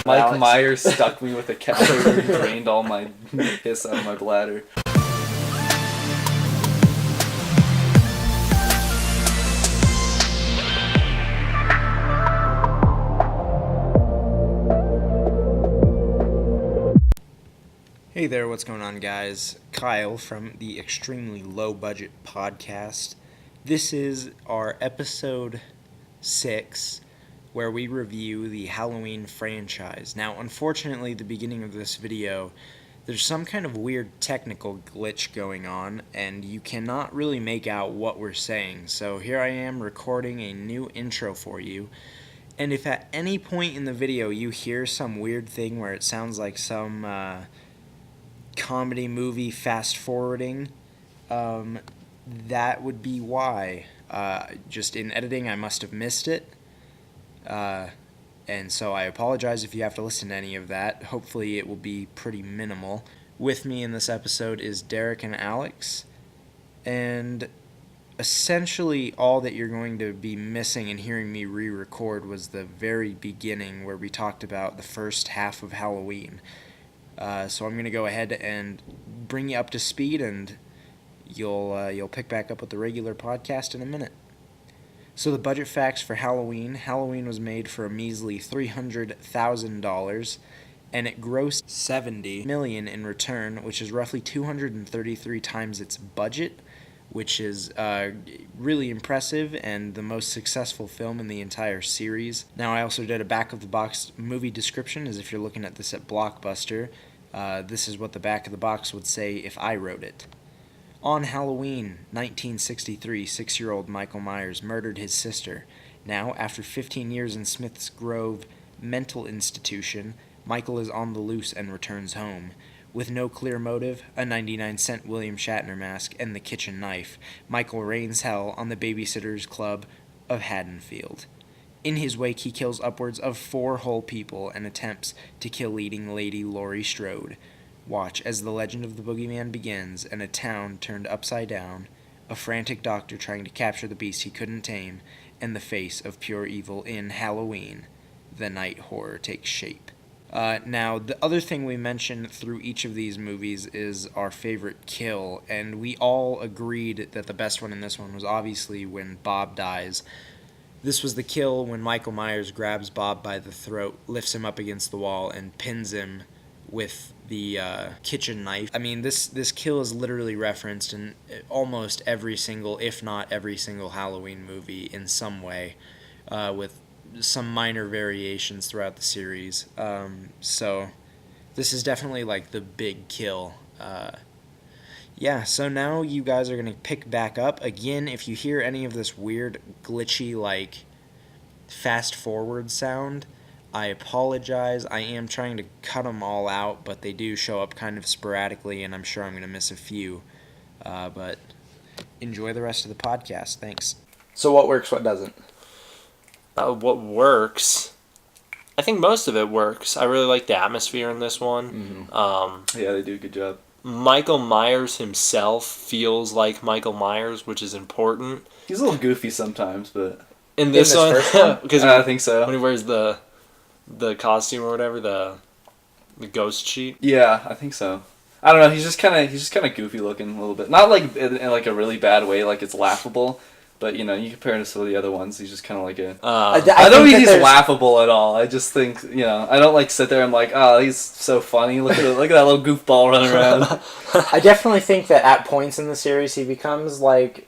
Mike Alex. Myers stuck me with a catheter and drained all my piss out of my bladder. Hey there, what's going on, guys? Kyle from the Extremely Low Budget podcast. This is our episode 6, where we review the Halloween franchise. Now, unfortunately, the beginning of this video, there's some kind of weird technical glitch going on, and you cannot really make out what we're saying. So here I am recording a new intro for you. And if at any point in the video you hear some weird thing where it sounds like some comedy movie fast forwarding, that would be why. Just in editing I must have missed it, and so I apologize if you have to listen to any of that. Hopefully it will be pretty minimal. With me in this episode is Derek and Alex, and essentially all that you're going to be missing and hearing me re-record was the very beginning where we talked about the first half of Halloween. So I'm going to go ahead and bring you up to speed, and you'll pick back up with the regular podcast in a minute. So the budget facts for Halloween. Halloween was made for a measly $300,000, and it grossed $70 million in return, which is roughly 233 times its budget, which is really impressive and the most successful film in the entire series. Now, I also did a back-of-the-box movie description, as if you're looking at this at Blockbuster. This is what the back of the box would say if I wrote it. On Halloween, 1963, 6-year-old Michael Myers murdered his sister. Now, after 15 years in Smith's Grove Mental Institution, Michael is on the loose and returns home. With no clear motive, a 99-cent William Shatner mask, and the kitchen knife, Michael rains hell on the Babysitters Club of Haddonfield. In his wake, he kills upwards of 4 whole people and attempts to kill leading lady Laurie Strode. Watch as the legend of the boogeyman begins and a town turned upside down, a frantic doctor trying to capture the beast he couldn't tame, and the face of pure evil in Halloween. The night horror takes shape. Now, the other thing we mentioned through each of these movies is our favorite kill, and we all agreed that the best one in this one was obviously when Bob dies. This was the kill when Michael Myers grabs Bob by the throat, lifts him up against the wall, and pins him with the kitchen knife. I mean, this kill is literally referenced in almost every single, if not every single Halloween movie in some way, with some minor variations throughout the series. So this is definitely like the big kill. Yeah, so now you guys are going to pick back up. Again, if you hear any of this weird, glitchy, like, fast-forward sound, I apologize. I am trying to cut them all out, but they do show up kind of sporadically, and I'm sure I'm going to miss a few. But enjoy the rest of the podcast. Thanks. So what works, what doesn't? What works? I think most of it works. I really like the atmosphere in this one. Mm-hmm. Yeah, they do a good job. Michael Myers himself feels like Michael Myers, which is important. He's a little goofy sometimes, but in this one, because I think so. When he wears the costume or whatever, the ghost sheet. Yeah, I think so. I don't know. He's just kind of goofy looking a little bit. Not like in like a really bad way, like it's laughable. But, you know, you compare him to some of the other ones, he's just kind of like a... I don't think he's laughable at all. I just think, you know, I don't, like, sit there and, like, oh, he's so funny. Look at that little goofball running around. I definitely think that at points in the series he becomes, like,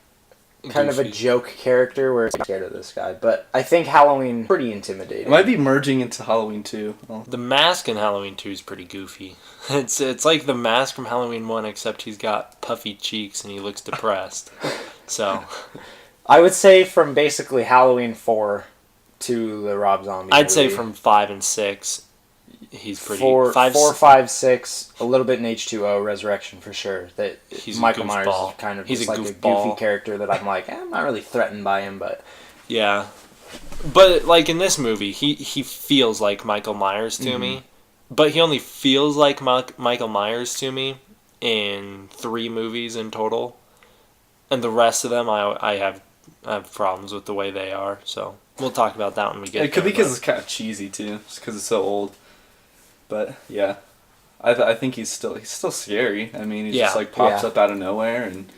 kind of a joke character where I'm scared of this guy. But I think Halloween pretty intimidating. It might be merging into Halloween 2. Oh. The mask in Halloween 2 is pretty goofy. It's like the mask from Halloween 1, except he's got puffy cheeks and he looks depressed. So... I would say from basically Halloween 4 to the Rob Zombie I'd movie. say from 5 and 6, he's pretty... 4, 5, 6, a little bit in H2O, Resurrection for sure. That Michael Myers is kind of just like a goofy character that I'm like, I'm not really threatened by him, but... Yeah. But, like, in this movie, he feels like Michael Myers to me. But he only feels like Michael Myers to me in 3 movies in total. And the rest of them, I have problems with the way they are, so we'll talk about that when we get there. It could be because it's kind of cheesy, too, just because it's so old. But yeah, I think he's still scary. I mean, he just like pops up out of nowhere, and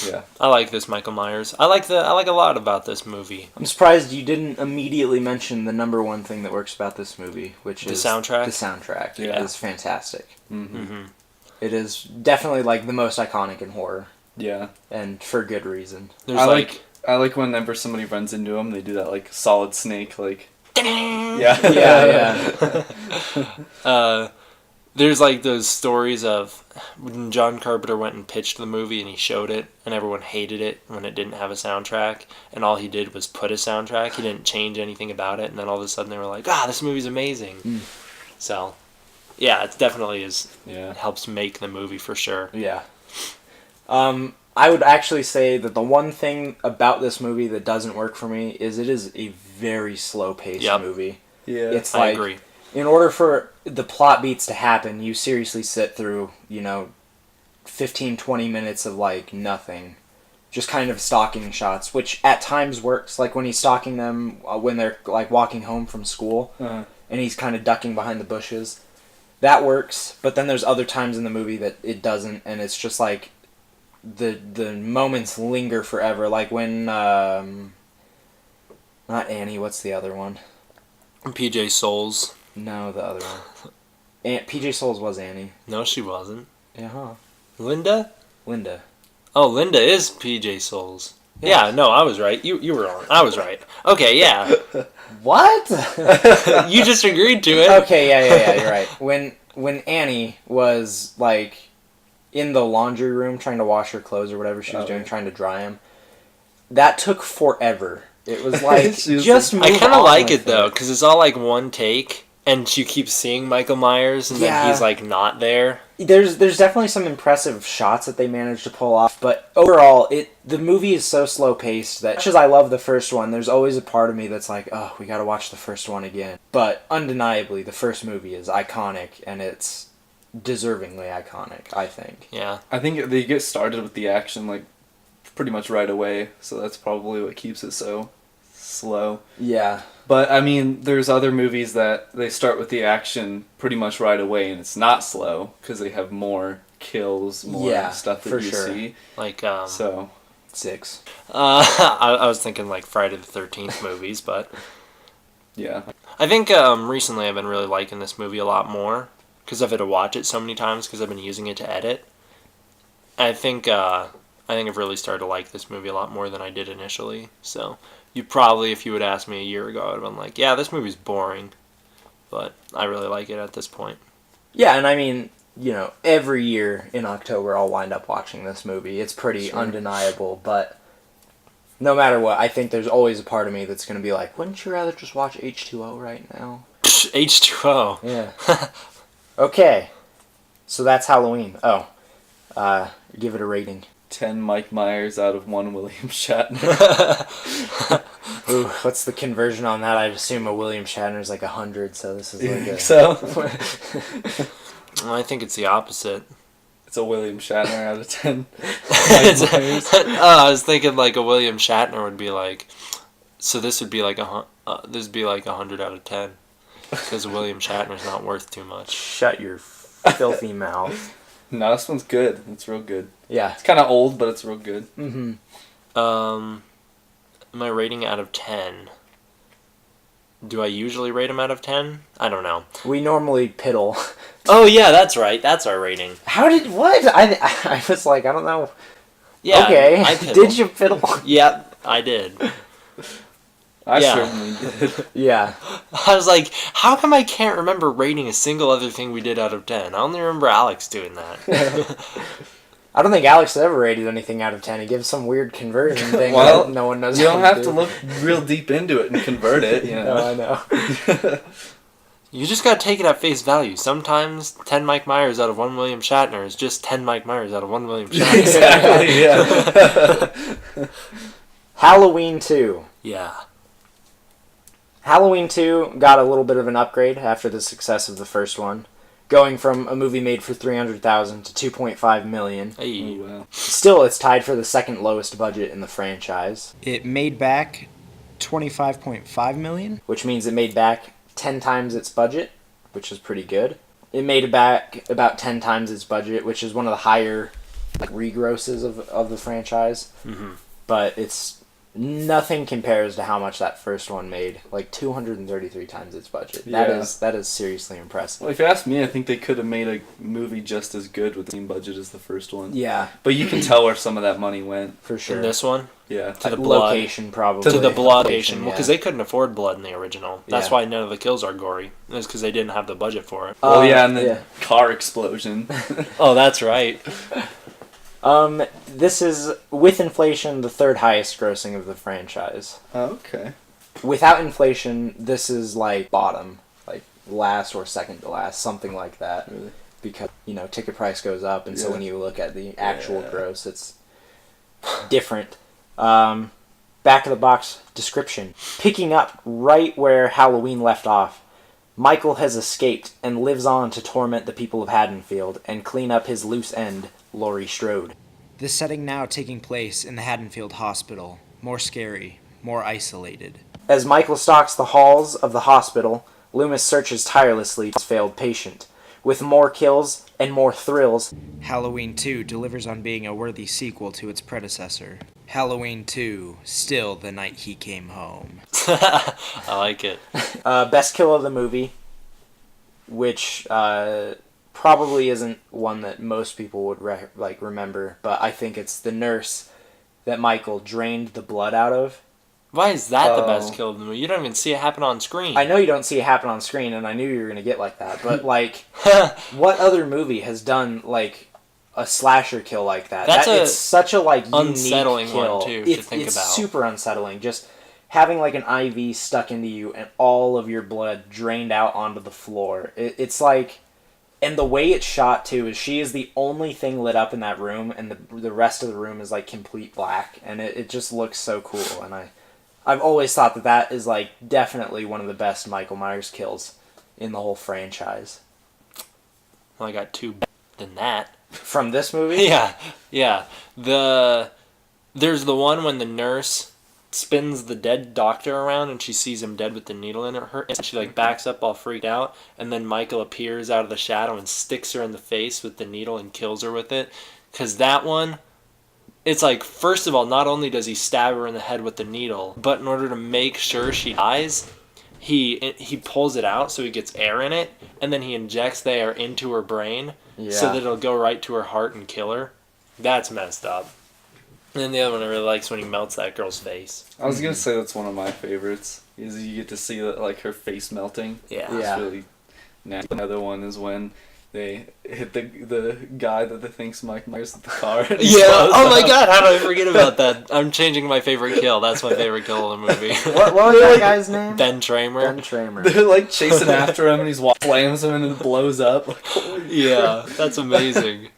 yeah. I like this Michael Myers. I like a lot about this movie. I'm surprised you didn't immediately mention the number one thing that works about this movie, which is the soundtrack. The soundtrack is fantastic. Mm-hmm. It is definitely like the most iconic in horror. Yeah, and for good reason. I like whenever somebody runs into him, they do that like Solid Snake like. Yeah. There's like those stories of when John Carpenter went and pitched the movie and he showed it and everyone hated it when it didn't have a soundtrack, and all he did was put a soundtrack. He didn't change anything about it, and then all of a sudden they were like, this movie's amazing. So yeah, it definitely helps make the movie for sure. Yeah. I would actually say that the one thing about this movie that doesn't work for me is it is a very slow-paced movie. Yeah, it's like, I agree. In order for the plot beats to happen, you seriously sit through, 15, 20 minutes of, like, nothing. Just kind of stalking shots, which at times works. Like, when he's stalking them when they're, like, walking home from school, and he's kind of ducking behind the bushes. That works, but then there's other times in the movie that it doesn't, and it's just, like, the moments linger forever. Like when, not Annie, what's the other one? PJ Souls. No, the other one. PJ Souls was Annie. No, she wasn't. Yeah, huh? Linda? Linda. Oh, Linda is PJ Souls. Yeah, no, I was right. You were wrong. I was right. Okay, yeah. What? You just agreed to it. Okay, yeah, you're right. When Annie was, like, in the laundry room trying to wash her clothes or whatever she was doing, trying to dry them, that took forever. It was like, just move I kind of on like with it, though, because it's all, like, one take, and you keep seeing Michael Myers, and then he's, like, not there. There's definitely some impressive shots that they managed to pull off, but overall, the movie is so slow-paced that, much as I love the first one, there's always a part of me that's like, oh, we gotta watch the first one again. But, undeniably, the first movie is iconic, and it's deservingly iconic, I think. Yeah. I think they get started with the action, like, pretty much right away, so that's probably what keeps it so slow. Yeah. But, I mean, there's other movies that they start with the action pretty much right away, and it's not slow, because they have more kills, more stuff that you see. Like, So. 6. I was thinking, like, Friday the 13th movies, but. Yeah. I think, recently I've been really liking this movie a lot more, because I've had to watch it so many times, because I've been using it to edit. I think I've really started to like this movie a lot more than I did initially, so. You probably, if you would ask me a year ago, I would have been like, yeah, this movie's boring. But I really like it at this point. Yeah, and I mean, every year in October I'll wind up watching this movie. It's pretty undeniable, but no matter what, I think there's always a part of me that's going to be like, wouldn't you rather just watch H2O right now? H2O? Yeah. Okay. So that's Halloween. Oh. Give it a rating. 10 Mike Myers out of 1 William Shatner. Ooh, what's the conversion on that? I'd assume a William Shatner is like 100, so this is like So? I think it's the opposite. It's a William Shatner out of 10. I was thinking like a William Shatner would be like, so this would be like this would be like 100 out of 10, because William Shatner's not worth too much. Shut your filthy mouth. No, this one's good. It's real good. Yeah. It's kind of old, but it's real good. Mm-hmm. My rating out of 10. Do I usually rate them out of 10? I don't know. We normally piddle. Oh, yeah, that's right. That's our rating. What? I was like, I don't know. Yeah, okay. I piddle. Did you piddle? Yeah, I did. I certainly did. Yeah. I was like, how come I can't remember rating a single other thing we did out of 10? I only remember Alex doing that. I don't think Alex ever rated anything out of 10. He gives some weird conversion thing that no one knows. You don't have to look real deep into it and convert it. No, I know. You just gotta take it at face value. Sometimes 10 Mike Myers out of 1 William Shatner is just 10 Mike Myers out of 1 William Shatner. Exactly, yeah. Halloween 2. Yeah. Halloween 2 got a little bit of an upgrade after the success of the first one, going from a movie made for $300,000 to $2.5 million. Hey. Oh, wow. Still, it's tied for the second lowest budget in the franchise. It made back $25.5 million, which means it made back 10 times its budget. which is pretty good. It made back about 10 times its budget, which is one of the higher regrosses of the franchise. Mm-hmm. But nothing compares to how much that first one made. 233 times its budget. Yeah. That is seriously impressive. Well, if you ask me, I think they could have made a movie just as good with the same budget as the first one. Yeah. But you can tell where some of that money went. For sure. In this one? Yeah. To the blood. Location, probably. To the blood location. Yeah. Well, because they couldn't afford blood in the original. That's why none of the kills are gory. It's because they didn't have the budget for it. And the car explosion. Oh, that's right. This is, with inflation, the third highest grossing of the franchise. Oh, okay. Without inflation, this is bottom, last or second to last, something like that. Really? Because, ticket price goes up, and so when you look at the actual gross, it's different. Back of the box description. Picking up right where Halloween left off, Michael has escaped and lives on to torment the people of Haddonfield and clean up his loose end, Laurie Strode. The setting now taking place in the Haddonfield Hospital. More scary, more isolated. As Michael stalks the halls of the hospital, Loomis searches tirelessly for his failed patient. With more kills and more thrills, Halloween 2 delivers on being a worthy sequel to its predecessor. Halloween 2, still the night he came home. I like it. Best kill of the movie, which probably isn't one that most people would remember, but I think it's the nurse that Michael drained the blood out of. Why is that the best kill of the movie? You don't even see it happen on screen. I know you don't see it happen on screen, and I knew you were going to get like that, but what other movie has done a slasher kill like that? It's such a unsettling unique kill. One too to think it's about. It's super unsettling. Just having an IV stuck into you and all of your blood drained out onto the floor. It's and the way it's shot too is she is the only thing lit up in that room, and the rest of the room is complete black, and it just looks so cool. And I've always thought that is definitely one of the best Michael Myers kills in the whole franchise. Well, I got two better than that. From this movie? Yeah. There's the one when the nurse spins the dead doctor around and she sees him dead with the needle in her, and she backs up all freaked out, and then Michael appears out of the shadow and sticks her in the face with the needle and kills her with it. Because that one, it's first of all, not only does he stab her in the head with the needle, but in order to make sure she dies, he pulls it out so he gets air in it, and then he injects the air into her brain so that it'll go right to her heart and kill her. That's messed up. And then the other one I really like is when he melts that girl's face. I was going to say that's one of my favorites, is you get to see her face melting. Yeah. It's really nasty. Another one is when they hit the guy that they think's Mike Myers with the car. Yeah. Oh my god, how did I forget about that? I'm changing my favorite kill. That's my favorite kill of the movie. What was that guy's name? Ben Tramer. They're chasing after him and he's slams him and it blows up. Yeah, that's amazing.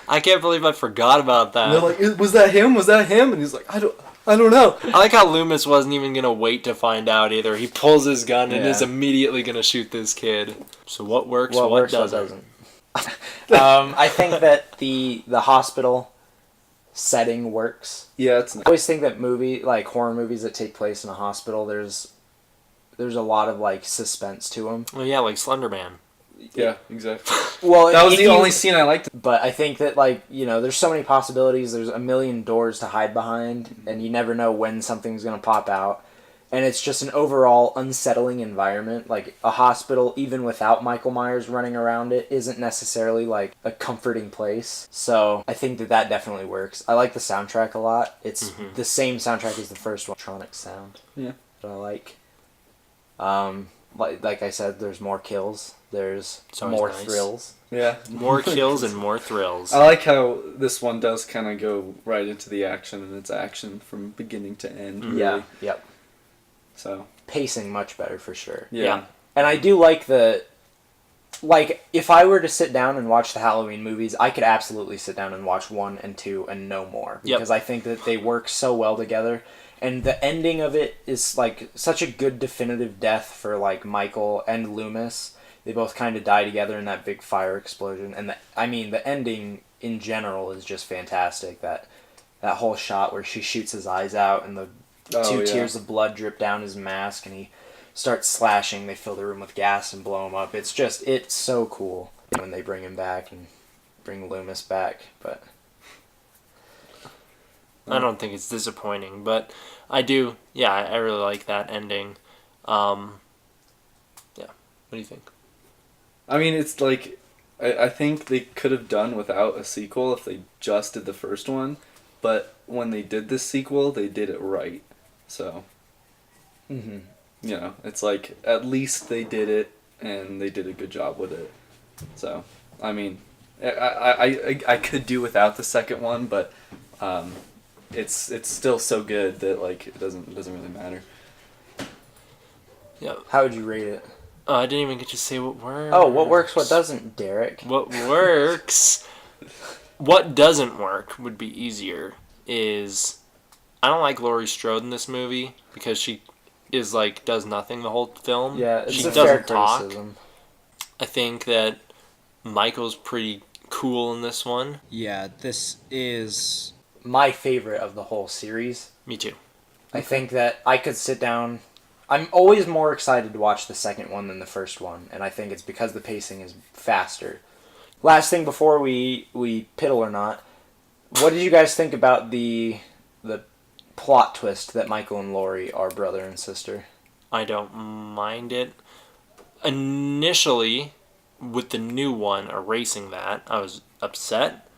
I can't believe I forgot about that. And they're like, was that him? Was that him? And he's like, I don't know. I like how Loomis wasn't even going to wait to find out either. He pulls his gun and is immediately going to shoot this kid. So what works, what doesn't? I think that the hospital setting works. Yeah, it's nice. I always think that horror movies that take place in a hospital, there's a lot of suspense to them. Well, yeah, Slender Man. Yeah, exactly. Well, that was the only scene I liked. But I think that there's so many possibilities. There's a million doors to hide behind, and you never know when something's gonna pop out. And it's just an overall unsettling environment. A hospital, even without Michael Myers running around it, isn't necessarily a comforting place. So I think that definitely works. I like the soundtrack a lot. It's the same soundtrack as the first one, electronic sound. Yeah, that I like. Like I said, there's more kills. There's more thrills. Yeah. More kills and more thrills. I like how this one does kind of go right into the action, and it's action from beginning to end. Really. Yeah. Yep. So. Pacing much better for sure. Yeah. And I do like if I were to sit down and watch the Halloween movies, I could absolutely sit down and watch 1 and 2 and no more. Because I think that they work so well together. And the ending of it is such a good definitive death for Michael and Loomis. They both kind of die together in that big fire explosion. And the ending in general is just fantastic. That whole shot where she shoots his eyes out and the two tears of blood drip down his mask and he starts slashing, they fill the room with gas and blow him up. It's so cool when they bring him back and bring Loomis back, but... I don't think it's disappointing, but I do. Yeah, I really like that ending. Yeah. What do you think? I mean, it's like, I think they could have done without a sequel if they just did the first one, but when they did this sequel, they did it right. So, it's like, at least they did it, and they did a good job with it. So, I mean, I could do without the second one, but it's still so good that like it doesn't really matter. Yeah. How would you rate it? I didn't even get to say what works. Oh, what works, what doesn't, Derek? What works? What doesn't work would be easier is I don't like Laurie Strode in this movie because she is like does nothing the whole film. Yeah, it's she a doesn't fair talk. criticism. I think that Michael's pretty cool in this one. Yeah, this is my favorite of the whole series. Me too. I think that I could sit down... I'm always more excited to watch the second one than the first one, and I think it's because the pacing is faster. Last thing before we piddle or not, what did you guys think about the plot twist that Michael and Laurie are brother and sister? I don't mind it. Initially, with the new one erasing that, I was upset.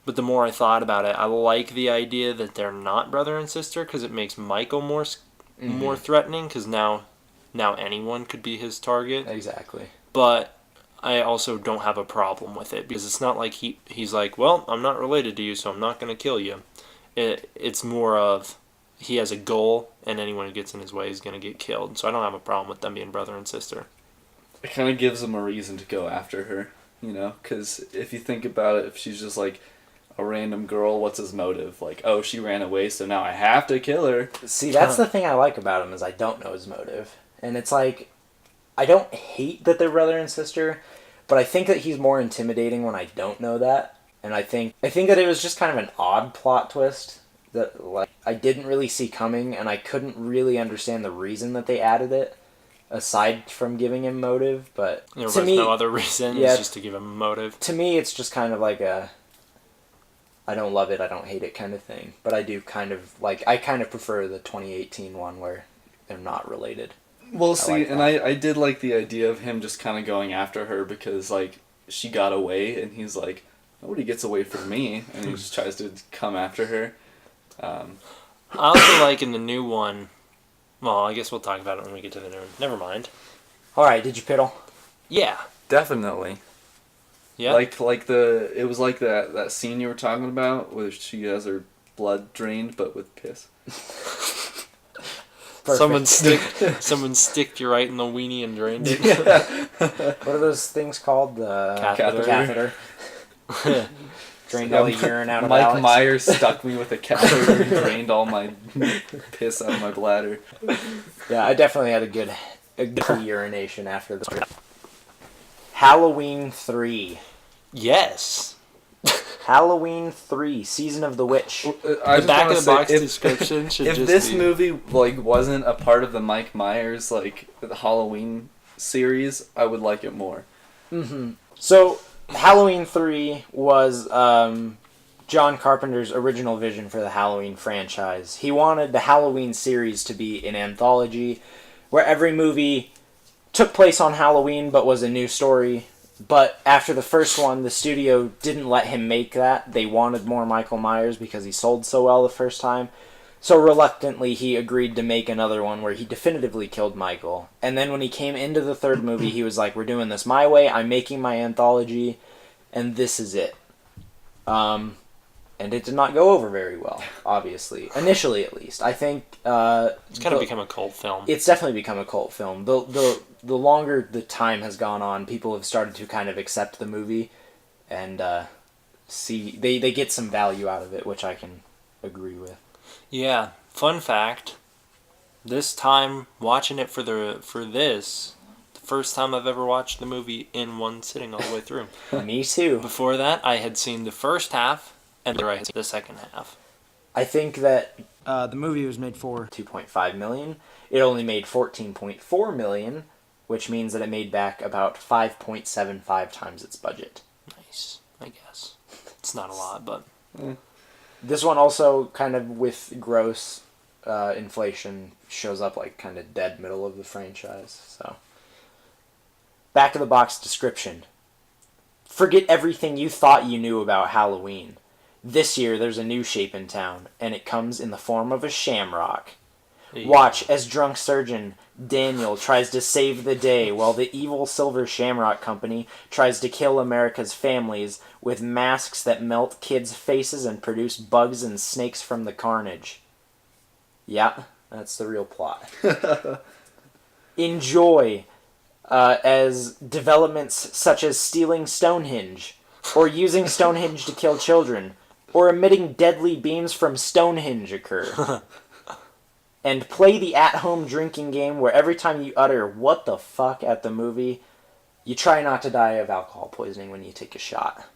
But the more I thought about it, I like the idea that they're not brother and sister because it makes Michael more threatening because now anyone could be his target. Exactly. But I also don't have a problem with it because it's not like he's like, well, I'm not related to you, so I'm not going to kill you. It's more of he has a goal, and anyone who gets in his way is going to get killed. So I don't have a problem with them being brother and sister. It kind of gives him a reason to go after her, because if you think about it, if she's just like a random girl, what's his motive? Like, oh, she ran away, so now I have to kill her. See, that's the thing I like about him is I don't know his motive. And it's like, I don't hate that they're brother and sister, but I think that he's more intimidating when I don't know that. And I think that it was just kind of an odd plot twist that like I didn't really see coming, and I couldn't really understand the reason that they added it, aside from giving him motive. But there was no other reason, it's just to give him a motive. To me, it's just kind of like a I don't love it, I don't hate it kind of thing. But I do kind of I kind of prefer the 2018 one where they're not related. Well, see, I did like the idea of him just kind of going after her because, like, she got away, and he's like, nobody gets away from me, and he just tries to come after her. I also like in the new one, well, I guess we'll talk about it when we get to the new one. Never mind. Alright, did you piddle? Yeah. Definitely. Yeah. It was like that scene you were talking about where she has her blood drained but with piss. Someone sticked you right in the weenie and drained it. What are those things called? The catheter. Drained all the urine out of Mike Alex. Myers stuck me with a catheter and drained all my piss out of my bladder. Yeah, I definitely had a good urination after this. Halloween 3. Yes. Halloween 3, Season of the Witch. The back of the box description should just be... If this movie wasn't a part of the Mike Myers the Halloween series, I would like it more. Mm-hmm. So, Halloween 3 was John Carpenter's original vision for the Halloween franchise. He wanted the Halloween series to be an anthology where every movie took place on Halloween but was a new story. But after the first one, the studio didn't let him make that. They wanted more Michael Myers because he sold so well the first time. So reluctantly, he agreed to make another one where he definitively killed Michael. And then when he came into the third movie, he was like, we're doing this my way, I'm making my anthology, and this is it. And it did not go over very well, obviously. Initially, at least. I think... it's kind of become a cult film. It's definitely become a cult film. The longer the time has gone on, people have started to kind of accept the movie and see... They get some value out of it, which I can agree with. Yeah. Fun fact. This time, watching it for this... First time I've ever watched the movie in one sitting all the way through. Me too. Before that, I had seen the first half, and I had seen the second half. I think that The movie was made for $2.5 million. It only made $14.4 million, which means that it made back about 5.75 times its budget. Nice, I guess. It's not a lot, but... This one also, kind of with gross inflation, shows up like kind of dead middle of the franchise. So, back of the box description. Forget everything you thought you knew about Halloween. This year there's a new shape in town, and it comes in the form of a shamrock. Yeah. Watch as drunk surgeon Daniel tries to save the day while the evil Silver Shamrock Company tries to kill America's families with masks that melt kids' faces and produce bugs and snakes from the carnage. Yeah, that's the real plot. Enjoy as developments such as stealing Stonehenge, or using Stonehenge to kill children, or emitting deadly beams from Stonehenge occur. And play the at-home drinking game where every time you utter "what the fuck" at the movie, you try not to die of alcohol poisoning when you take a shot.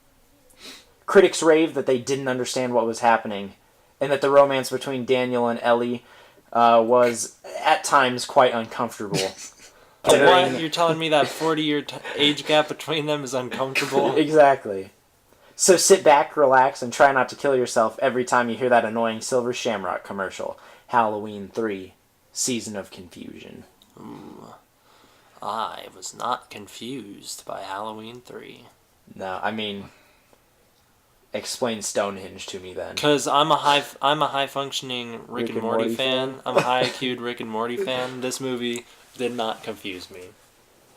Critics rave that they didn't understand what was happening, and that the romance between Daniel and Ellie was, at times, quite uncomfortable. What? You're telling me that 40-year age gap between them is uncomfortable? Exactly. So sit back, relax, and try not to kill yourself every time you hear that annoying Silver Shamrock commercial. Halloween 3, Season of Confusion. I was not confused by Halloween 3. No, I mean, explain Stonehenge to me then. Because I'm a high functioning Rick and Morty fan. I'm a high IQ'd Rick and Morty fan. This movie did not confuse me.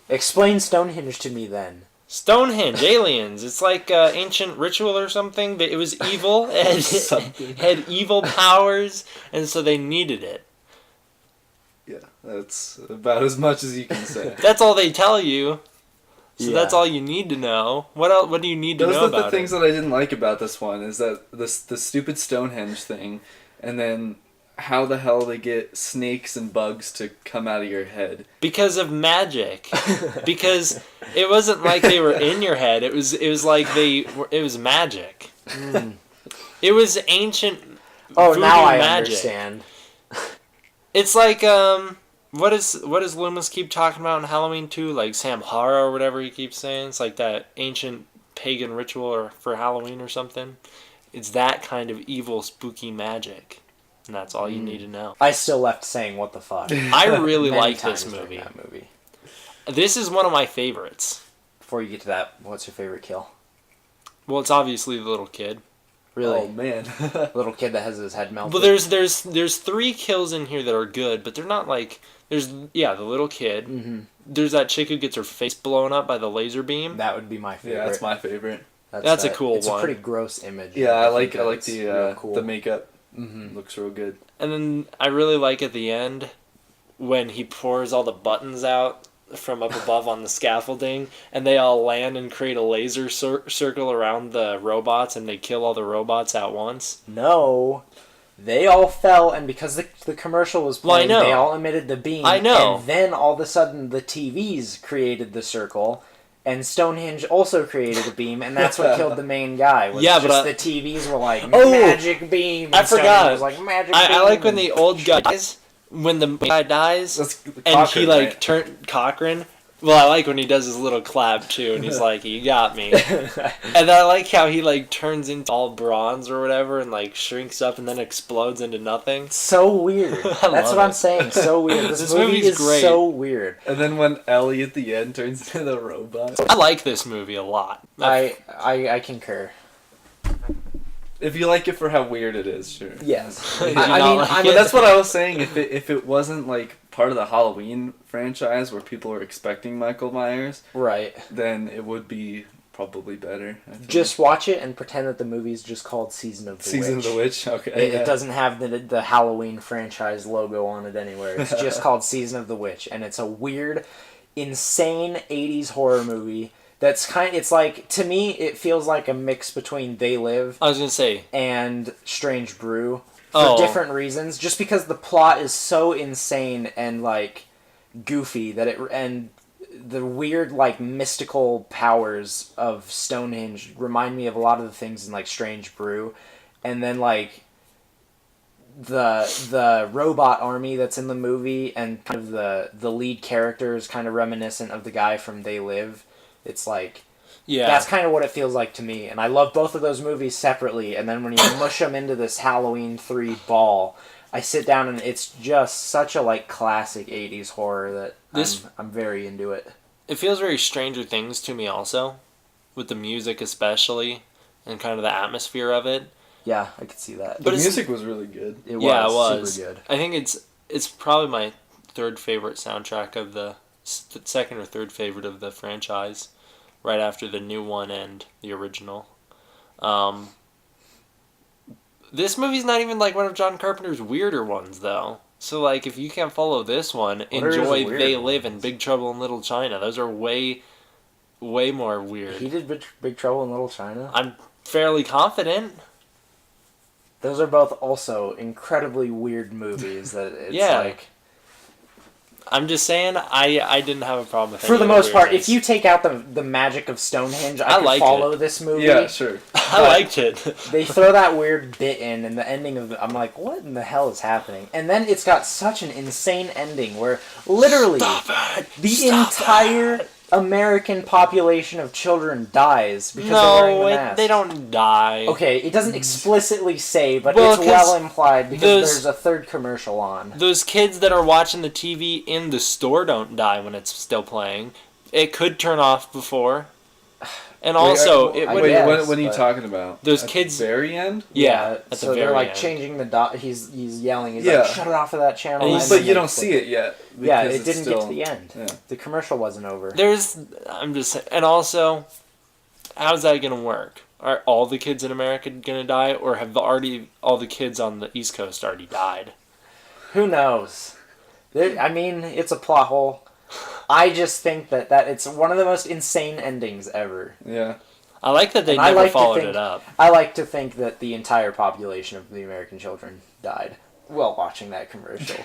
Explain Stonehenge to me then. Stonehenge, aliens. It's like ancient ritual or something. It was evil. It had evil powers, and so they needed it. Yeah, that's about as much as you can say. That's all they tell you. So that's all you need to know. What else? What do you need to know about it? Those are the things that I didn't like about this one, is that the stupid Stonehenge thing, and then how the hell they get snakes and bugs to come out of your head. Because of magic. Because it wasn't like they were in your head. It was like it was magic. It was ancient voodoo now I magic. Understand. It's like what does Loomis keep talking about in Halloween 2? Like Samhara or whatever he keeps saying. It's like that ancient pagan ritual or for Halloween or something. It's that kind of evil, spooky magic. And that's all you need to know. I still left saying what the fuck. I really like this movie. That movie. This is one of my favorites. Before you get to that, what's your favorite kill? Well, it's obviously the little kid. Really? Oh man. Little kid that has his head melted. Well, there's 3 kills in here that are good, but they're not like the little kid. Mm-hmm. There's that chick who gets her face blown up by the laser beam. That would be my favorite. Yeah, that's my favorite. That's a cool one. It's a pretty gross image. Yeah, I like the cool. the makeup. Mm-hmm. Looks real good. And then I really like at the end when he pours all the buttons out from up above on the scaffolding, and they all land and create a laser circle around the robots, and they kill all the robots at once. No, they all fell, and because the commercial was playing, they all emitted the beam. I know. And then all of a sudden, the TVs created the circle. And Stonehenge also created a beam, and that's what killed the main guy. The TVs were like, magic beam. I forgot. Was like, magic beam. I like when the old guy dies, when the guy dies, and he turned Cochran. Well, I like when he does his little clap too, and he's like, "You got me." And I like how he turns into all bronze or whatever, and shrinks up and then explodes into nothing. So weird. That's what I'm saying. So weird. This movie is great. So weird. And then when Ellie at the end turns into the robot. I like this movie a lot. I concur. If you like it for how weird it is, sure. Yes. I mean, that's what I was saying. If it wasn't part of the Halloween franchise where people are expecting Michael Myers, right, then it would be probably better. Just watch it and pretend that the movie's just called Season of the Witch. Season of the Witch. Okay. It doesn't have the Halloween franchise logo on it anywhere. It's just called Season of the Witch, and it's a weird, insane 80s horror movie. That's it's like, to me, it feels like a mix between They Live. I was gonna say. And Strange Brew. For different reasons. Just because the plot is so insane and, goofy that and the weird, mystical powers of Stonehenge remind me of a lot of the things in, Strange Brew. And then, the robot army that's in the movie, and kind of the lead character is kind of reminiscent of the guy from They Live. It's like, yeah, that's kind of what it feels like to me. And I love both of those movies separately, and then when you mush them into this Halloween 3 ball, I sit down and it's just such a like classic 80s horror that I'm very into it. It feels very Stranger Things to me also, with the music especially, and kind of the atmosphere of it. Yeah, I could see that. The music was really good. It was super good. I think it's probably my third favorite soundtrack of the second or third favorite of the franchise, right after the new one and the original. This movie's not even like one of John Carpenter's weirder ones though. So like if you can't follow this one, enjoy They Live and Big Trouble in Little China. Those are way more weird. He did Big Trouble in Little China? I'm fairly confident. Those are both also incredibly weird movies that it's like... I'm just saying, I didn't have a problem with it. For the most part, if you take out the magic of Stonehenge, I could follow this movie. Yeah, sure. I liked it. They throw that weird bit in, and the ending of I'm like, what in the hell is happening? And then it's got such an insane ending where literally the entire American population of children dies because they're wearing the mask. They don't die. Okay, it doesn't explicitly say, but it's well implied because there's a third commercial on. Those kids that are watching the TV in the store don't die when it's still playing. It could turn off before. And also, when are you talking about? Those at kids the very end? Yeah, at so the very they're like end. changing the he's yelling. He's like, shut it off of that channel. But you don't see it yet. Yeah, it didn't get to the end. Yeah. The commercial wasn't over. I'm just saying, and also, how's that gonna work? Are all the kids in America gonna die, or have all the kids on the East Coast already died? Who knows? I mean, it's a plot hole. I just think that it's one of the most insane endings ever. Yeah. I like that they never followed it up. I like to think that the entire population of the American children died while watching that commercial.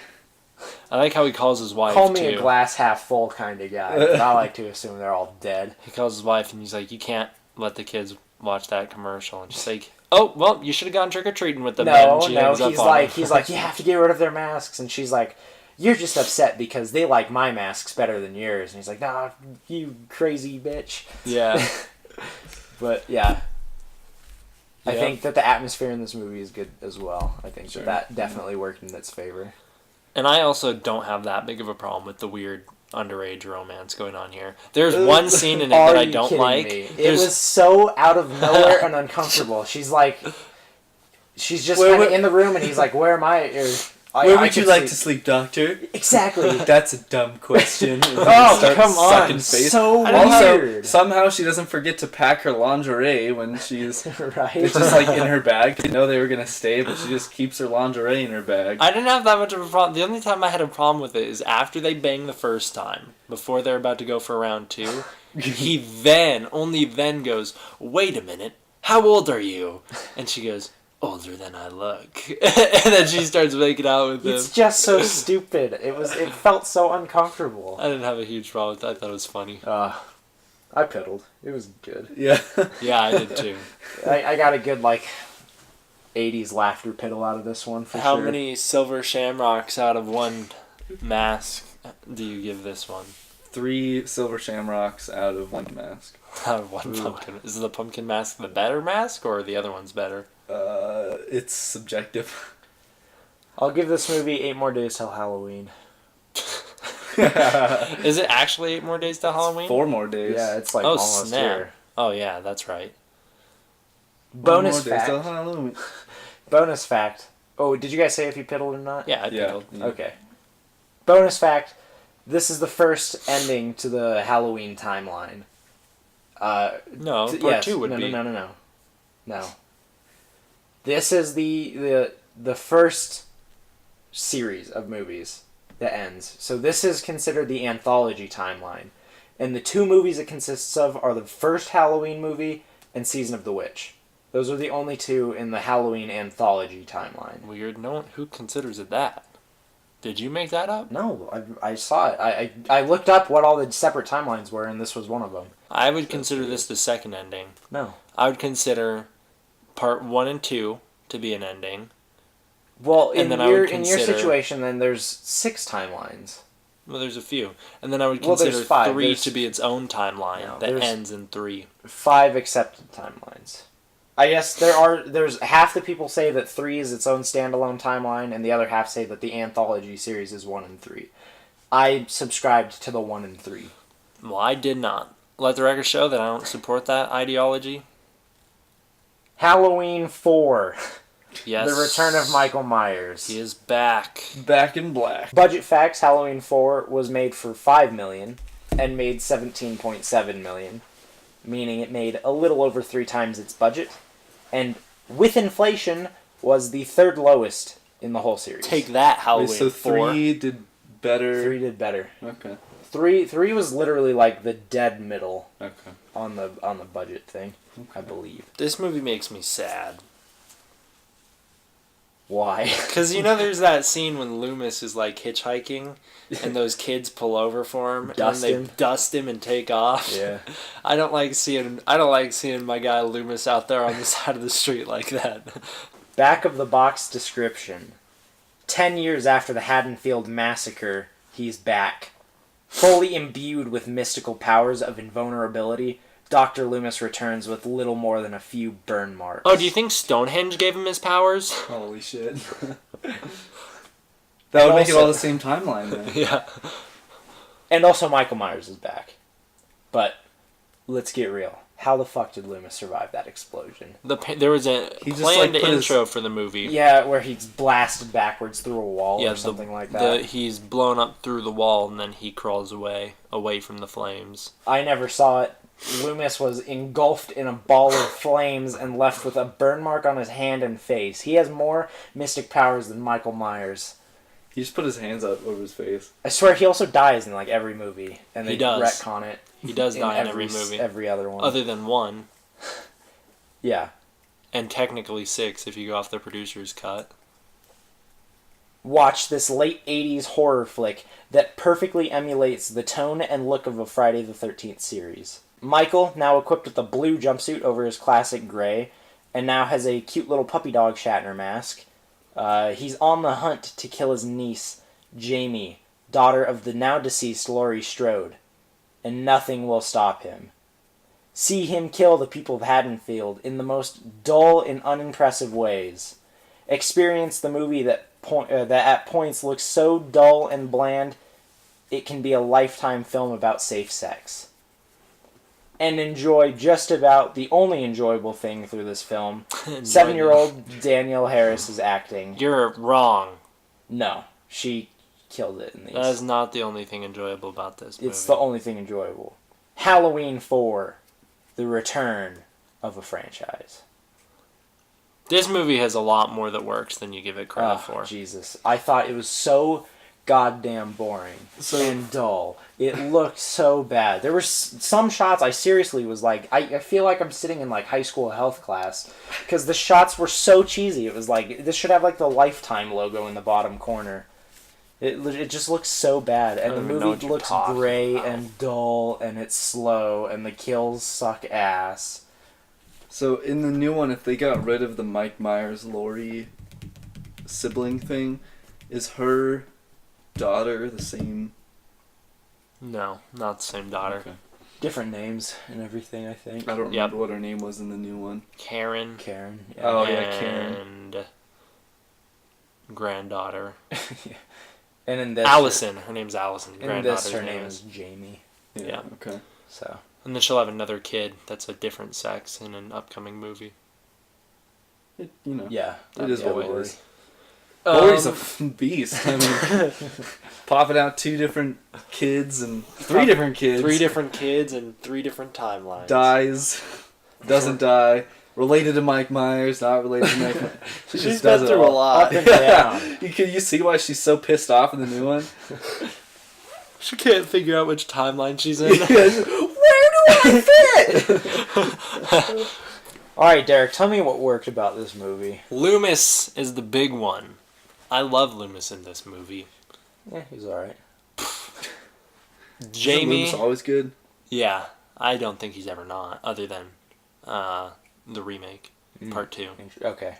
I like how he calls his wife, Call me a glass half full kind of guy, but I like to assume they're all dead. He calls his wife and he's like, you can't let the kids watch that commercial. And she's like, oh, well, you should have gone trick-or-treating with them. He's like, you have to get rid of their masks. And she's like, you're just upset because they like my masks better than yours. And he's like, nah, you crazy bitch. Yeah. But, yeah. I think that the atmosphere in this movie is good as well. I think that definitely worked in its favor. And I also don't have that big of a problem with the weird underage romance going on here. There's one scene in it that I don't like. It was so out of nowhere and uncomfortable. She's just kind of in the room and he's like, where am I? Where would you like to sleep, doctor? Exactly. That's a dumb question. Come on. So weird. Somehow she doesn't forget to pack her lingerie when she's... right. It's just like in her bag. You know they were going to stay, but she just keeps her lingerie in her bag. I didn't have that much of a problem. The only time I had a problem with it is after they bang the first time, before they're about to go for round 2, he only then goes, wait a minute, how old are you? And she goes, older than I look. And then she starts making out with him. It's just so stupid. It felt so uncomfortable. I didn't have a huge problem with that. I thought it was funny. I piddled. It was good. Yeah. Yeah, I did too. I got a good 80s laughter piddle out of this one for How sure. many silver shamrocks out of one mask do you give this one? 3 silver shamrocks out of 1 mask. Out of 1 pumpkin. Is the pumpkin mask the better mask, or the other one's better? It's subjective. I'll give this movie 8 more days till Halloween. Is it actually 8 more days till Halloween? 4 more days. Yeah, it's almost here. Oh yeah, that's right. Bonus days till fact. Halloween. Bonus fact. Oh, did you guys say if you piddled or not? Yeah, I piddled. Okay. Bonus fact. This is the first ending to the Halloween timeline. No, part 2 would be. No. This is the first series of movies that ends. So this is considered the anthology timeline. And the 2 movies it consists of are the first Halloween movie and Season of the Witch. Those are the only 2 in the Halloween anthology timeline. Weird. No one who considers it that. Did you make that up? No, I saw it. I looked up what all the separate timelines were, and this was one of them. I would consider this the second ending. No. I would consider part 1 and 2 to be an ending. Well, And in then I would in your consider- situation, then there's 6 timelines. Well, there's a few. And then I would Well, there's consider 5. 3 There's- to be its own timeline No, that there's- ends in 3. 5 accepted timelines. I guess there's half the people say that 3 is its own standalone timeline, and the other half say that the anthology series is 1 and 3. I subscribed to the 1 and 3. Well, I did not. Let the record show that I don't support that ideology. Halloween 4. Yes. The Return of Michael Myers. He is back. Back in black. Budget facts, Halloween 4 was made for $5 million and made $17.7 million, meaning it made a little over 3 times its budget, and with inflation was the 3rd lowest in the whole series. Take that, Halloween Wait, so 4. 3 did better. 3 did better. Okay. 3 was literally like the dead middle Okay. on the budget thing, I believe. This movie makes me sad. Why? Because, there's that scene when Loomis is, like, hitchhiking, and those kids pull over for him, Dust and him. they dust him and take off. Yeah. I don't like seeing my guy Loomis out there on the side of the street like that. Back of the box description. 10 years after the Haddonfield massacre, he's back. Fully imbued with mystical powers of invulnerability, Dr. Loomis returns with little more than a few burn marks. Oh, do you think Stonehenge gave him his powers? Holy shit. That would make it all the same timeline then. Yeah. And also Michael Myers is back. But, let's get real. How the fuck did Loomis survive that explosion? There was a He just, planned like, put intro for the movie. Yeah, where he's blasted backwards through a wall or something like that. He's blown up through the wall, and then he crawls away from the flames. I never saw it. Loomis was engulfed in a ball of flames and left with a burn mark on his hand and face. He has more mystic powers than Michael Myers. He just put his hands up over his face. I swear he also dies in like every movie, and they He does. retcon it. He does die in every movie. Every other one. Other than 1. Yeah. And technically 6 if you go off the producer's cut. Watch this late 80s horror flick that perfectly emulates the tone and look of a Friday the 13th series. Michael, now equipped with a blue jumpsuit over his classic gray, and now has a cute little puppy dog Shatner mask. He's on the hunt to kill his niece, Jamie, daughter of the now deceased Laurie Strode, and nothing will stop him. See him kill the people of Haddonfield in the most dull and unimpressive ways. Experience the movie that at points looks so dull and bland, it can be a lifetime film about safe sex. And enjoy just about the only enjoyable thing through this film. 7-year-old Danielle Harris is acting. You're wrong. No, she killed it in these. That is not the only thing enjoyable about this movie. It's the only thing enjoyable. Halloween 4, the return of a franchise. This movie has a lot more that works than you give it credit for. Jesus. I thought it was so goddamn boring and dull. It looked so bad. There were some shots I seriously was like, I feel like I'm sitting in like high school health class because the shots were so cheesy. It was like, this should have like the Lifetime logo in the bottom corner. It just looks so bad, and the movie looks gray and dull, and it's slow, and the kills suck ass. So in the new one, if they got rid of the Mike Myers Laurie sibling thing, is her daughter the same? No, not the same daughter. Okay. Different names and everything, I think. I don't remember what her name was in the new one. Karen. Karen. Yeah. Oh, yeah, Karen. And granddaughter. Yeah. And in this, Allison. Her name's Allison. In this, her name is Jamie. Yeah. Okay. So. And then she'll have another kid that's a different sex in an upcoming movie. Yeah. It is what it Laurie. is. Laurie's a beast. I mean, popping out 2 different kids and 3 different kids. 3 different kids and 3 different timelines. Dies, doesn't die. Related to Mike Myers, not related to Mike Myers. She She's just does been it through a all. lot. Up and down. You see why she's so pissed off in the new one? She can't figure out which timeline she's in. Where do I fit? Alright, Derek, tell me what worked about this movie. Loomis is the big one. I love Loomis in this movie. Yeah, he's alright. Jamie. Loomis always good. Yeah, I don't think he's ever not, other than the remake, part 2. Okay.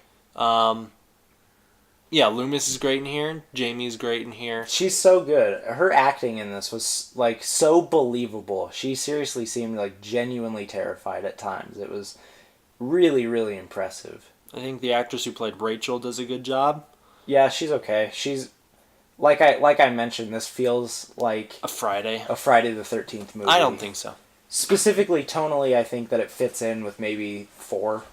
Yeah, Loomis is great in here. Jamie's great in here. She's so good. Her acting in this was like so believable. She seriously seemed like genuinely terrified at times. It was really, really impressive. I think the actress who played Rachel does a good job. Yeah, she's okay. She's like I mentioned. This feels like A Friday the 13th movie. I don't think so. Specifically, tonally, I think that it fits in with maybe 4.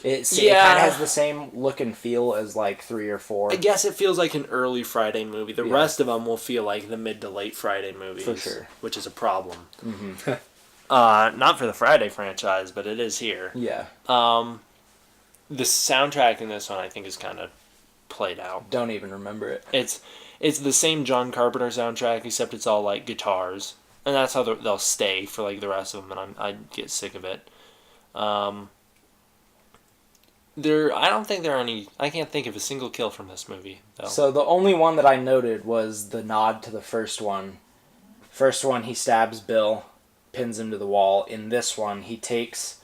It kind of has the same look and feel as like 3 or 4. I guess it feels like an early Friday movie. The rest of them will feel like the mid to late Friday movies. For sure. Which is a problem. Mm-hmm. Not for the Friday franchise, but it is here. Yeah. The soundtrack in this one I think is kind of played out. Don't even remember it. It's the same John Carpenter soundtrack, except it's all like guitars. And that's how they'll stay for like the rest of them, and I get sick of it. I don't think there are any. I can't think of a single kill from this movie, though. So the only one that I noted was the nod to the first one. First one, he stabs Bill, pins him to the wall. In this one, he takes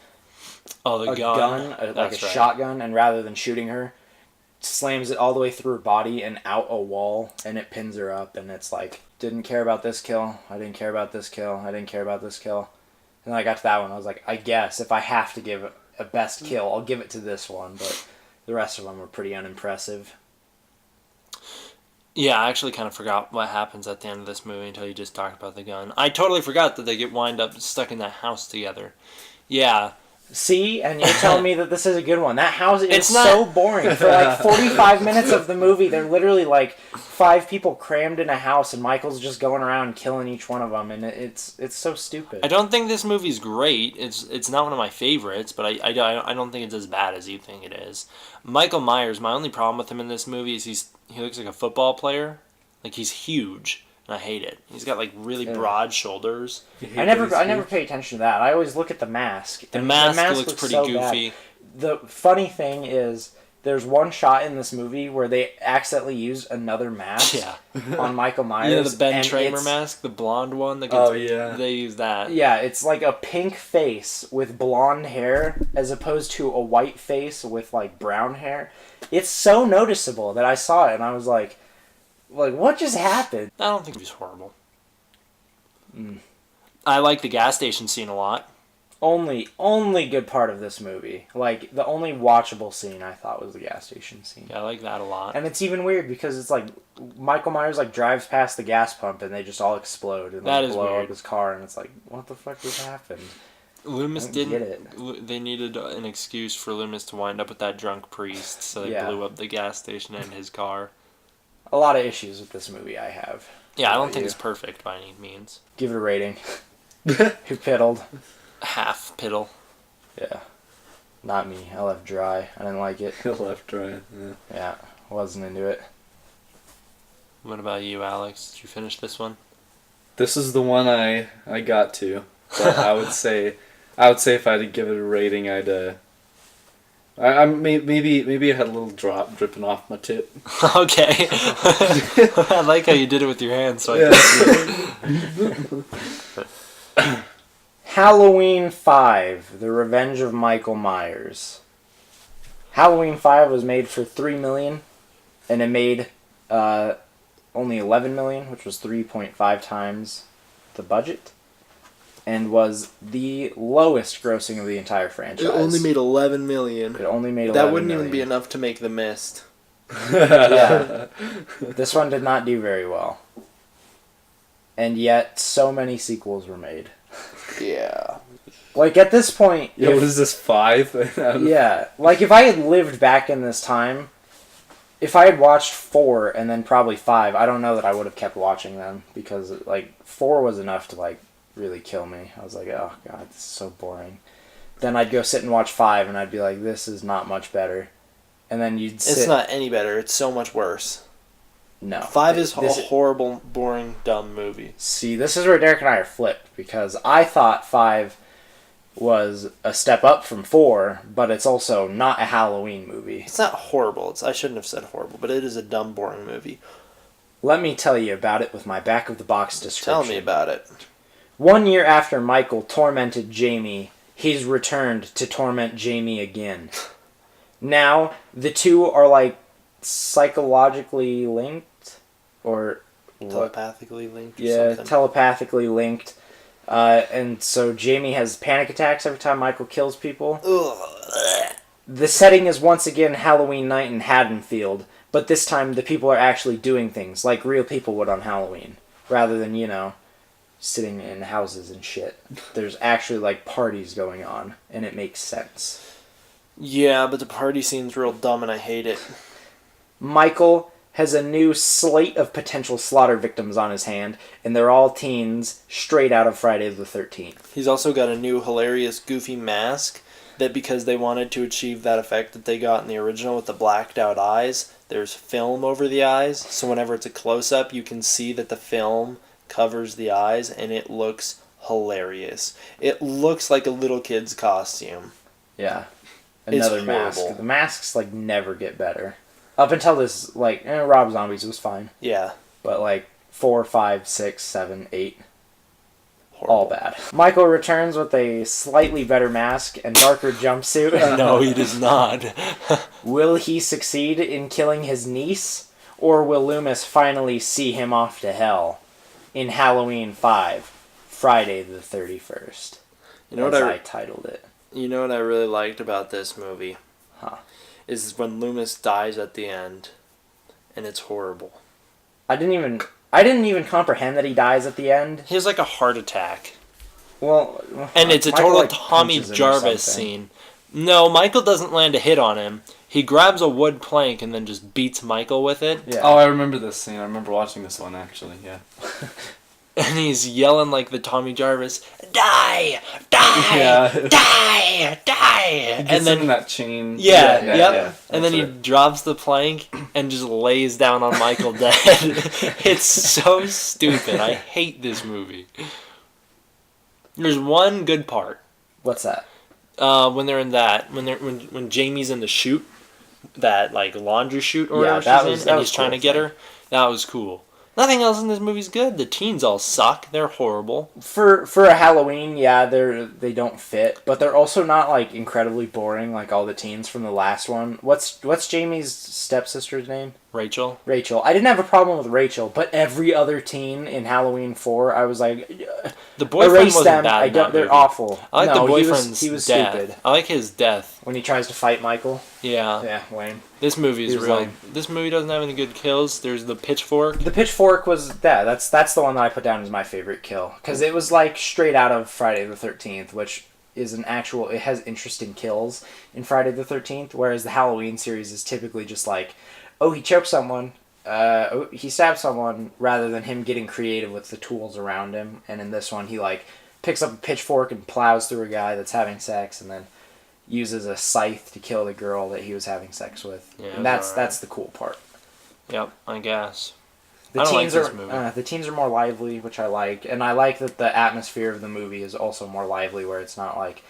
a gun. Like a shotgun, and rather than shooting her, slams it all the way through her body and out a wall, and it pins her up. And it's like, didn't care about this kill. I didn't care about this kill. I didn't care about this kill. And then I got to that one. I was like, I guess if I have to give a best kill, I'll give it to this one, but the rest of them were pretty unimpressive. Yeah, I actually kind of forgot what happens at the end of this movie until you just talked about the gun. I totally forgot that they wind up stuck in that house together. Yeah. See, and you're telling me that this is a good one. That house is so boring. For like 45 minutes of the movie, they're literally like 5 people crammed in a house, and Michael's just going around killing each one of them, and it's so stupid. I don't think this movie's great. It's not one of my favorites, but I don't think it's as bad as you think it is. Michael Myers, my only problem with him in this movie is he looks like a football player. Like, he's huge. And I hate it. He's got like really broad shoulders. I never pay attention to that. I always look at the mask. The mask looks pretty so goofy. Bad. The funny thing is, there's one shot in this movie where they accidentally used another mask on Michael Myers. You know the Ben Tramer mask, the blonde one. They use that. Yeah, it's like a pink face with blonde hair as opposed to a white face with like brown hair. It's so noticeable that I saw it and I was like, what just happened? I don't think it was horrible. I like the gas station scene a lot. Only good part of this movie. Like, the only watchable scene I thought was the gas station scene. Yeah, I like that a lot. And it's even weird because it's like Michael Myers like drives past the gas pump and they just all explode and like, blow up his car, and it's like, what the fuck just happened? Loomis didn't. They needed an excuse for Loomis to wind up with that drunk priest, so they blew up the gas station and his car. A lot of issues with this movie I have. Yeah, I don't think it's perfect by any means. Give it a rating. Who piddled? Half piddle. Yeah. Not me. I left dry. I didn't like it. I left dry, Yeah, wasn't into it. What about you, Alex? Did you finish this one? This is the one I got to. But I would say if I had to give it a rating, I maybe I had a little drop dripping off my tip. Okay. I like how you did it with your hands. So Halloween 5, The Revenge of Michael Myers. Halloween 5 was made for $3 million, and it made only $11 million, which was 3.5 times the budget, and was the lowest grossing of the entire franchise. It only made $11 million. It only made $11 That wouldn't million. even be enough to make The Mist. Yeah. This one did not do very well. And yet, so many sequels were made. Yeah. Like, at this point... Yeah, what is this, 5? Yeah. Like, if I had lived back in this time, if I had watched 4 and then probably 5, I don't know that I would have kept watching them. Because, like, 4 was enough to, like, really kill me. I was like, oh, God, this is so boring. Then I'd go sit and watch 5, and I'd be like, this is not much better. And then you'd sit... It's not any better. It's so much worse. No. 5 is a horrible, boring, dumb movie. See, this is where Derek and I are flipped, because I thought 5 was a step up from 4, but it's also not a Halloween movie. It's not horrible. I shouldn't have said horrible, but it is a dumb, boring movie. Let me tell you about it with my back-of-the-box description. Tell me about it. 1 year after Michael tormented Jamie, he's returned to torment Jamie again. Now, the two are like psychologically linked, or telepathically linked. Or yeah, something. telepathically linked. And so Jamie has panic attacks every time Michael kills people. Ugh. The setting is once again Halloween night in Haddonfield, but this time the people are actually doing things like real people would on Halloween, rather than, sitting in houses and shit. There's actually, like, parties going on, and it makes sense. Yeah, but the party scene's real dumb and I hate it. Michael has a new slate of potential slaughter victims on his hand, and they're all teens straight out of Friday the 13th. He's also got a new hilarious goofy mask that, because they wanted to achieve that effect that they got in the original with the blacked out eyes, there's film over the eyes, so whenever it's a close-up you can see that the film covers the eyes, and it looks hilarious. It looks like a little kid's costume. Yeah. Another mask. The masks, like, never get better. Up until this, like, Rob Zombie's was fine. Yeah. But, like, 4, 5, 6, 7, 8... Horrible. All bad. Michael returns with a slightly better mask and darker jumpsuit. No, he does not. Will he succeed in killing his niece? Or will Loomis finally see him off to hell in Halloween 5, Friday the 31st? You know what I titled it. You know what I really liked about this movie? Huh. Is when Loomis dies at the end, and it's horrible. I didn't even comprehend that he dies at the end. He has like a heart attack. Well, and it's a Michael, total like, Tommy punches him or Jarvis something. scene. No, Michael doesn't land a hit on him. He grabs a wood plank and then just beats Michael with it. Yeah. Oh, I remember this scene. I remember watching this one, actually, yeah. And he's yelling like the Tommy Jarvis, "Die! Die! Yeah. Die! Die!" And then that chain. Yeah, yeah, yep. yeah, And then he drops the plank and just lays down on Michael dead. It's so stupid. I hate this movie. There's one good part. What's that? When they're in that, when Jamie's in the chute, that like laundry chute or whatever she's in, and he's trying to get her. That was cool. Nothing else in this movie's good. The teens all suck. They're horrible. For a Halloween, yeah, they don't fit, but they're also not like incredibly boring like all the teens from the last one. What's Jamie's stepsister's name? Rachel. I didn't have a problem with Rachel, but every other teen in Halloween 4, I was like, the boyfriend erase wasn't them. bad. They're awful. I like the boyfriend's he was death. stupid I like his death. when he tries to fight Michael. Yeah. Yeah, Wayne. This movie is He was real. lame. This movie doesn't have any good kills. There's the pitchfork. The pitchfork was that's the one that I put down as my favorite kill because it was like straight out of Friday the 13th, which is it has interesting kills in Friday the 13th, whereas the Halloween series is typically just like, oh, he choked someone, he stabbed someone, rather than him getting creative with the tools around him. And in this one, he like picks up a pitchfork and plows through a guy that's having sex, and then uses a scythe to kill the girl that he was having sex with. Yeah, and that's the cool part. Yep, I guess. The I don't teens like this movie. the teens are more lively, which I like, and I like that the atmosphere of the movie is also more lively, where it's not like,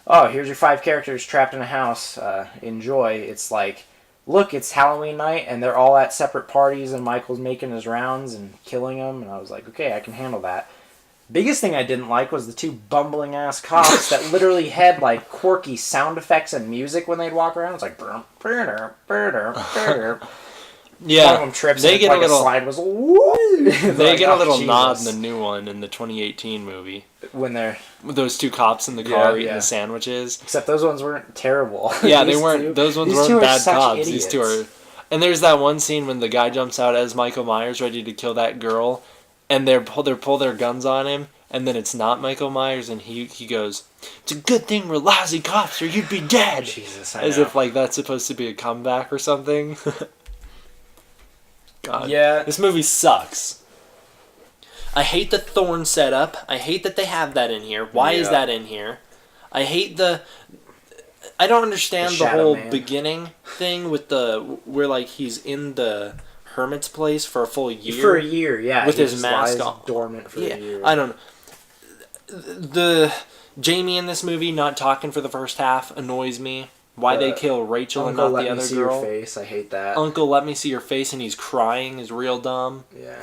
oh, here's your 5 characters trapped in a house, enjoy. It's like, look, it's Halloween night, and they're all at separate parties, and Michael's making his rounds and killing them, and I was like, okay, I can handle that. Biggest thing I didn't like was the 2 bumbling ass cops that literally had like quirky sound effects and music when they'd walk around. It's like Yeah, one of them trips. they and get like a little. a slide whistle. Woo! They Like, get a oh, little Jesus. nod in the new one, in the 2018 movie, when they're with those 2 cops in the car Yeah, eating yeah. the sandwiches. except those ones weren't terrible. Yeah, These they weren't. two- Those ones these two weren't are bad such cops. These 2 idiots. are. And there's that one scene when the guy jumps out as Michael Myers, ready to kill that girl, and they pull their guns on him, and then it's not Michael Myers, and he goes, "It's a good thing we're lousy cops, or you'd be dead." Jesus, I As know. if like that's supposed to be a comeback or something. God. Yeah. This movie sucks. I hate the thorn setup. I hate that they have that in here. Why is Yeah. that in here? I hate I don't understand The the Shadow whole Man. beginning thing with where like he's in the hermit's place for a full year. For a year, yeah. With he his just mask lies on. dormant for a year. I don't know. The Jamie in this movie not talking for the first half annoys me. Why they kill Rachel and Uncle, not let the me other see girl. your face. I hate that. Uncle, let me see your face, and he's crying is real dumb. Yeah.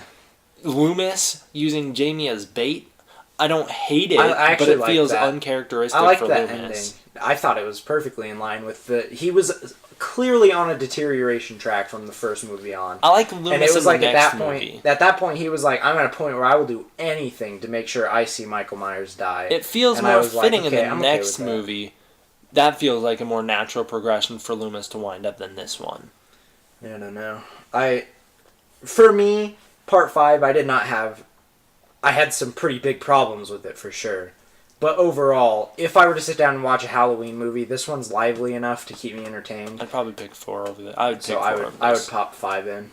Loomis using Jamie as bait. I don't hate it, I but it like feels that. uncharacteristic I like for that Loomis. ending. I thought it was perfectly in line with he was clearly on a deterioration track from the first movie on. I like Loomis and it was in like the at next that movie. point. At that point, he was like, "I'm at a point where I will do anything to make sure I see Michael Myers die." It feels And I more was like, fitting okay, in I'm the okay next with that. movie. That feels like a more natural progression for Loomis to wind up than this one. I don't know. For me, part 5, I had some pretty big problems with it for sure. But overall, if I were to sit down and watch a Halloween movie, this one's lively enough to keep me entertained. I'd probably pick 4 over there. I would pick So 4 I over would this. pop 5 in.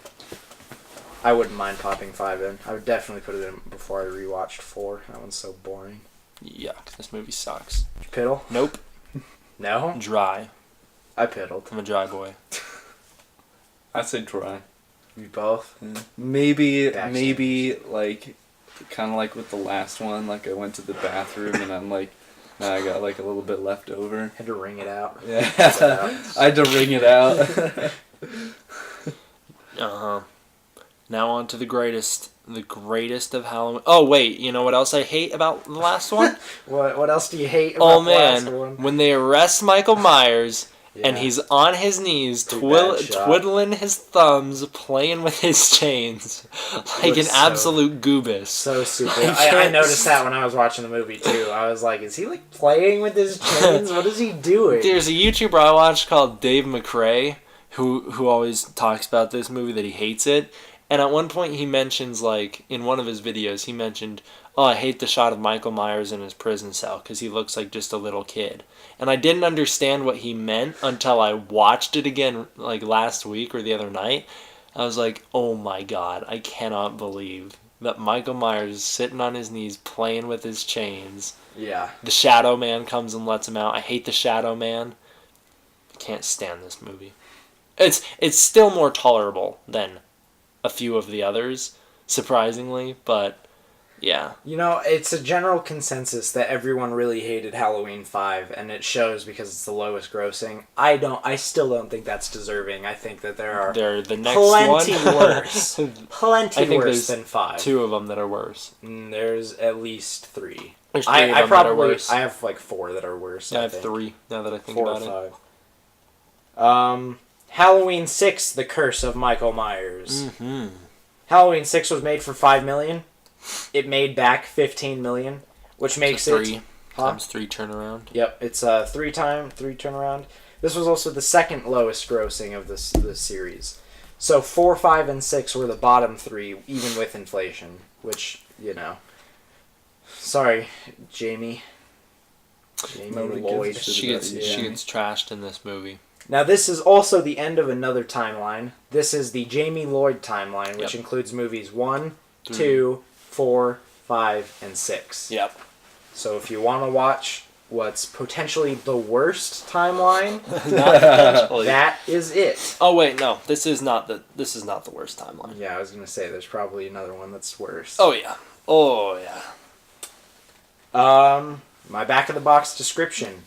I wouldn't mind popping 5 in. I would definitely put it in before I rewatched 4. That one's so boring. Yuck, this movie sucks. Did you piddle? Nope. No? Dry. I piddled. I'm a dry boy. I'd say dry. You both? Maybe Backstabbers. like kind of like with the last one, like I went to the bathroom and I'm like, now I got like a little bit left over. Had to wring it out. Yeah, I had to wring it out. Now on to the greatest of Halloween. Oh wait, you know what else I hate about the last one? What else do you hate about Oh the last man, one? when they arrest Michael Myers and Yeah. he's on his knees Pretty bad shot. twiddling his thumbs, playing with his chains like an Looks so- absolute goobus. So stupid. I I can't noticed that when I was watching the movie too. I was like, is he like playing with his chains? What is he doing? There's a YouTuber I watch called Dave McRae who always talks about this movie that he hates it. And at one point he mentions, like, in one of his videos, he mentioned, oh, I hate the shot of Michael Myers in his prison cell because he looks like just a little kid. And I didn't understand what he meant until I watched it again, like, last week or the other night. I was like, oh my god, I cannot believe that Michael Myers is sitting on his knees playing with his chains. Yeah. The Shadow Man comes and lets him out. I hate the Shadow Man. I can't stand this movie. It's still more tolerable than a few of the others, surprisingly, but yeah. You know, it's a general consensus that everyone really hated Halloween 5, and it shows because it's the lowest grossing. I still don't think that's deserving. I think that there are They're the next plenty one. worse. Plenty I think worse there's than 5. 2 of them that are worse. There's at least 3. There's 3 of them that are worse. I have like 4 that are worse. I have think. 3 now that I think 4 about or it. 5. Halloween 6, The Curse of Michael Myers. Mm-hmm. Halloween 6 was made for $5 million. It made back $15 million, which makes So it 3 times 3 turnaround. Yep, it's a 3 turnaround. This was also the second lowest grossing of the series. So 4, 5, and 6 were the bottom 3, even with inflation. Which, you know. Sorry, Jamie. Nobody gives a Lloyd. shit. She gets Yeah. she gets trashed in this movie. Now this is also the end of another timeline. This is the Jamie Lloyd timeline, which Yep. includes movies 1, 3. 2, 4, 5, and 6. Yep. So if you want to watch what's potentially the worst timeline, Not potentially. that is it. Oh wait, no. This is not the worst timeline. Yeah, I was gonna say there's probably another one that's worse. Oh yeah. Oh yeah. My back of the box description.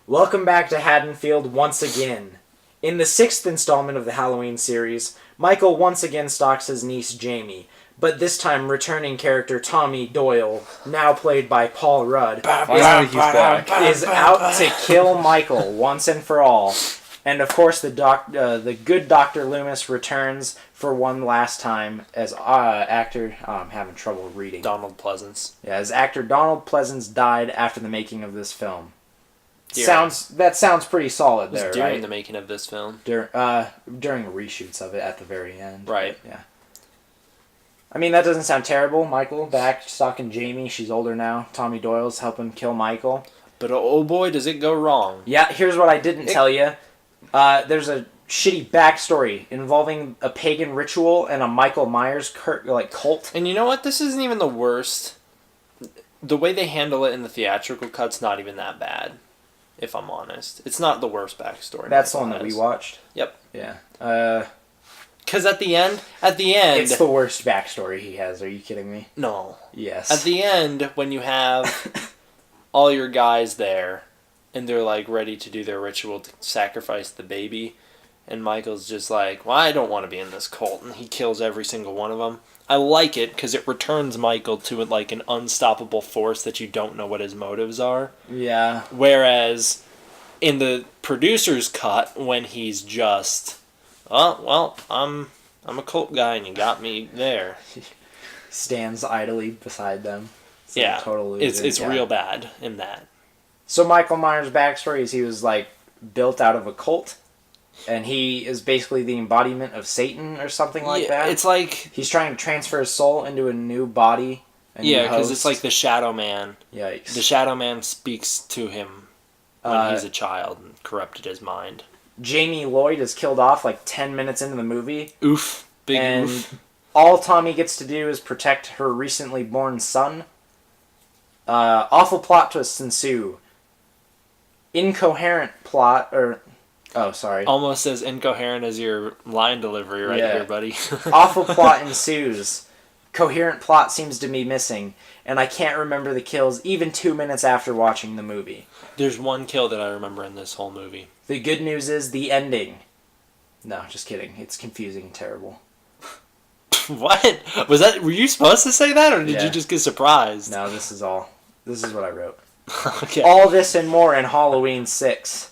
Welcome back to Haddonfield once again. In the 6th installment of the Halloween series, Michael once again stalks his niece Jamie, but this time returning character Tommy Doyle, now played by Paul Rudd, Finally, he's back. is out to kill Michael once and for all. And of course, the good Dr. Loomis returns for one last time as actor. Oh, I'm having trouble reading. Donald Pleasance. Yeah, as actor Donald Pleasance died after the making of this film. Dear. That sounds pretty solid It was there, during right? the making of this film. During reshoots of it at the very end. Right. Yeah. I mean, that doesn't sound terrible. Michael back stalking Jamie. She's older now. Tommy Doyle's helping kill Michael. But oh boy, does it go wrong. Yeah, here's what I didn't tell you. There's a shitty backstory involving a pagan ritual and a Michael Myers cult. And you know what? This isn't even the worst. The way they handle it in the theatrical cut's not even that bad, if I'm honest. It's not the worst backstory. That's the Michael one that we has. watched. Yep. Yeah. Because at the end... It's the worst backstory he has. Are you kidding me? No. Yes. At the end, when you have all your guys there, and they're like ready to do their ritual to sacrifice the baby, and Michael's just like, well, I don't want to be in this cult, and he kills every single one of them. I like it because it returns Michael to like an unstoppable force that you don't know what his motives are. Yeah. Whereas in the producer's cut, when he's just, oh, well, I'm a cult guy and you got me there. Stands idly beside them. It's it's real bad in that. So Michael Myers' backstory is he was like built out of a cult, and he is basically the embodiment of Satan or something like that. It's like he's trying to transfer his soul into a new body. Because it's like the Shadow Man. Yikes! The Shadow Man speaks to him when he's a child and corrupted his mind. Jamie Lloyd is killed off like 10 minutes into the movie. Oof! Big oof! All Tommy gets to do is protect her recently born son. Awful plot twists ensue. Incoherent plot, almost as incoherent as your line delivery here, buddy. Awful plot ensues. Coherent plot seems to be missing, and I can't remember the kills even 2 minutes after watching the movie. There's one kill that I remember in this whole movie. The good news is the ending. No, just kidding. It's confusing and terrible. What? Were you supposed to say that, or did you just get surprised? No, this is what I wrote. Okay. All this and more in Halloween 6.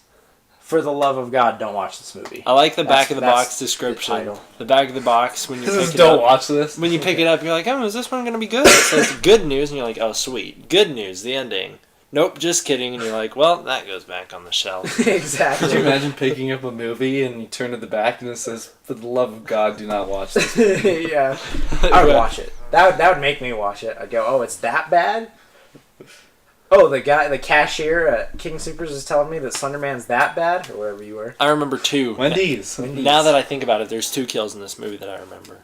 For the love of God, don't watch this movie. I like the back of the box description. The back of the box when you pick it up. Don't watch this. When you pick it up, you're like, oh, is this one going to be good? It says good news, and you're like, oh, sweet. Good news, the ending. Nope, just kidding. And you're like, well, that goes back on the shelf. Exactly. Could you imagine picking up a movie and you turn to the back and it says, for the love of God, do not watch this. Yeah. I would watch it. That would make me watch it. I'd go, oh, it's that bad? Oh, the cashier at King Supers is telling me that Slenderman's that bad? Or wherever you were. I remember 2. Wendy's. Now that I think about it, there's 2 kills in this movie that I remember.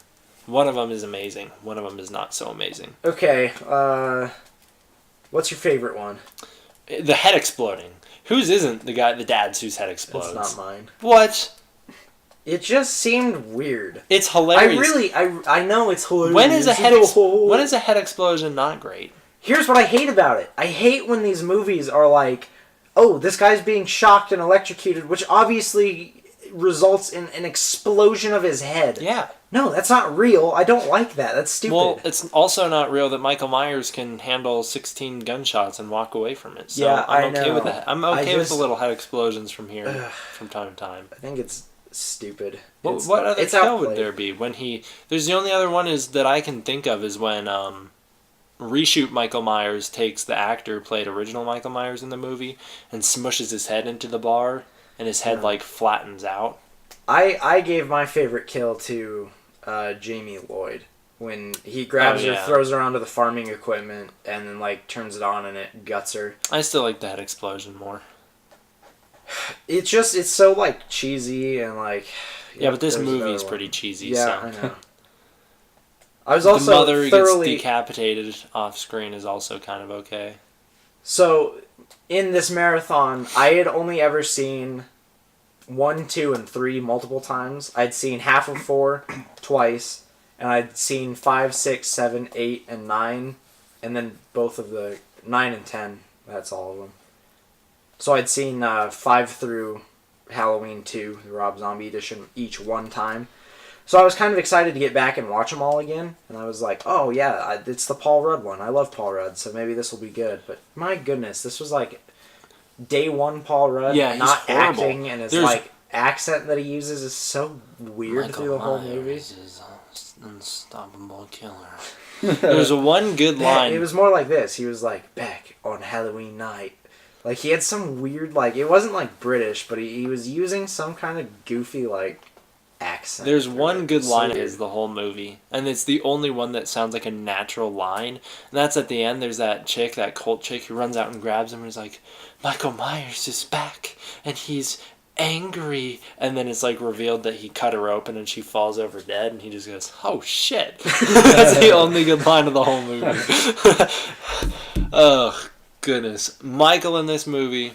One of them is amazing. One of them is not so amazing. Okay, what's your favorite one? The head exploding. Whose isn't the dad's whose head explodes? It's not mine. What? It just seemed weird. It's hilarious. I know it's hilarious. When is a head explosion not great? Here's what I hate about it. I hate when these movies are like, oh, this guy's being shocked and electrocuted, which obviously results in an explosion of his head. Yeah. No, that's not real. I don't like that. That's stupid. Well, it's also not real that Michael Myers can handle 16 gunshots and walk away from it. So yeah, I'm okay with that. I'm okay with the little head explosions from here, from time to time. I think it's stupid. What other kill would there be? There's the only other one is that I can think of is when reshoot Michael Myers takes the actor who played original Michael Myers in the movie and smushes his head into the bar and his head like flattens out. I gave my favorite kill to Jamie Lloyd when he grabs her, throws her onto the farming equipment, and then like turns it on and it guts her. I still like the head explosion more. It's so like cheesy and like but this movie is pretty cheesy. Yeah, so. I know. I was also the mother who gets decapitated off screen is also kind of okay. So, in this marathon, I had only ever seen 1, 2, and 3 multiple times. I'd seen half of 4 twice, and I'd seen 5, 6, 7, 8, and 9, and then both of the 9 and 10. That's all of them. So I'd seen 5 through Halloween 2, the Rob Zombie edition, each one time. So I was kind of excited to get back and watch them all again. And I was like, oh yeah, it's the Paul Rudd one. I love Paul Rudd, so maybe this will be good. But my goodness, this was like day one Paul Rudd. Yeah, he's not horrible. Acting, and his like accent that he uses is so weird Michael through the whole Myers movie. Is an unstoppable killer. There's one good line. It was more like this. He was like, back on Halloween night. Like, he had some weird, like, it wasn't like British, but he was using some kind of goofy, like, accent. There's one good line is the whole movie, and it's the only one that sounds like a natural line, and that's at the end. There's that cult chick who runs out and grabs him and is like, Michael Myers is back and he's angry, and then it's like revealed that he cut her open and she falls over dead, and he just goes, oh shit. That's the only good line of the whole movie. Oh goodness. Michael in this movie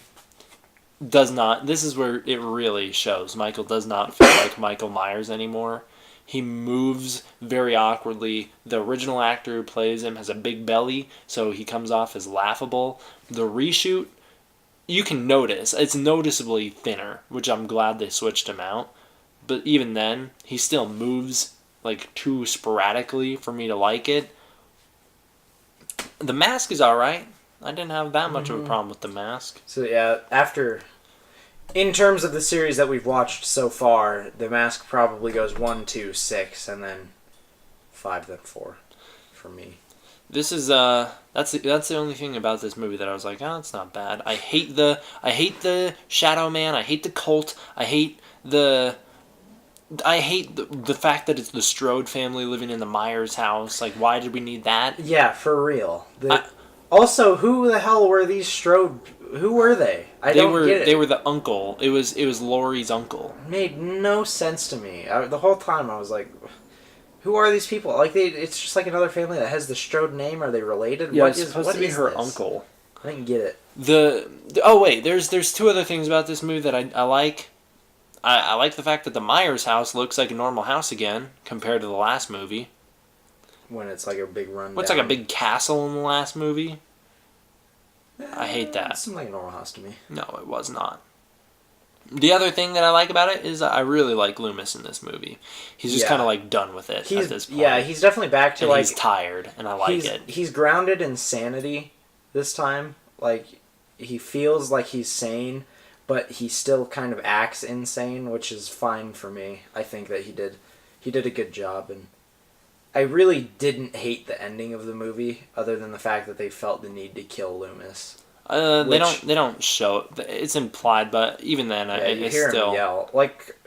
does not, this is where it really shows. Michael does not feel like Michael Myers anymore. He moves very awkwardly. The original actor who plays him has a big belly, so he comes off as laughable. The reshoot, you can notice, it's noticeably thinner, which I'm glad they switched him out. but even then, he still moves like too sporadically for me to like it. The Mask is alright. I didn't have that much of a problem with The Mask. So yeah, in terms of the series that we've watched so far, The Mask probably goes 1, 2, 6, and then 5, then 4 for me. This is that's the only thing about this movie that I was like, oh, it's not bad. I hate the Shadow Man. I hate the cult. I hate the fact that it's the Strode family living in the Myers house. Like, why did we need that? Yeah, for real. Also, who the hell were these Strode? Who were they? Don't get it. They were the uncle. It was Laurie's uncle. It made no sense to me. The whole time I was like, who are these people? Like it's just like another family that has the Strode name. Are they related? Yeah, it's supposed to be her uncle. I didn't get it. There's two other things about this movie that I like. I like the fact that the Myers house looks like a normal house again compared to the last movie. When it's like a big rundown. It's like a big castle in the last movie. I hate that. It seemed like a normal house to me. No, it was not. The other thing that I like about it is I really like Loomis in this movie. He's just kind of like done with it at this point. Yeah, he's definitely back to he's tired, and I like it. He's grounded in sanity this time. Like, he feels like he's sane, but he still kind of acts insane, which is fine for me. I think that he did a good job, and I really didn't hate the ending of the movie, other than the fact that they felt the need to kill Loomis. They don't show it. It's implied, but even then, you hear him yell. Like,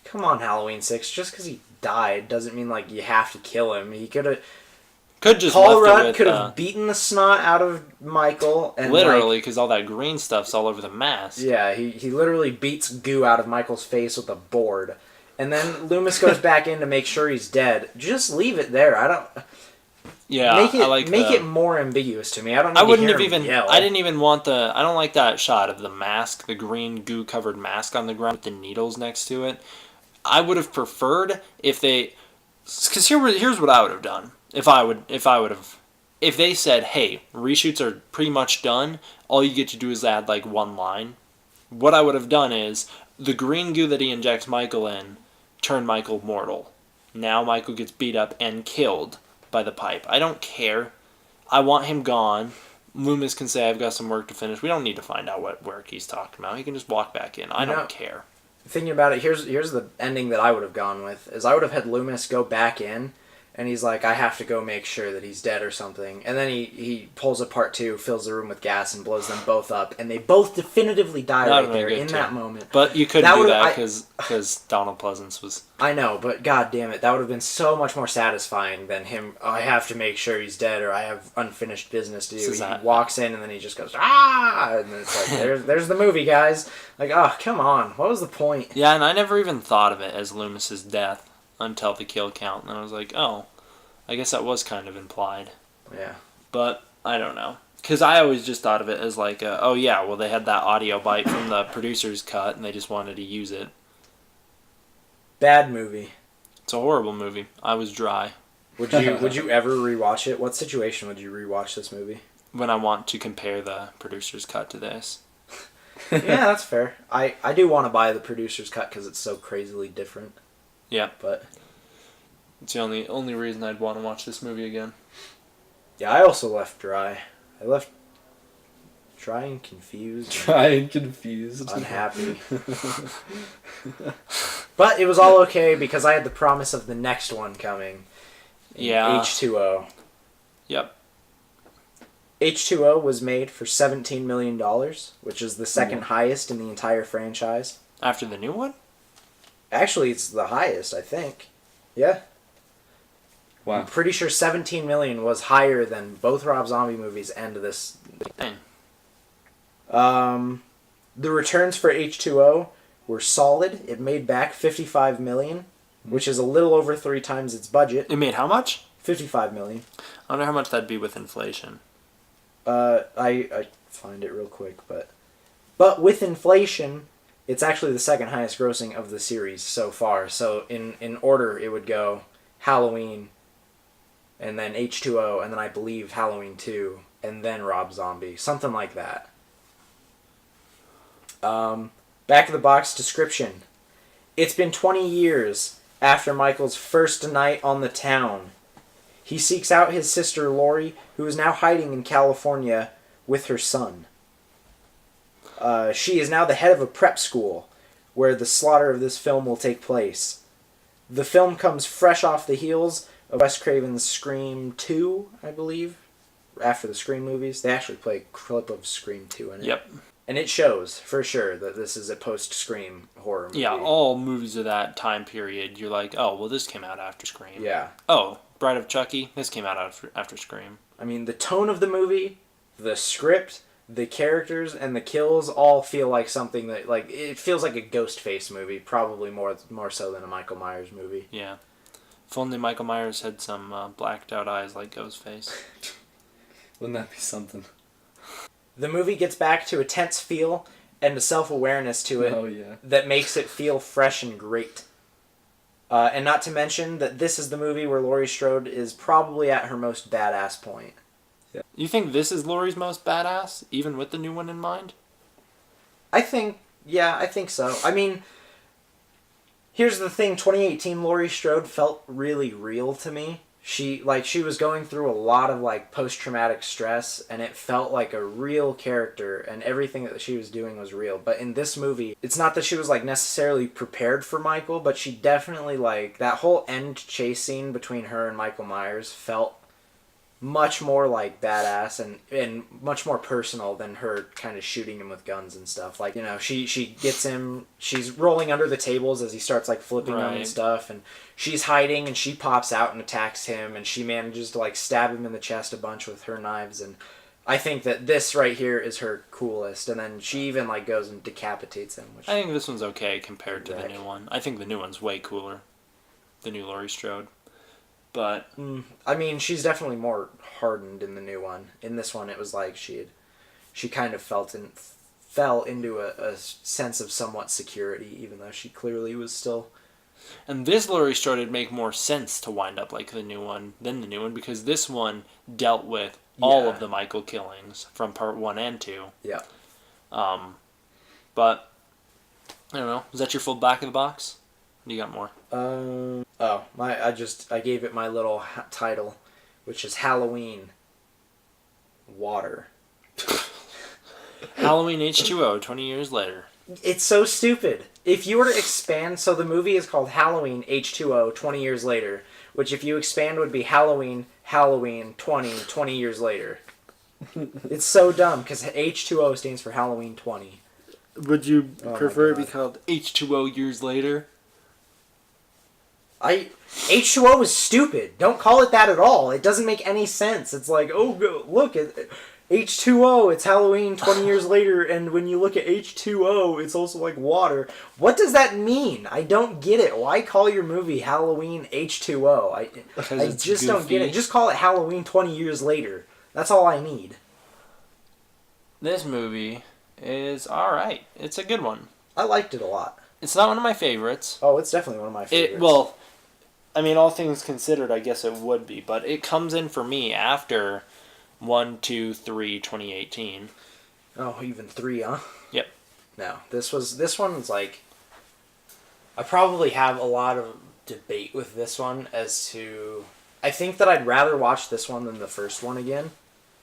come on, Halloween 6. Just because he died doesn't mean like you have to kill him. He could have. Paul Rudd could have beaten the snot out of Michael, and literally, because all that green stuff's all over the mask. Yeah, he literally beats goo out of Michael's face with a board, and then Loomis goes back in to make sure he's dead. Just leave it there. I don't. Yeah, make it more ambiguous to me. I don't. Need to hear him yell. I didn't even want the. I don't like that shot of the mask, the green goo covered mask on the ground with the needles next to it. I would have preferred if they, because here's what I would have done if they said, hey, reshoots are pretty much done. All you get to do is add like one line. What I would have done is the green goo that he injects Michael in turned Michael mortal. Now Michael gets beat up and killed by the pipe. I don't care. I want him gone. Loomis can say, I've got some work to finish. We don't need to find out what work he's talking about. He can just walk back in. I don't care. Thinking about it, here's the ending that I would have gone with, is I would have had Loomis go back in, and he's like, I have to go make sure that he's dead or something. And then he pulls apart two, fills the room with gas, and blows them both up. And they both definitively die right there in that moment. But you couldn't do that because Donald Pleasance was... I know, but god damn it, that would have been so much more satisfying than him, I have to make sure he's dead or I have unfinished business to do. He walks in and then he just goes, ah! And then it's like, there's the movie, guys. Like, oh, come on. What was the point? Yeah, and I never even thought of it as Loomis's death until the kill count, and I was like, oh, I guess that was kind of implied. Yeah. But, I don't know. Because I always just thought of it as like, oh yeah, well they had that audio bite from the producer's cut, and they just wanted to use it. Bad movie. It's a horrible movie. I was dry. Would you ever rewatch it? What situation would you rewatch this movie? When I want to compare the producer's cut to this. Yeah, that's fair. I do want to buy the producer's cut because it's so crazily different. Yeah. But it's the only reason I'd want to watch this movie again. Yeah, I also left dry. I left dry and confused. Unhappy. But it was all okay because I had the promise of the next one coming. Yeah. H2O. Yep. H2O was made for $17 million, which is the second highest in the entire franchise. After the new one? Actually, it's the highest, I think. Yeah. Wow. I'm pretty sure 17 million was higher than both Rob Zombie movies and this. Dang. The returns for H2O were solid. It made back 55 million, which is a little over 3 times its budget. It made how much? 55 million. I wonder how much that'd be with inflation. I find it real quick, but with inflation, it's actually the second highest grossing of the series so far. So in order, it would go Halloween, and then H2O, and then I believe Halloween 2, and then Rob Zombie. Something like that. Back of the box description. It's been 20 years after Michael's first night on the town. He seeks out his sister Lori, who is now hiding in California with her son. She is now the head of a prep school, where the slaughter of this film will take place. The film comes fresh off the heels of Wes Craven's Scream 2, I believe, after the Scream movies. They actually play a clip of Scream 2 in it. Yep. And it shows, for sure, that this is a post-Scream horror movie. Yeah, all movies of that time period, you're like, oh, well, this came out after Scream. Yeah. Oh, Bride of Chucky, this came out after Scream. I mean, the tone of the movie, the script, the characters, and the kills all feel like something that, like, it feels like a Ghostface movie, probably more so than a Michael Myers movie. Yeah. If only Michael Myers had some blacked out eyes like Ghostface. Wouldn't that be something? The movie gets back to a tense feel and a self-awareness to it that makes it feel fresh and great. And not to mention that this is the movie where Laurie Strode is probably at her most badass point. Yeah. You think this is Laurie's most badass, even with the new one in mind? I think so. I mean, here's the thing, 2018 Laurie Strode felt really real to me. She was going through a lot of, like, post-traumatic stress, and it felt like a real character, and everything that she was doing was real. But in this movie, it's not that she was, like, necessarily prepared for Michael, but she definitely, like, that whole end chase scene between her and Michael Myers felt much more, like, badass and much more personal than her kind of shooting him with guns and stuff. Like, you know, she gets him, she's rolling under the tables as he starts, like, flipping them and stuff, and she's hiding, and she pops out and attacks him, and she manages to, like, stab him in the chest a bunch with her knives, and I think that this right here is her coolest, and then she even, like, goes and decapitates him. Which, I think this one's okay compared to the new one. I think the new one's way cooler. The new Laurie Strode. But I mean, she's definitely more hardened in the new one. In this one, it was like she kind of fell into a sense of somewhat security, even though she clearly was still. And this Laurie Strode would make more sense to wind up like the new one than the new one, because this one dealt with all of the Michael killings from part 1 and 2. Yeah. But I don't know. Is that your full back of the box? You got more? I gave it my little title, which is Halloween Water. Halloween H2O 20 years later. It's so stupid. If you were to expand, so the movie is called Halloween H2O 20 years later, which if you expand would be Halloween 20 years later. It's so dumb because H2O stands for Halloween 20. Would you prefer it be called H2O years later? H2O is stupid. Don't call it that at all. It doesn't make any sense. It's like, oh, look at H2O. It's Halloween 20 years later, and when you look at H2O, it's also like water. What does that mean? I don't get it. Why call your movie Halloween H2O? I just don't get it. Just call it Halloween 20 years later. That's all I need. This movie is alright. It's a good one. I liked it a lot. It's not one of my favorites. Oh, it's definitely one of my favorites. Well, I mean, all things considered, I guess it would be, but it comes in for me after 1, 2, 3, 2018. Oh, even 3, huh? Yep. No, this one's like, I probably have a lot of debate with this one as to, I think that I'd rather watch this one than the first one again,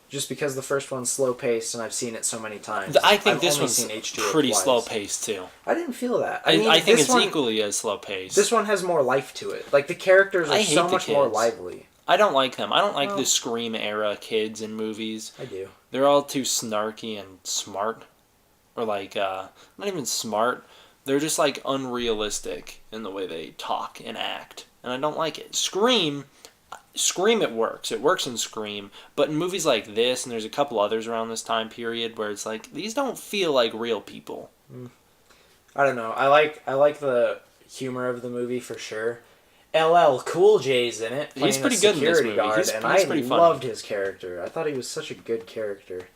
just because the first one's slow paced and I've seen it so many times. I think this one's pretty slow paced too. I didn't feel that. I think it's equally as slow paced. This one has more life to it. Like, the characters are so much more lively. I don't like them. I don't like the Scream era kids in movies. I do. They're all too snarky and smart. Or like, not even smart. They're just like unrealistic in the way they talk and act. And I don't like it. Scream, it works. It works in Scream. But in movies like this, and there's a couple others around this time period, where it's like, these don't feel like real people. I don't know. I like the humor of the movie for sure. LL Cool J's in it. He's pretty good in this movie. And I loved his character. I thought he was such a good character.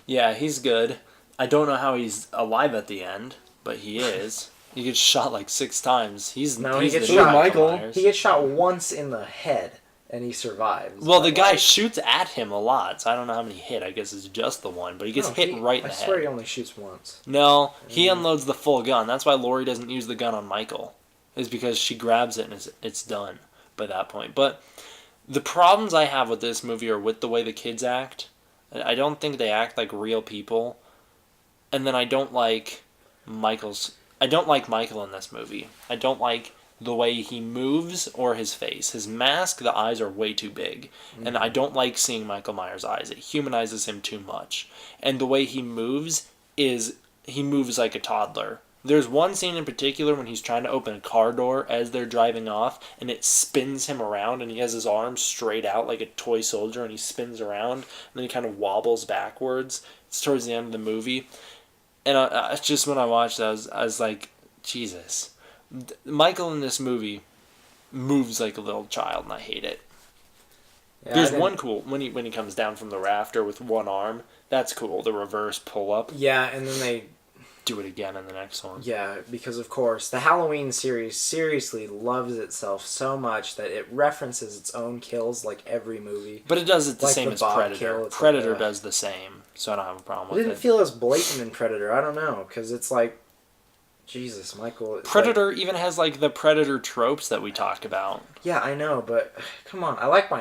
Yeah, he's good. I don't know how he's alive at the end, but he is. He gets shot like 6 times. He gets shot. Michael. He gets shot once in the head, and he survives. Well, the guy shoots at him a lot, so I don't know how many hit. I guess it's just the one, but he gets hit right in the head. I swear he only shoots once. No, he unloads the full gun. That's why Laurie doesn't use the gun on Michael, is because she grabs it and it's done by that point. But the problems I have with this movie are with the way the kids act. I don't think they act like real people. And then I don't like Michael in this movie. I don't like the way he moves or his face. His mask, the eyes are way too big. Mm-hmm. And I don't like seeing Michael Myers' eyes. It humanizes him too much. And the way he moves like a toddler. There's one scene in particular when he's trying to open a car door as they're driving off, and it spins him around, and he has his arms straight out like a toy soldier, and he spins around, and then he kind of wobbles backwards. It's towards the end of the movie. And it's just when I watched that, I was like, Jesus. Michael in this movie moves like a little child, and I hate it. Yeah, there's one cool when he comes down from the rafter with one arm. That's cool. The reverse pull up. Yeah, and then they do it again in the next one. Yeah, because of course the Halloween series seriously loves itself so much that it references its own kills like every movie. But it does it the same as Predator. Predator does the same, so I don't have a problem with it. It didn't feel as blatant in Predator. I don't know, because it's like, Jesus, Michael. Predator even has like the Predator tropes that we talk about. Yeah, I know, but come on, I like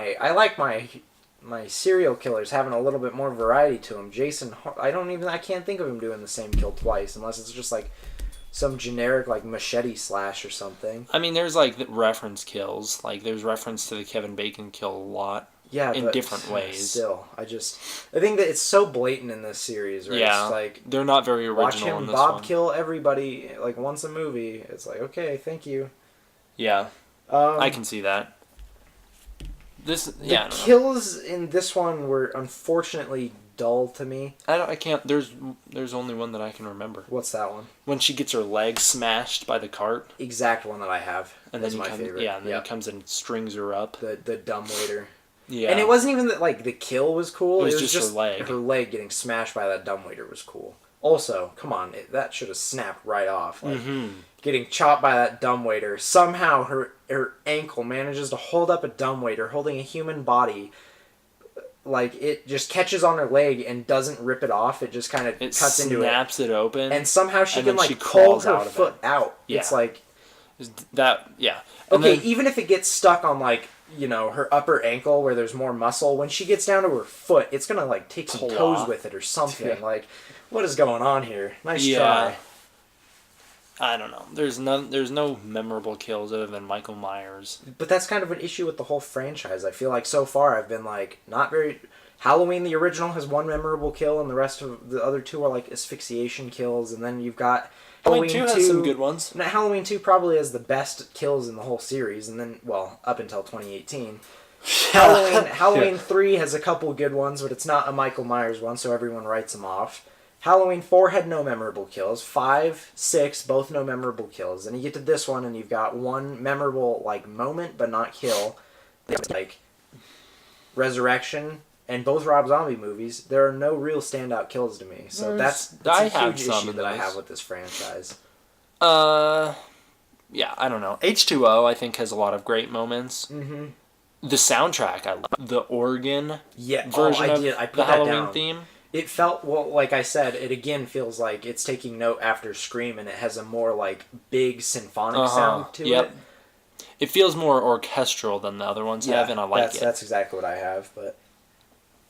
my serial killers having a little bit more variety to them. Jason, I can't think of him doing the same kill twice unless it's just like some generic like machete slash or something. I mean, there's like reference kills. Like there's reference to the Kevin Bacon kill a lot. Yeah, in different ways. Still, I think that it's so blatant in this series, right? Yeah, it's like they're not very original. Watch him in this Bob one. Kill everybody like once a movie. It's like, okay, thank you. Yeah, I can see that. The kills in this one were unfortunately dull to me. I can't. There's only one that I can remember. What's that one? When she gets her leg smashed by the cart. Exact one that I have. And then my favorite. Yeah, and then he comes and strings her up. The dumbwaiter. Yeah. And it wasn't even that like the kill was cool. It was just her leg. Her leg getting smashed by that dumbwaiter was cool. Also, come on, that should have snapped right off. Like, getting chopped by that dumbwaiter. Somehow her ankle manages to hold up a dumbwaiter holding a human body. Like, it just catches on her leg and doesn't rip it off. It just kind of cuts into it. It snaps it open. And somehow she can, like, pull her foot out. Yeah. It's like... That, yeah. And okay, even if it gets stuck on, like, you know, her upper ankle where there's more muscle, when she gets down to her foot, it's gonna, like, take some toes with it or something. Yeah. Like, what is going on here? Nice try. I don't know. There's no memorable kills other than Michael Myers. But that's kind of an issue with the whole franchise. I feel like so far I've been like not very. Halloween the original has one memorable kill, and the rest of the other two are like asphyxiation kills, and then you've got Halloween 2 has some good ones. Halloween 2 probably has the best kills in the whole series, and then up until 2018. Halloween 3 has a couple good ones, but it's not a Michael Myers one, so everyone writes them off. Halloween 4 had no memorable kills. 5, 6, both no memorable kills. And you get to this one, and you've got one memorable like moment, but not kill. Like Resurrection and both Rob Zombie movies. There are no real standout kills to me. So that's a huge issue that I have with this franchise. Yeah, I don't know. H2O I think has a lot of great moments. Mm-hmm. The soundtrack, I love the organ version of the Halloween theme. It felt, well, like I said, it again feels like it's taking note after Scream, and it has a more, like, big symphonic sound to it. It feels more orchestral than the other ones have, and I like it. That's exactly what I have, but...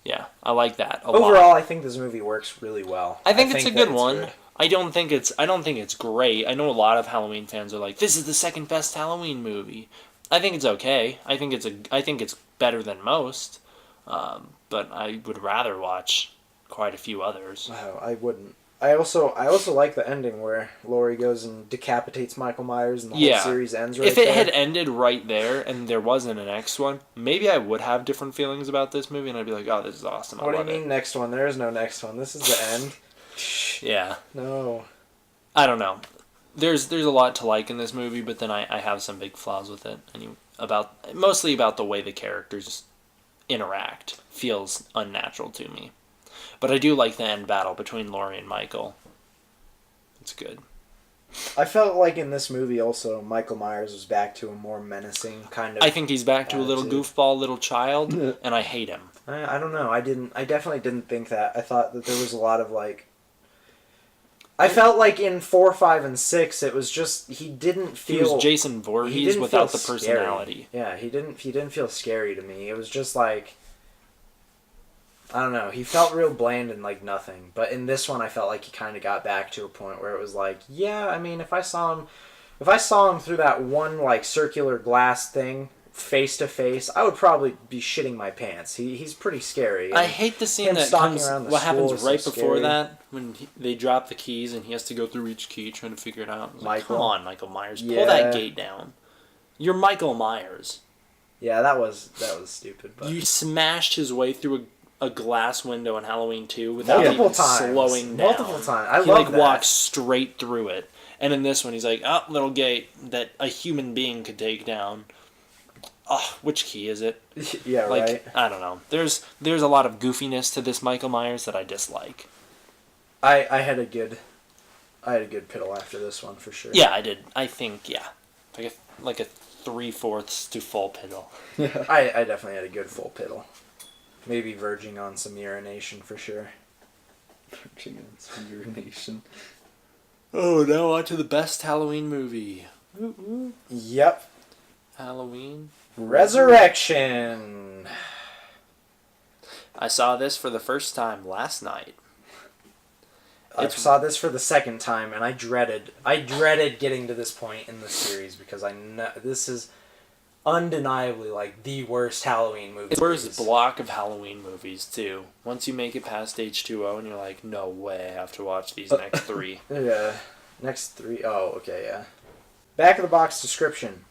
Yeah, I like that a lot. Overall, I think this movie works really well. I think it's a good one. Good. I don't think it's great. I know a lot of Halloween fans are like, this is the second best Halloween movie. I think it's okay. I think it's better than most. But I would rather watch quite a few others. Oh, I wouldn't. I also like the ending where Laurie goes and decapitates Michael Myers and the whole series ends right there. If it had ended right there and there wasn't a next one, maybe I would have different feelings about this movie and I'd be like, oh, this is awesome. What do you mean next one? There is no next one. This is the end. Yeah. No. I don't know. There's a lot to like in this movie, but then I have some big flaws with it. Mostly about the way the characters interact. Feels unnatural to me. But I do like the end battle between Laurie and Michael. It's good. I felt like in this movie also, Michael Myers was back to a more menacing kind of... I think he's back to a little attitude. goofball little child, and I hate him. I don't know. I definitely didn't think that. I thought that there was a lot of, like... I felt like in 4, 5, and 6, it was just... He didn't feel... He was Jason Voorhees without the personality. Yeah, he didn't feel scary to me. It was just like... I don't know. He felt real bland and like nothing. But in this one, I felt like he kind of got back to a point where it was like, yeah, I mean, if I saw him through that one like circular glass thing face to face, I would probably be shitting my pants. He's pretty scary. I hate the scene that comes. What happens right before that when they drop the keys and he has to go through each key trying to figure it out. Like, come on, Michael Myers, pull that gate down. You're Michael Myers. Yeah, that was stupid. But you smashed his way through a glass window in Halloween 2 without even slowing down. Multiple times. He walks straight through it. And in this one, he's like, oh, little gate that a human being could take down. Oh, which key is it? Yeah, right. I don't know. There's a lot of goofiness to this Michael Myers that I dislike. I had a good piddle after this one for sure. Yeah, I did. I think, yeah. Like a 3/4 to full piddle. Yeah. I definitely had a good full piddle. Maybe verging on some urination for sure. Verging on some urination. Oh, now on to the best Halloween movie. Ooh. Yep. Halloween. Resurrection. I saw this for the first time last night. I saw this for the second time, and I dreaded getting to this point in the series because I know this is undeniably like the worst Halloween movie. It's the worst block of Halloween movies too. Once you make it past H2O and you're like, no way, I have to watch these next 3. Yeah. Next 3. Oh, okay, yeah. Back of the box description.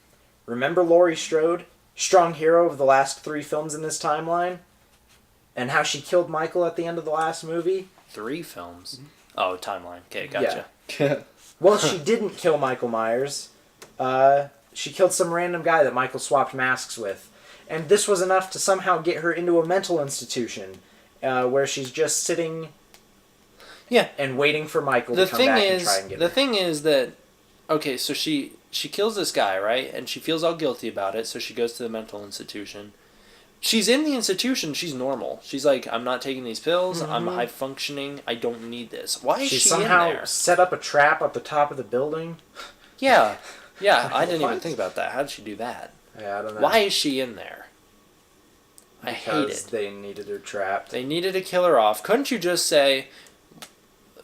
Remember Laurie Strode, strong hero of the last 3 films in this timeline? And how she killed Michael at the end of the last movie? 3 films? Oh, timeline. Okay, gotcha. Yeah. Well, she didn't kill Michael Myers. She killed some random guy that Michael swapped masks with. And this was enough to somehow get her into a mental institution where she's just sitting and waiting for Michael to come back and try and get her. The thing is that, okay, so she kills this guy, right? And she feels all guilty about it, so she goes to the mental institution. She's in the institution, she's normal. She's like, I'm not taking these pills, I'm high functioning, I don't need this. Why is she in there? She somehow set up a trap at the top of the building? Yeah. Yeah, I didn't even think about that. How did she do that? Yeah, I don't know. Why is she in there? I hate it. Because they needed her trapped. They needed to kill her off. Couldn't you just say,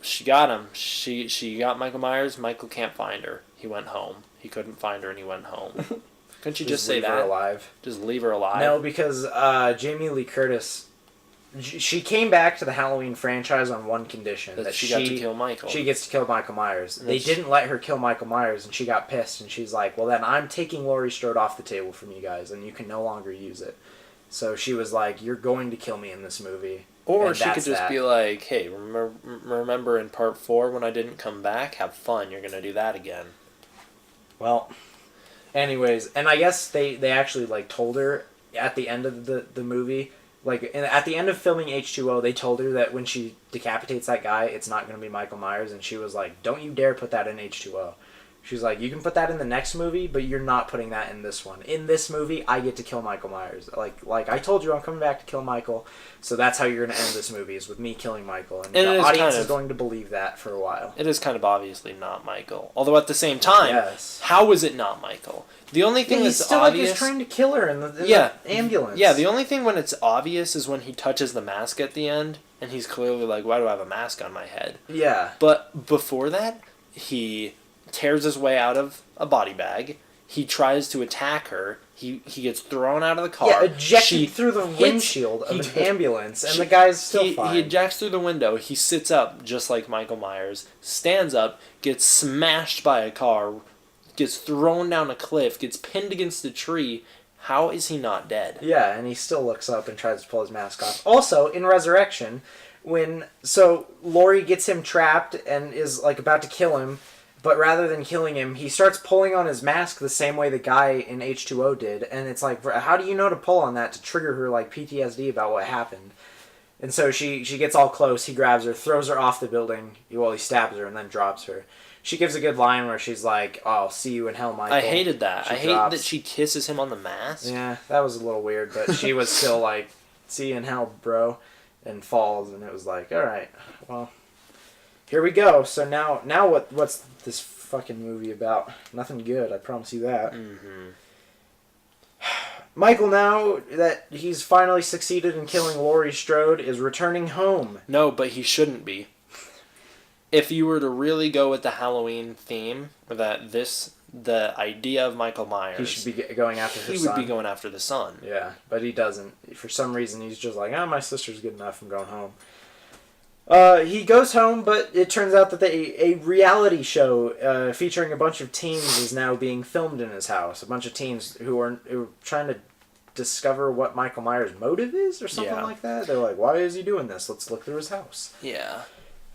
she got him. She got Michael Myers. Michael can't find her. He went home. He couldn't find her and he went home. Couldn't you just say that? Leave her alive. Just leave her alive? No, because Jamie Lee Curtis, she came back to the Halloween franchise on one condition. That she got to kill Michael. She gets to kill Michael Myers. They didn't let her kill Michael Myers, and she got pissed, and she's like, well, then I'm taking Laurie Strode off the table from you guys, and you can no longer use it. So she was like, you're going to kill me in this movie. Or she could just be like, hey, remember in part 4 when I didn't come back? Have fun. You're going to do that again. Well, anyways, and I guess they actually like told her at the end of the movie, like at the end of filming H2O, they told her that when she decapitates that guy, it's not going to be Michael Myers, and she was like, don't you dare put that in H2O. She's like, you can put that in the next movie, but you're not putting that in this one. In this movie, I get to kill Michael Myers. Like I told you, I'm coming back to kill Michael, so that's how you're going to end this movie, is with me killing Michael. And the audience is going to believe that for a while. It is kind of obviously not Michael. Although at the same time, how is it not Michael? The only thing that's still obvious... He's trying to kill her in the ambulance. Yeah, the only thing when it's obvious is when he touches the mask at the end, and he's clearly like, why do I have a mask on my head? Yeah. But before that, he tears his way out of a body bag. He tries to attack her. He gets thrown out of the car. Yeah, ejected through the windshield of an ambulance, and the guy's still fine. He ejects through the window. He sits up, just like Michael Myers, stands up, gets smashed by a car, gets thrown down a cliff, gets pinned against a tree. How is he not dead? Yeah, and he still looks up and tries to pull his mask off. Also, in Resurrection, so Laurie gets him trapped and is like about to kill him, but rather than killing him, he starts pulling on his mask the same way the guy in H2O did. And it's like, how do you know to pull on that to trigger her like PTSD about what happened? And so she gets all close. He grabs her, throws her off the building. He stabs her and then drops her. She gives a good line where she's like, "Oh, I'll see you in hell, Michael." I hated that. I hate drops. that she kisses him on the mask. Yeah, that was a little weird, but she was still like, "See you in hell, bro," and falls, and it was like, all right, well, here we go. So now what's this fucking movie about? Nothing good, I promise you that. Mm-hmm. Michael, now that he's finally succeeded in killing Laurie Strode, is returning home. No, but he shouldn't be. If you were to really go with the Halloween theme, the idea of Michael Myers, He should be going after his son. He would be going after the son. Yeah, but he doesn't. For some reason, he's just like, my sister's good enough, I'm going home. He goes home, but it turns out that a reality show featuring a bunch of teens is now being filmed in his house. A bunch of teens who are trying to discover what Michael Myers' motive is or something like that. They're like, why is he doing this? Let's look through his house. Yeah.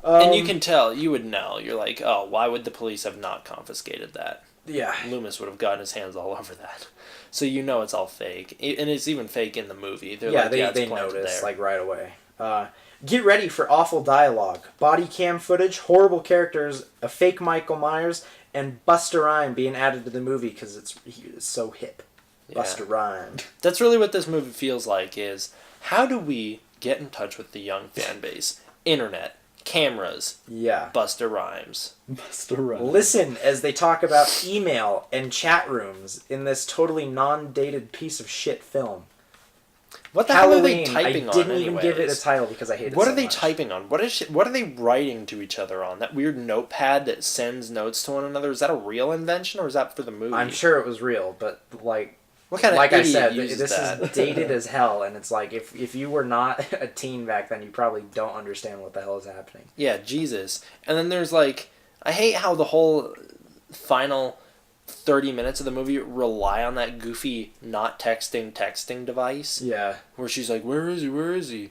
And you can tell, you would know. You're like, oh, why would the police have not confiscated that? Yeah. Loomis would have gotten his hands all over that. So you know it's all fake. And it's even fake in the movie. They're they notice, like, right away. Get ready for awful dialogue, body cam footage, horrible characters, a fake Michael Myers, and Busta Rhymes being added to the movie because he is so hip. Yeah. Busta Rhymes. That's really what this movie feels like, is how do we get in touch with the young fan base? Internet. Cameras. Yeah. Busta Rhymes. Busta Rhymes. Listen as they talk about email and chat rooms in this totally non-dated piece of shit film. What the hell are they typing on? I didn't even give it a title because I hate it so much. What are they typing on? What are they writing to each other on? That weird notepad that sends notes to one another? Is that a real invention or is that for the movie? I'm sure it was real, but like... What kind of like idiot I said, uses this that? is dated as hell, and it's like if you were not a teen back then, you probably don't understand what the hell is happening. Yeah, Jesus. And then there's like, I hate how the whole final 30 minutes of the movie rely on that goofy not texting device. Yeah. Where she's like, where is he?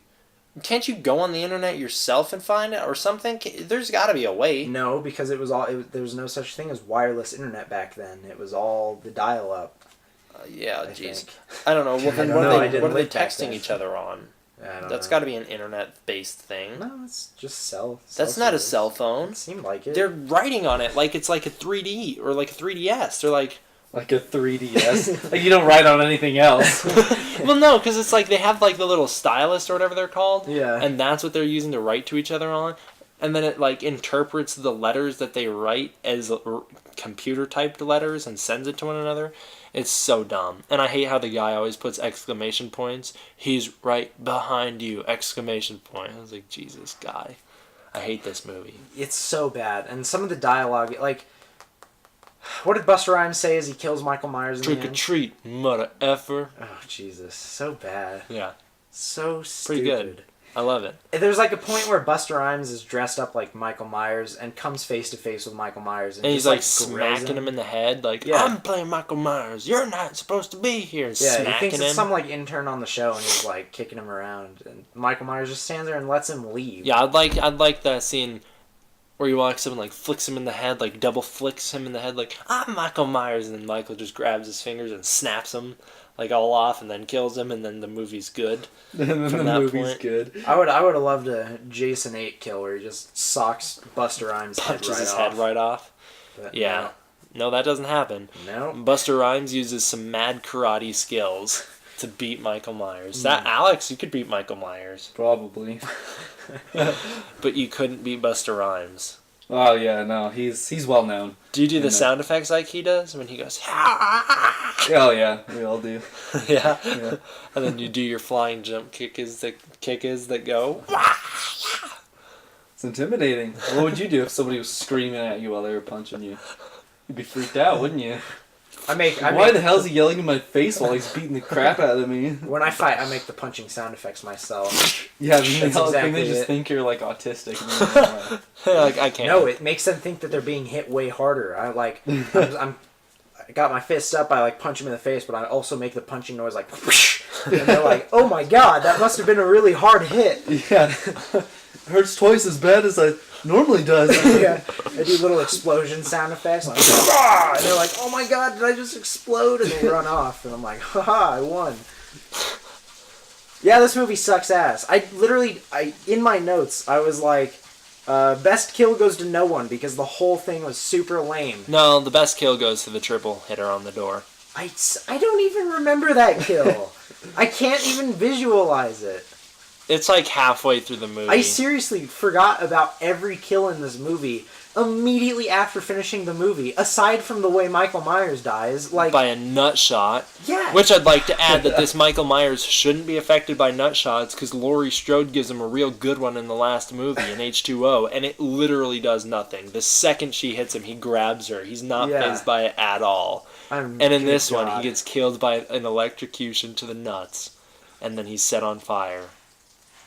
Can't you go on the internet yourself and find it or something? There's got to be a way. No, because there was no such thing as wireless internet back then. It was all the dial-up. Yeah, jeez. I don't know. Well, then what are they texting each other on? That's got to be an internet-based thing. No, it's just cell. That's not a cell phone. It seemed like it. They're writing on it like it's like a 3D or like a 3DS. They're like a 3DS. Like you don't write on anything else. Well, no, because it's like they have like the little stylus or whatever they're called. Yeah. And that's what they're using to write to each other on. And then it like interprets the letters that they write as computer typed letters and sends it to one another. It's so dumb. And I hate how the guy always puts exclamation points. He's right behind you! Exclamation point. I was like, Jesus, guy. I hate this movie. It's so bad. And some of the dialogue, like, what did Busta Rhymes say as he kills Michael Myers in the end? Trick or treat, mother effer. Oh, Jesus. So bad. Yeah. So stupid. Pretty good. I love it. There's like a point where Busta Rhymes is dressed up like Michael Myers and comes face to face with Michael Myers. And he's like smacking him in the head, like, I'm playing Michael Myers. You're not supposed to be here. And yeah, smacking he thinks him. it's some like intern on the show and he's like kicking him around. And Michael Myers just stands there and lets him leave. Yeah, I'd like that scene where he walks up and like flicks him in the head, like double flicks him in the head, like, I'm Michael Myers. And then Michael just grabs his fingers and snaps him like all off and then kills him, and then the movie's good. And then the movie's good. I would have loved a Jason 8 kill where he just socks Busta Rhymes' head right off. But yeah. No, that doesn't happen. No. Busta Rhymes uses some mad karate skills to beat Michael Myers. That Alex, you could beat Michael Myers. Probably. But you couldn't beat Busta Rhymes. Oh yeah, no, he's well known. Do you do the sound effects like he does when he goes? Oh yeah, we all do. Yeah. And then you do your flying jump kick is that go. It's intimidating. What would you do if somebody was screaming at you while they were punching you? You'd be freaked out, wouldn't you? Why the hell is he yelling in my face while he's beating the crap out of me? When I fight, I make the punching sound effects myself. Yeah, they just think you're like autistic. Like I can't. No, it makes them think that they're being hit way harder. I got my fist up. I like punch him in the face, but I also make the punching noise like, and they're like, "Oh my god, that must have been a really hard hit." Yeah, hurts twice as bad as I normally does. Yeah, I do little explosion sound effects, like, and they're like, "Oh my god, did I just explode?" And they run off, and I'm like, "Haha, I won." Yeah, this movie sucks ass. In my notes, I was like, Best kill goes to no one because the whole thing was super lame. No, the best kill goes to the triple hitter on the door. I don't even remember that kill. I can't even visualize it. It's like halfway through the movie. I seriously forgot about every kill in this movie immediately after finishing the movie, aside from the way Michael Myers dies. Like by a nut shot. Yeah. Which I'd like to add that this Michael Myers shouldn't be affected by nut shots because Laurie Strode gives him a real good one in the last movie in H2O, and it literally does nothing. The second she hits him, he grabs her. He's not fazed by it at all. And in this one, he gets killed by an electrocution to the nuts, and then he's set on fire.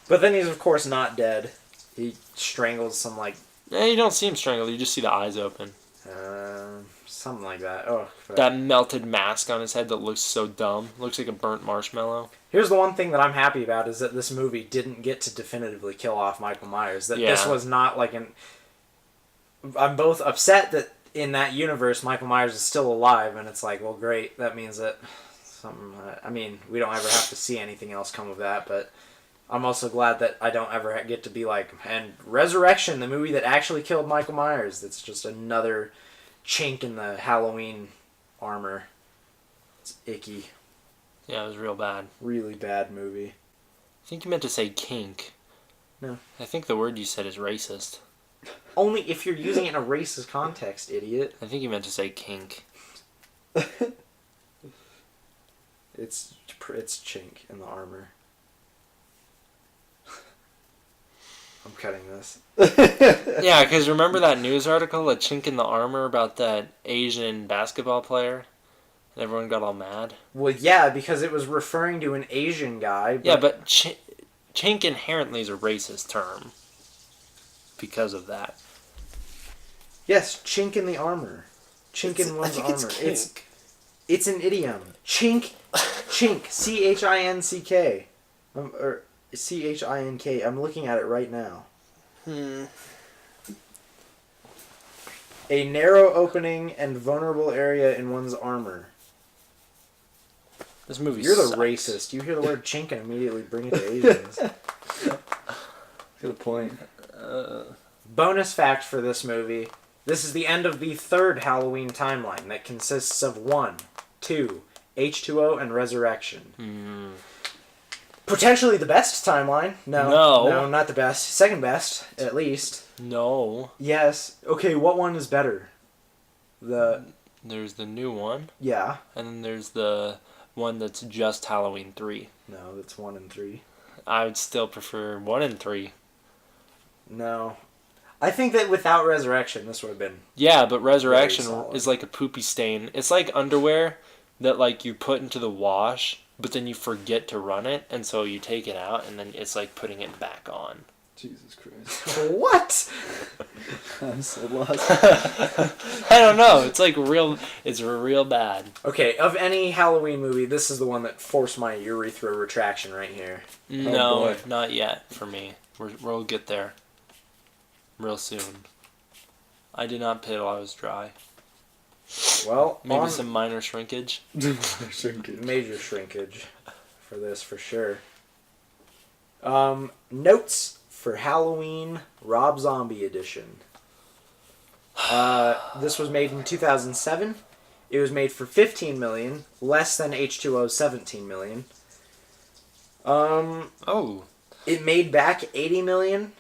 But then he's, of course, not dead. He strangles some, like... Yeah, you don't see him strangled. You just see the eyes open. Something like that. Oh, that melted mask on his head that looks so dumb. Looks like a burnt marshmallow. Here's the one thing that I'm happy about is that this movie didn't get to definitively kill off Michael Myers. That this was not like an... I'm both upset that in that universe Michael Myers is still alive, and it's like, well, great. That means that something... I mean, we don't ever have to see anything else come of that, but... I'm also glad that I don't ever get to be like, and Resurrection, the movie that actually killed Michael Myers. That's just another chink in the Halloween armor. It's icky. Yeah, it was real bad. Really bad movie. I think you meant to say kink. No. I think the word you said is racist. Only if you're using it in a racist context, idiot. I think you meant to say kink. It's chink in the armor. I'm cutting this. Yeah, because remember that news article, A Chink in the Armor, about that Asian basketball player? And everyone got all mad? Well, yeah, because it was referring to an Asian guy. But... Yeah, but chink inherently is a racist term. Because of that. Yes, chink in the armor. Chink in one's armor. It's an idiom. Chink. C-H-I-N-C-K. Or... C-H-I-N-K. I'm looking at it right now. A narrow opening and vulnerable area in one's armor. This movie You're sucks. the racist. You hear the word chink and immediately bring it to Asians. Good point. Bonus fact for this movie. This is the end of the third Halloween timeline that consists of 1, 2, H2O, and Resurrection. Potentially the best timeline. No, not the best. Second best, at least. No. Yes. Okay, what one is better? There's the new one. Yeah. And then there's the one that's just Halloween 3. No, that's 1 and 3. I would still prefer 1 and 3. No. I think that without Resurrection, this would have been... Yeah, but Resurrection is like a poopy stain. It's like underwear that like you put into the wash, but then you forget to run it, and so you take it out, and then it's like putting it back on. Jesus Christ. What? I'm so lost. I don't know. It's like it's real bad. Okay, of any Halloween movie, this is the one that forced my urethra retraction right here. No, not yet for me. We'll get there real soon. I did not pit while I was dry. Well, maybe some minor shrinkage. Major shrinkage for this, for sure. Notes for Halloween Rob Zombie edition. This was made in 2007. It was made for $15 million, less than H2O's $17 million. It made back $80 million,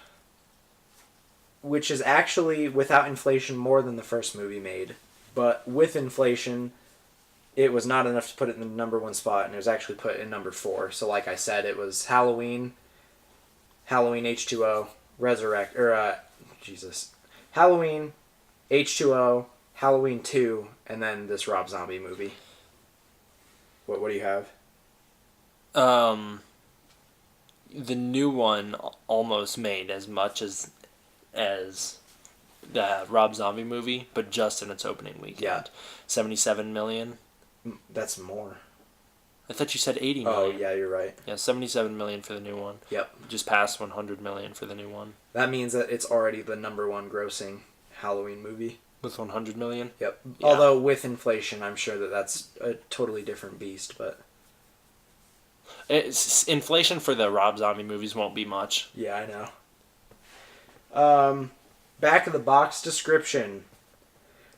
which is actually, without inflation, more than the first movie made. But with inflation, it was not enough to put it in the number 1 spot, and it was actually put in number 4. So like I said, it was Halloween H2O, Halloween, H2O, Halloween 2, and then this Rob Zombie movie. What do you have? The new one almost made as much as the Rob Zombie movie, but just in its opening weekend. Yeah. 77 million. That's more. I thought you said 80 million. Oh, yeah, you're right. Yeah, 77 million for the new one. Yep. Just past 100 million for the new one. That means that it's already the number 1 grossing Halloween movie. With 100 million? Yep. Yeah. Although with inflation, I'm sure that that's a totally different beast, but... Inflation for the Rob Zombie movies won't be much. Yeah, I know. Back of the box description.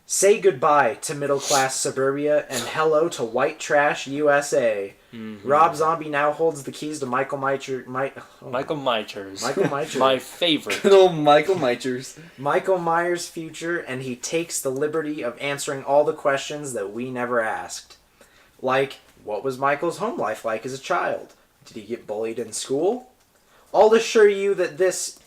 Say goodbye to middle-class suburbia and hello to white trash USA. Mm-hmm. Rob Zombie now holds the keys to Michael Myers. Michael Myers. Michael Myers. My favorite. Good old Michael Myers. Michael Myers' future, and he takes the liberty of answering all the questions that we never asked. Like, what was Michael's home life like as a child? Did he get bullied in school? I'll assure you that this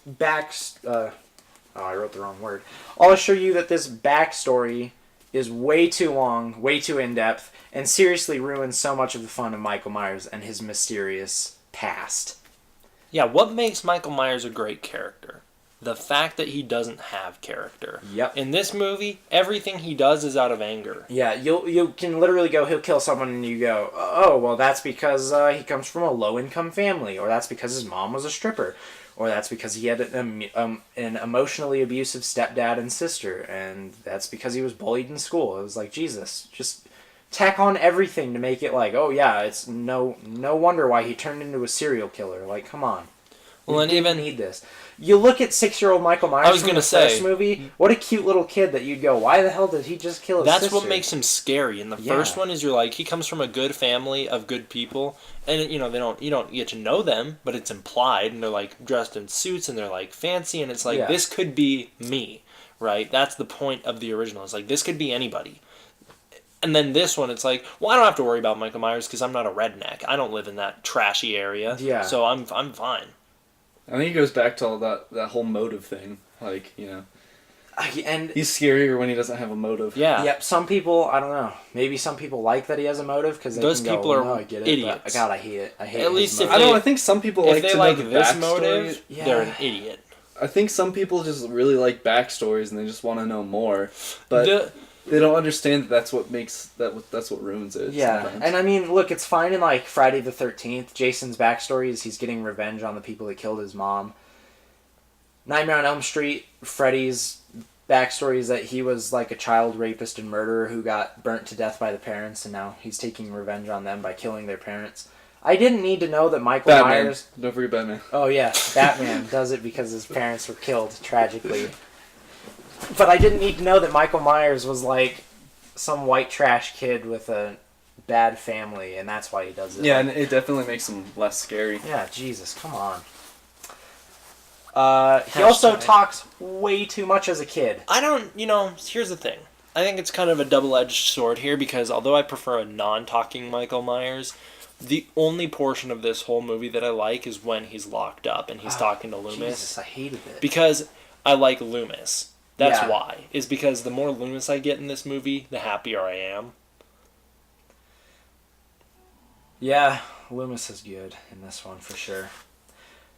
I wrote the wrong word. I'll assure you that this backstory is way too long, way too in-depth, and seriously ruins so much of the fun of Michael Myers and his mysterious past. Yeah, what makes Michael Myers a great character? The fact that he doesn't have character. Yep. In this movie, everything he does is out of anger. Yeah, you can literally go, he'll kill someone, and you go, oh, well, that's because he comes from a low-income family, or that's because his mom was a stripper. Or that's because he had an emotionally abusive stepdad and sister, and that's because he was bullied in school. It was like, Jesus, just tack on everything to make it like, oh yeah, it's no wonder why he turned into a serial killer. Like, come on. Well, and even need this. You look at 6-year-old Michael Myers from the first movie. What a cute little kid that you'd go, why the hell did he just kill his sister? That's what makes him scary. In the first one is you're like, he comes from a good family of good people, and you don't get to know them, but it's implied, and they're like dressed in suits and they're like fancy, and it's like this could be me, right? That's the point of the original. It's like this could be anybody. And then this one, it's like, well, I don't have to worry about Michael Myers because I'm not a redneck. I don't live in that trashy area. Yeah. So I'm fine. I think it goes back to all that whole motive thing. Like, and he's scarier when he doesn't have a motive. Yeah. Yep. Some people, I don't know. Maybe some people like that he has a motive because those can people go, are no, I get it, idiots. But, God, I hate it. I hate At least if I don't know. I think some people like they to like know the this backstory. motive. They're an idiot. I think some people just really like backstories and they just want to know more, but they don't understand that that's what ruins it. Yeah, sometimes. and I mean, look, it's fine in like Friday the 13th. Jason's backstory is he's getting revenge on the people that killed his mom. Nightmare on Elm Street, Freddy's backstory is that he was like a child rapist and murderer who got burnt to death by the parents, and now he's taking revenge on them by killing their parents. I didn't need to know that Michael Myers... Don't forget Batman. Oh yeah, Batman does it because his parents were killed tragically. But I didn't need to know that Michael Myers was like some white trash kid with a bad family, and that's why he does it. Yeah, and it definitely makes him less scary. Yeah, Jesus, come on. He also talks way too much as a kid. Here's the thing. I think it's kind of a double-edged sword here because although I prefer a non-talking Michael Myers, the only portion of this whole movie that I like is when he's locked up and he's talking to Loomis. Jesus, I hated it. Because I like Loomis. That's why. Is because the more Loomis I get in this movie, the happier I am. Yeah, Loomis is good in this one for sure.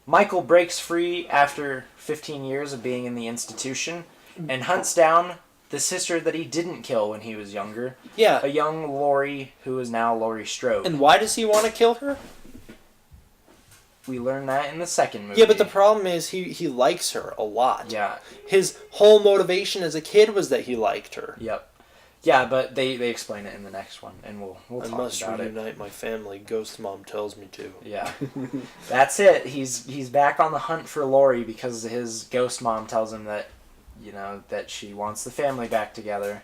Michael breaks free after 15 years of being in the institution and hunts down the sister that he didn't kill when he was younger. Yeah. A young Laurie who is now Laurie Strode. And why does he want to kill her? We learn that in the second movie. Yeah, but the problem is he likes her a lot. Yeah. His whole motivation as a kid was that he liked her. Yep. Yeah, but they explain it in the next one, and we'll talk about it. I must reunite my family. Ghost Mom tells me to. Yeah. That's it. He's back on the hunt for Laurie because his ghost mom tells him that, that she wants the family back together.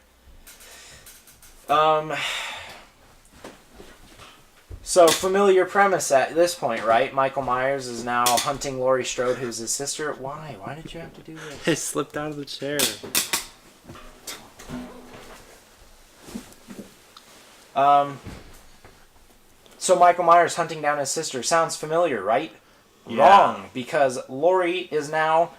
So, familiar premise at this point, right? Michael Myers is now hunting Laurie Strode, who's his sister. Why? Why did you have to do this? I slipped out of the chair. So Michael Myers hunting down his sister sounds familiar, right? Yeah. Wrong, because Laurie is now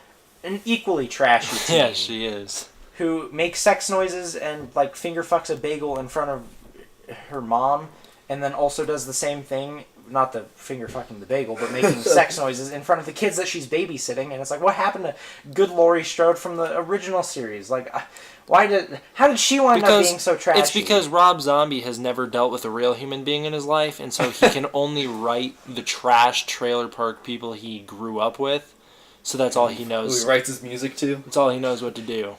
an equally trashy teen. Yeah, she is. Who makes sex noises and like finger fucks a bagel in front of her mom, and then also does the same thing, not the finger fucking the bagel, but making sex noises in front of the kids that she's babysitting. And it's like, what happened to good Laurie Strode from the original series? Like, how did she wind up being so trashy? It's because Rob Zombie has never dealt with a real human being in his life, and so he can only write the trash trailer park people he grew up with. So that's all he knows. Who he writes his music to. That's all he knows what to do.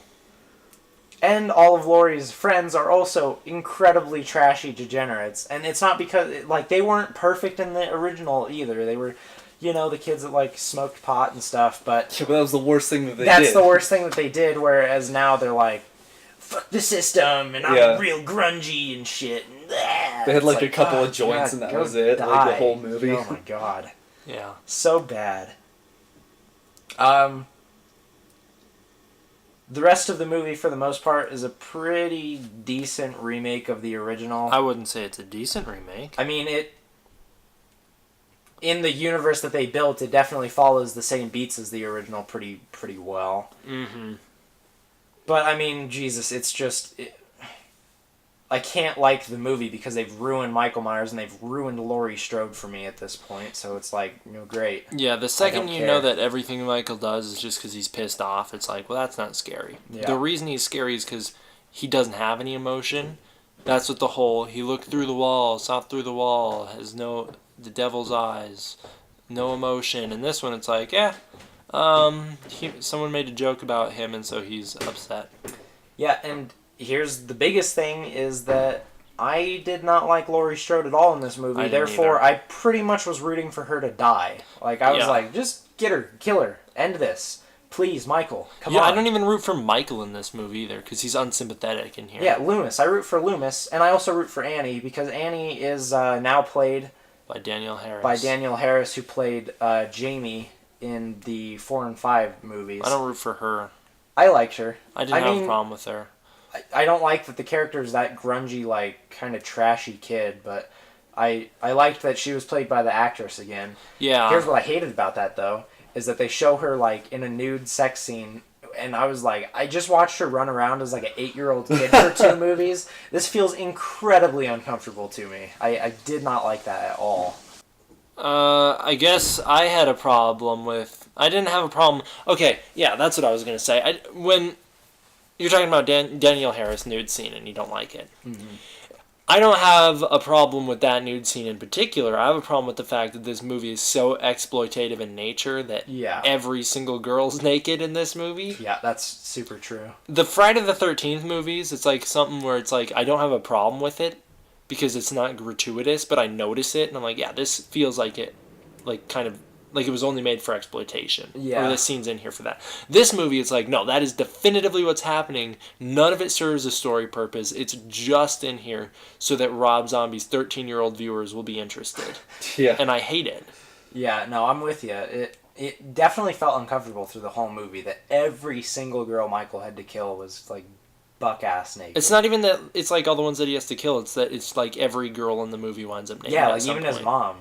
And all of Laurie's friends are also incredibly trashy degenerates. And it's not because, like, they weren't perfect in the original either. They were the kids that like smoked pot and stuff, but that was the worst thing that they did. That's the worst thing that they did, whereas now they're like, fuck the system, and I'm real grungy and shit. And, they had like a couple of joints and that was it. Like the whole movie. Oh my god. Yeah. So bad. The rest of the movie, for the most part, is a pretty decent remake of the original. I wouldn't say it's a decent remake. I mean, in the universe that they built, it definitely follows the same beats as the original pretty well. Mm-hmm. But, I mean, Jesus, it's just... I can't like the movie because they've ruined Michael Myers and they've ruined Laurie Strode for me at this point. So it's like, great. Yeah, the second you know that everything Michael does is just because he's pissed off, it's like, well, that's not scary. Yeah. The reason he's scary is because he doesn't have any emotion. That's what the whole, he looked through the wall, saw through the wall, has the devil's eyes, no emotion. And this one, it's like, someone made a joke about him and so he's upset. Yeah, and... Here's the biggest thing is that I did not like Laurie Strode at all in this movie. Therefore, I pretty much was rooting for her to die. Like, I was like, just get her, kill her, end this. Please, Michael, come on. Yeah, I don't even root for Michael in this movie either, because he's unsympathetic in here. Yeah, Loomis. I root for Loomis, and I also root for Annie, because Annie is now played... By Danielle Harris. By Danielle Harris, who played Jamie in the 4 and 5 movies. I don't root for her. I liked her. I didn't have a problem with her. I don't like that the character is that grungy, like, kind of trashy kid, but I liked that she was played by the actress again. Yeah. Here's what I hated about that, though, is that they show her, like, in a nude sex scene, and I was like, I just watched her run around as, like, an 8-year-old kid for 2 movies. This feels incredibly uncomfortable to me. I did not like that at all. I guess I had a problem with... I didn't have a problem... Okay, yeah, that's what I was going to say. When... You're talking about Danielle Harris nude scene and you don't like it. Mm-hmm. I don't have a problem with that nude scene in particular. I have a problem with the fact that this movie is so exploitative in nature that every single girl's naked in this movie. Yeah, that's super true. The Friday the 13th movies, it's like something where it's like I don't have a problem with it because it's not gratuitous, but I notice it and I'm like, yeah, this feels like it, like kind of like it was only made for exploitation. Yeah. Or the scene's in here for that. This movie, it's like, no, that is definitively what's happening. None of it serves a story purpose. It's just in here so that Rob Zombie's 13-year-old viewers will be interested. Yeah. And I hate it. Yeah, no, I'm with you. It definitely felt uncomfortable through the whole movie that every single girl Michael had to kill was, like, buck-ass naked. It's not even that it's like all the ones that he has to kill. It's that it's like every girl in the movie winds up naked. Yeah, like even his mom.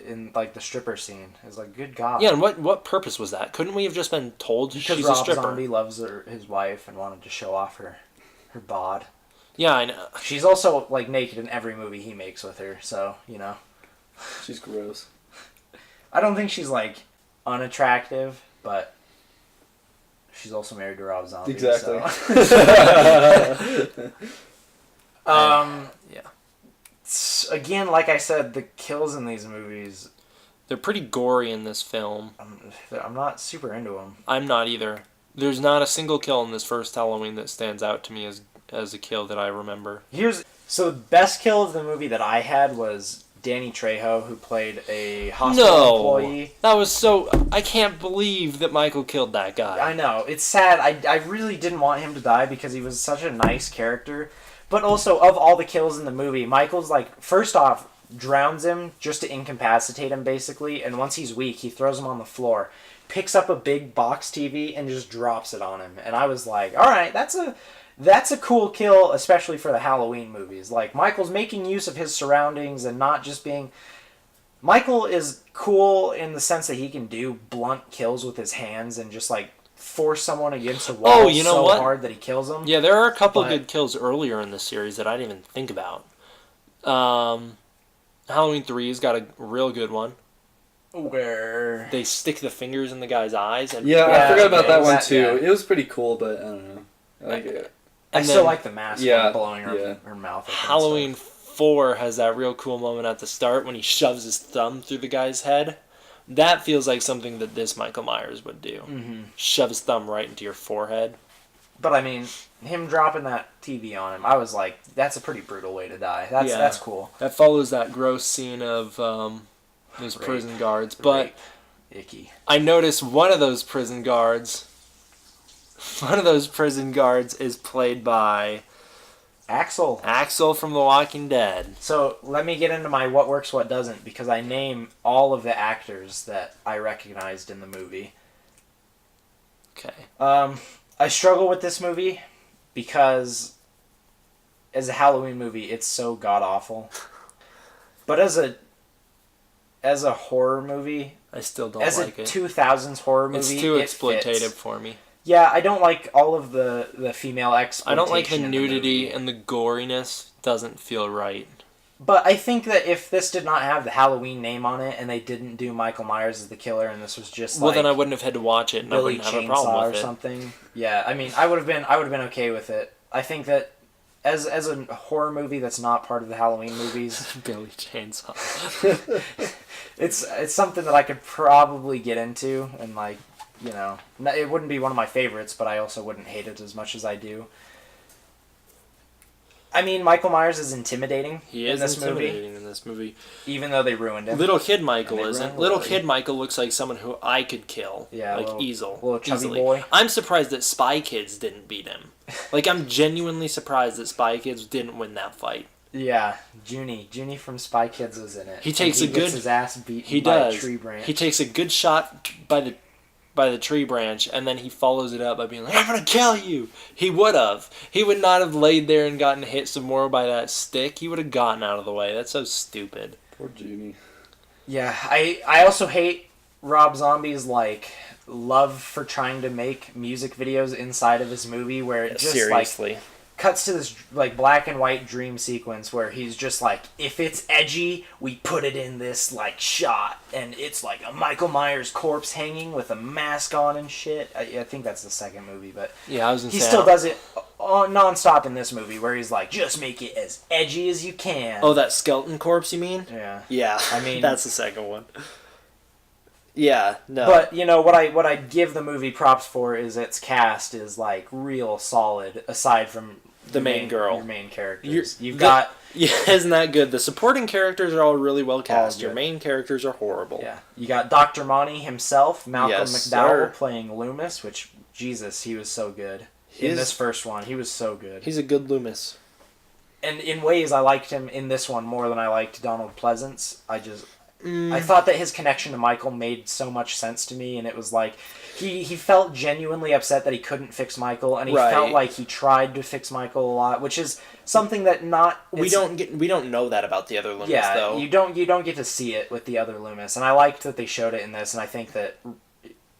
In like the stripper scene, is like, good God. Yeah, and what purpose was that? Couldn't we have just been told she's a stripper? Because Rob Zombie loves his wife and wanted to show off her bod. Yeah, I know. She's also like naked in every movie he makes with her, so she's gross. I don't think she's like unattractive, but she's also married to Rob Zombie. Exactly. So. Yeah. Again, like I said, the kills in these movies... They're pretty gory in this film. I'm not super into them. I'm not either. There's not a single kill in this first Halloween that stands out to me as a kill that I remember. So the best kill of the movie that I had was Danny Trejo, who played a hospital employee. That was so... I can't believe that Michael killed that guy. I know. It's sad. I really didn't want him to die because he was such a nice character. But also, of all the kills in the movie, Michael's, like, first off, drowns him just to incapacitate him, basically. And once he's weak, he throws him on the floor, picks up a big box TV, and just drops it on him. And I was like, all right, that's a cool kill, especially for the Halloween movies. Like, Michael's making use of his surroundings and not just being... Michael is cool in the sense that he can do blunt kills with his hands and just, like... force someone against a wall hard that he kills them. Yeah, there are a couple good kills earlier in the series that I didn't even think about. Halloween 3's got a real good one. Where they stick the fingers in the guy's eyes. And I forgot about that one too. Yeah. It was pretty cool, but I don't know. I like it. I still like the mask blowing her mouth open. Halloween 4 has that real cool moment at the start when he shoves his thumb through the guy's head. That feels like something that this Michael Myers would do. Mm-hmm. Shove his thumb right into your forehead. But I mean, him dropping that TV on him, I was like, that's a pretty brutal way to die. That's cool. That follows that gross scene of those prison guards. But icky. I noticed one of those prison guards is played by Axel. Axel from The Walking Dead. So let me get into my what works, what doesn't, because I name all of the actors that I recognized in the movie. Okay. I struggle with this movie because as a Halloween movie, it's so god-awful. But as a horror movie, I still don't like it. As a 2000s horror movie, it's too exploitative fits. for me. Yeah, I don't like all of the female exploitation. I don't like the nudity and the goriness. Doesn't feel right. But I think that if this did not have the Halloween name on it and they didn't do Michael Myers as the killer and this was just well, then I wouldn't have had to watch it and Billy I wouldn't have Chainsaw a problem with or it. something. Yeah, I mean, I would have been okay with it. I think that as a horror movie that's not part of the Halloween movies, Billy Chainsaw. it's something that I could probably get into and like, you know, it wouldn't be one of my favorites, but I also wouldn't hate it as much as I do. I mean, Michael Myers is intimidating in this movie, even though they ruined him. Little kid Michael isn't. Little kid Michael looks like someone who I could kill. Yeah, like little chubby easily. boy. I'm surprised that Spy Kids didn't beat him. Like, I'm genuinely surprised that Spy Kids didn't win that fight. Yeah, Junie from Spy Kids was in it. He gets his ass beaten by a tree branch. He takes a good shot by the tree branch, and then he follows it up by being like, I'm gonna kill you! He would have. He would not have laid there and gotten hit some more by that stick. He would have gotten out of the way. That's so stupid. Poor Junie. Yeah, I also hate Rob Zombie's, like, love for trying to make music videos inside of his movie where it just, seriously. Like, cuts to this, like, black and white dream sequence where he's just like, if it's edgy, we put it in this, like, shot. And it's, like, a Michael Myers corpse hanging with a mask on and shit. I think that's the second movie, but yeah, I was gonna he say, still does it non-stop in this movie where he's like, just make it as edgy as you can. Oh, that skeleton corpse, you mean? Yeah. Yeah, I mean, that's the second one. Yeah, no. But, you know, what I give the movie props for is its cast is, like, real solid, aside from the main girl. Your main characters. Yeah, isn't that good? The supporting characters are all really well cast. Your main characters are horrible. Yeah. You got Dr. Monty himself, Malcolm McDowell, playing Loomis, which, Jesus, he was so good. In this first one, he was so good. He's a good Loomis. And in ways, I liked him in this one more than I liked Donald Pleasance. I thought that his connection to Michael made so much sense to me, and it was like he felt genuinely upset that he couldn't fix Michael, and he felt like he tried to fix Michael a lot, which is something that we don't know that about the other Loomis. Yeah, though. you don't get to see it with the other Loomis, and I liked that they showed it in this, and I think that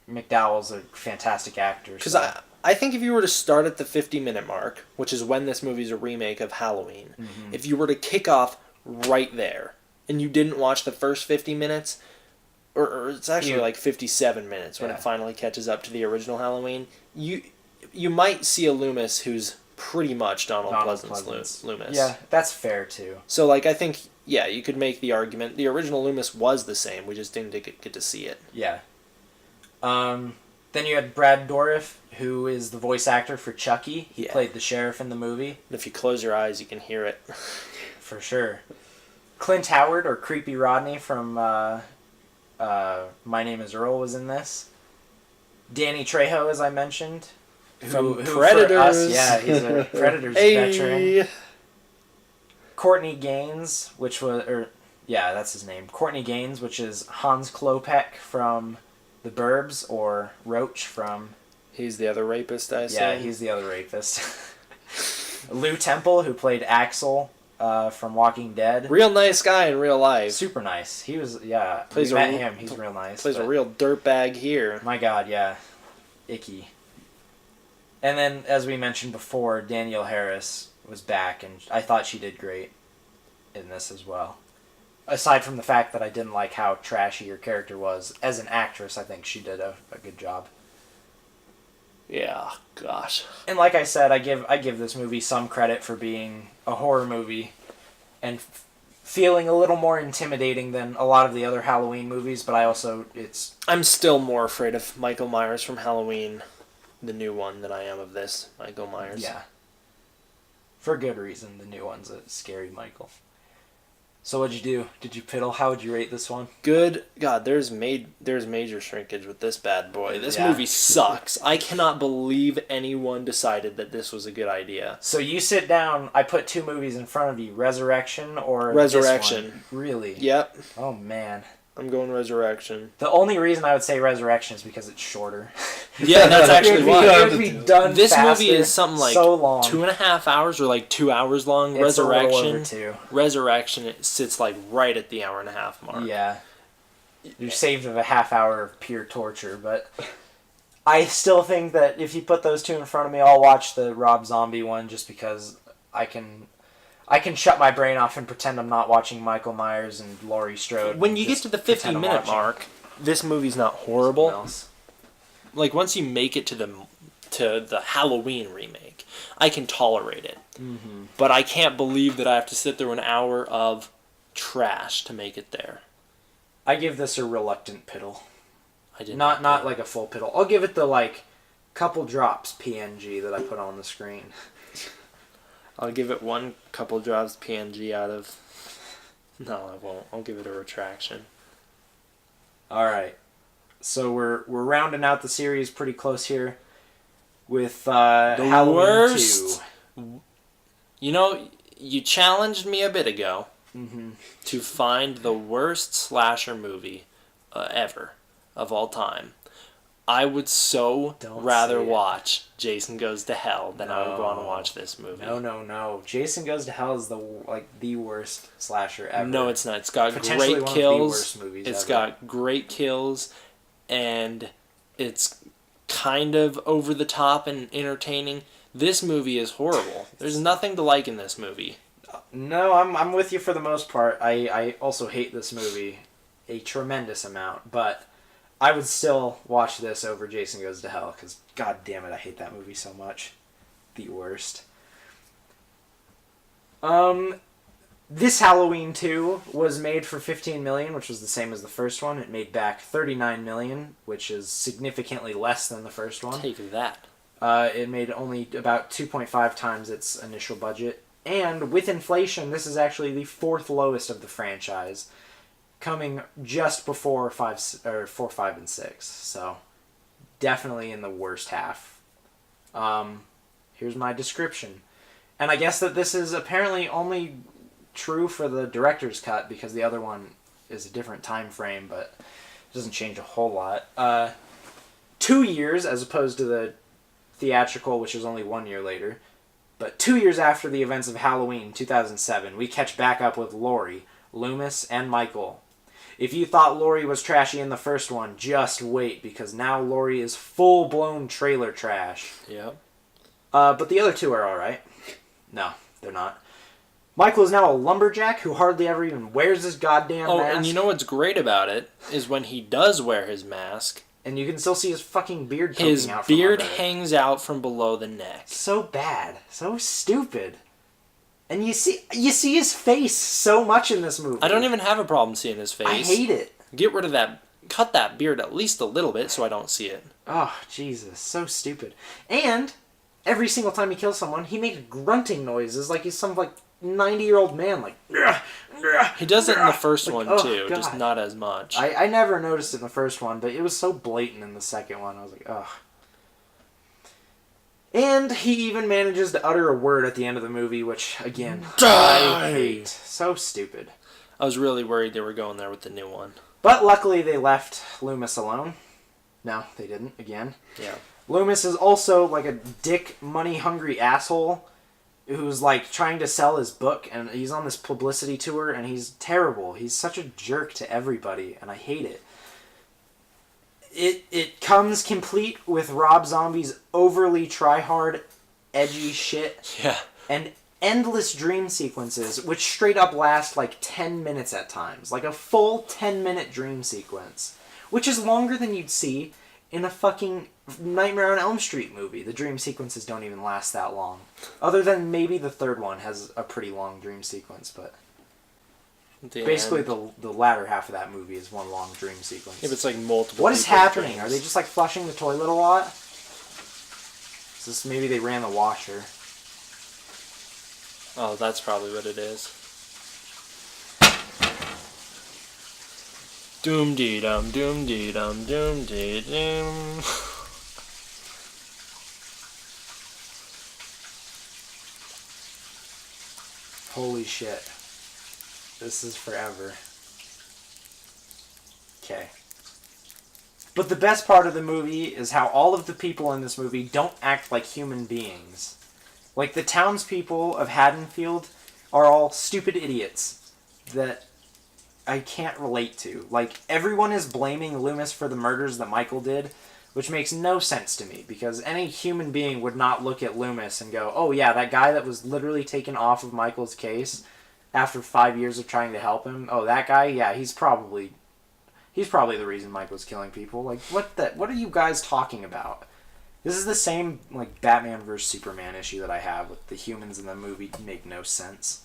McDowell's a fantastic actor. Because I think if you were to start at the 50-minute mark, which is when this movie's a remake of Halloween, if you were to kick off right there, and you didn't watch the first 50 minutes, or it's actually like 57 minutes when it finally catches up to the original Halloween, you might see a Loomis who's pretty much Donald Pleasance Loomis. Yeah, that's fair too. So, like, I think, yeah, you could make the argument the original Loomis was the same, we just didn't get to see it. Yeah. Then you had Brad Dourif, who is the voice actor for Chucky. He played the sheriff in the movie. And if you close your eyes, you can hear it. For sure. Clint Howard, or Creepy Rodney from My Name is Earl, was in this. Danny Trejo, as I mentioned. From Predators. He's a Predators veteran. Courtney Gaines, that's his name. Courtney Gaines, which is Hans Klopek from The Burbs, or Roach from... He's the other rapist, I assume? Yeah, he's the other rapist. Lou Temple, who played Axel from Walking Dead. Real nice guy in real life. Super nice. He was, we met him. He's real nice. Plays a real dirtbag here. My God, yeah. Icky. And then, as we mentioned before, Danielle Harris was back, and I thought she did great in this as well. Aside from the fact that I didn't like how trashy her character was, as an actress, I think she did a good job. Yeah, gosh. And like I said, I give this movie some credit for being a horror movie and feeling a little more intimidating than a lot of the other Halloween movies, but I'm still more afraid of Michael Myers from Halloween, the new one, than I am of this Michael Myers. Yeah. For good reason, the new one's a scary Michael. So what'd you do? Did you piddle? How would you rate this one? Good God, there's major shrinkage with this bad boy. This movie sucks. I cannot believe anyone decided that this was a good idea. So you sit down. I put 2 movies in front of you: Resurrection or Resurrection. This one. Really? Yep. Oh man. I'm going Resurrection. The only reason I would say Resurrection is because it's shorter. Yeah, that's actually why. It would be done This faster, movie is something like so long. 2.5 hours or like 2 hours long. It's Resurrection, it sits like right at the 1.5 hour mark. Yeah. You're saved of a half hour of pure torture, but I still think that if you put those 2 in front of me, I'll watch the Rob Zombie one just because I can shut my brain off and pretend I'm not watching Michael Myers and Laurie Strode. When you get to the 50-minute mark, this movie's not horrible. Like, once you make it to the Halloween remake, I can tolerate it. Mm-hmm. But I can't believe that I have to sit through an hour of trash to make it there. I give this a reluctant piddle. I did not like a full piddle. I'll give it the like couple drops PNG that I put on the screen. I'll give it 1 couple drops PNG out of... No, I won't. I'll give it a retraction. All right. So we're rounding out the series pretty close here with Halloween worst. 2. You know, you challenged me a bit ago Mm-hmm. to find the worst slasher movie ever of all time. I would rather watch Jason Goes to Hell than I would go on and watch this movie. No. Jason Goes to Hell is the worst slasher ever. No, it's not. It's got Potentially great one kills. of the worst movies It's ever. got great kills, and it's kind of over the top and entertaining. This movie is horrible. There's nothing to like in this movie. No, I'm with you for the most part. I also hate this movie a tremendous amount, but I would still watch this over Jason Goes to Hell because, god damn it, I hate that movie so much. The worst. This Halloween 2 was made for $15 million, which was the same as the first one. It made back $39 million, which is significantly less than the first one. Take that. It made only about 2.5 times its initial budget. And with inflation, this is actually the 4th lowest of the franchise, coming just before 4, 5, and 6. So, definitely in the worst half. Here's my description. And I guess that this is apparently only true for the director's cut, because the other one is a different time frame, but it doesn't change a whole lot. 2 years, as opposed to the theatrical, which is only 1 year later. But 2 years after the events of Halloween 2007, we catch back up with Laurie, Loomis, and Michael. If you thought Laurie was trashy in the first one, just wait, because now Laurie is full-blown trailer trash. Yep. But the other 2 are alright. No, they're not. Michael is now a lumberjack who hardly ever even wears his goddamn mask. Oh, and you know what's great about it is when he does wear his mask, and you can still see his fucking beard poking his out from beard under it. hangs out from below the neck. So bad. So stupid. And you see his face so much in this movie. I don't even have a problem seeing his face. I hate it. Get rid of that. Cut that beard at least a little bit so I don't see it. Oh, Jesus. So stupid. And every single time he kills someone, he makes grunting noises like he's some 90-year-old man. Like, he does it in the first one too, God. just not as much. I never noticed it in the first one, but it was so blatant in the second one. I was like, ugh. And he even manages to utter a word at the end of the movie, which, again, I hate. So stupid. I was really worried they were going there with the new one. But luckily they left Loomis alone. No, they didn't, again. Yeah. Loomis is also like a dick, money-hungry asshole who's trying to sell his book, and he's on this publicity tour, and he's terrible. He's such a jerk to everybody, and I hate it. It comes complete with Rob Zombie's overly try-hard, edgy shit. Yeah. And endless dream sequences, which straight up last 10 minutes at times. Like a full 10-minute dream sequence. Which is longer than you'd see in a fucking Nightmare on Elm Street movie. The dream sequences don't even last that long. Other than maybe the third one has a pretty long dream sequence, but basically the latter half of that movie is one long dream sequence. If it's multiple. What is happening? Are they just flushing the toilet a lot? Is this maybe they ran the washer? Oh, that's probably what it is. Doom dee dum, doom dee dum, doom dee doom. Holy shit. This is forever. Okay. But the best part of the movie is how all of the people in this movie don't act like human beings. Like, the townspeople of Haddonfield are all stupid idiots that I can't relate to. Like, everyone is blaming Loomis for the murders that Michael did, which makes no sense to me, because any human being would not look at Loomis and go, oh yeah, that guy that was literally taken off of Michael's case after 5 years of trying to help him, oh, that guy, yeah, he's probably the reason Michael's killing people. Like, what are you guys talking about? This is the same, like, Batman vs. Superman issue that I have with the humans in the movie make no sense.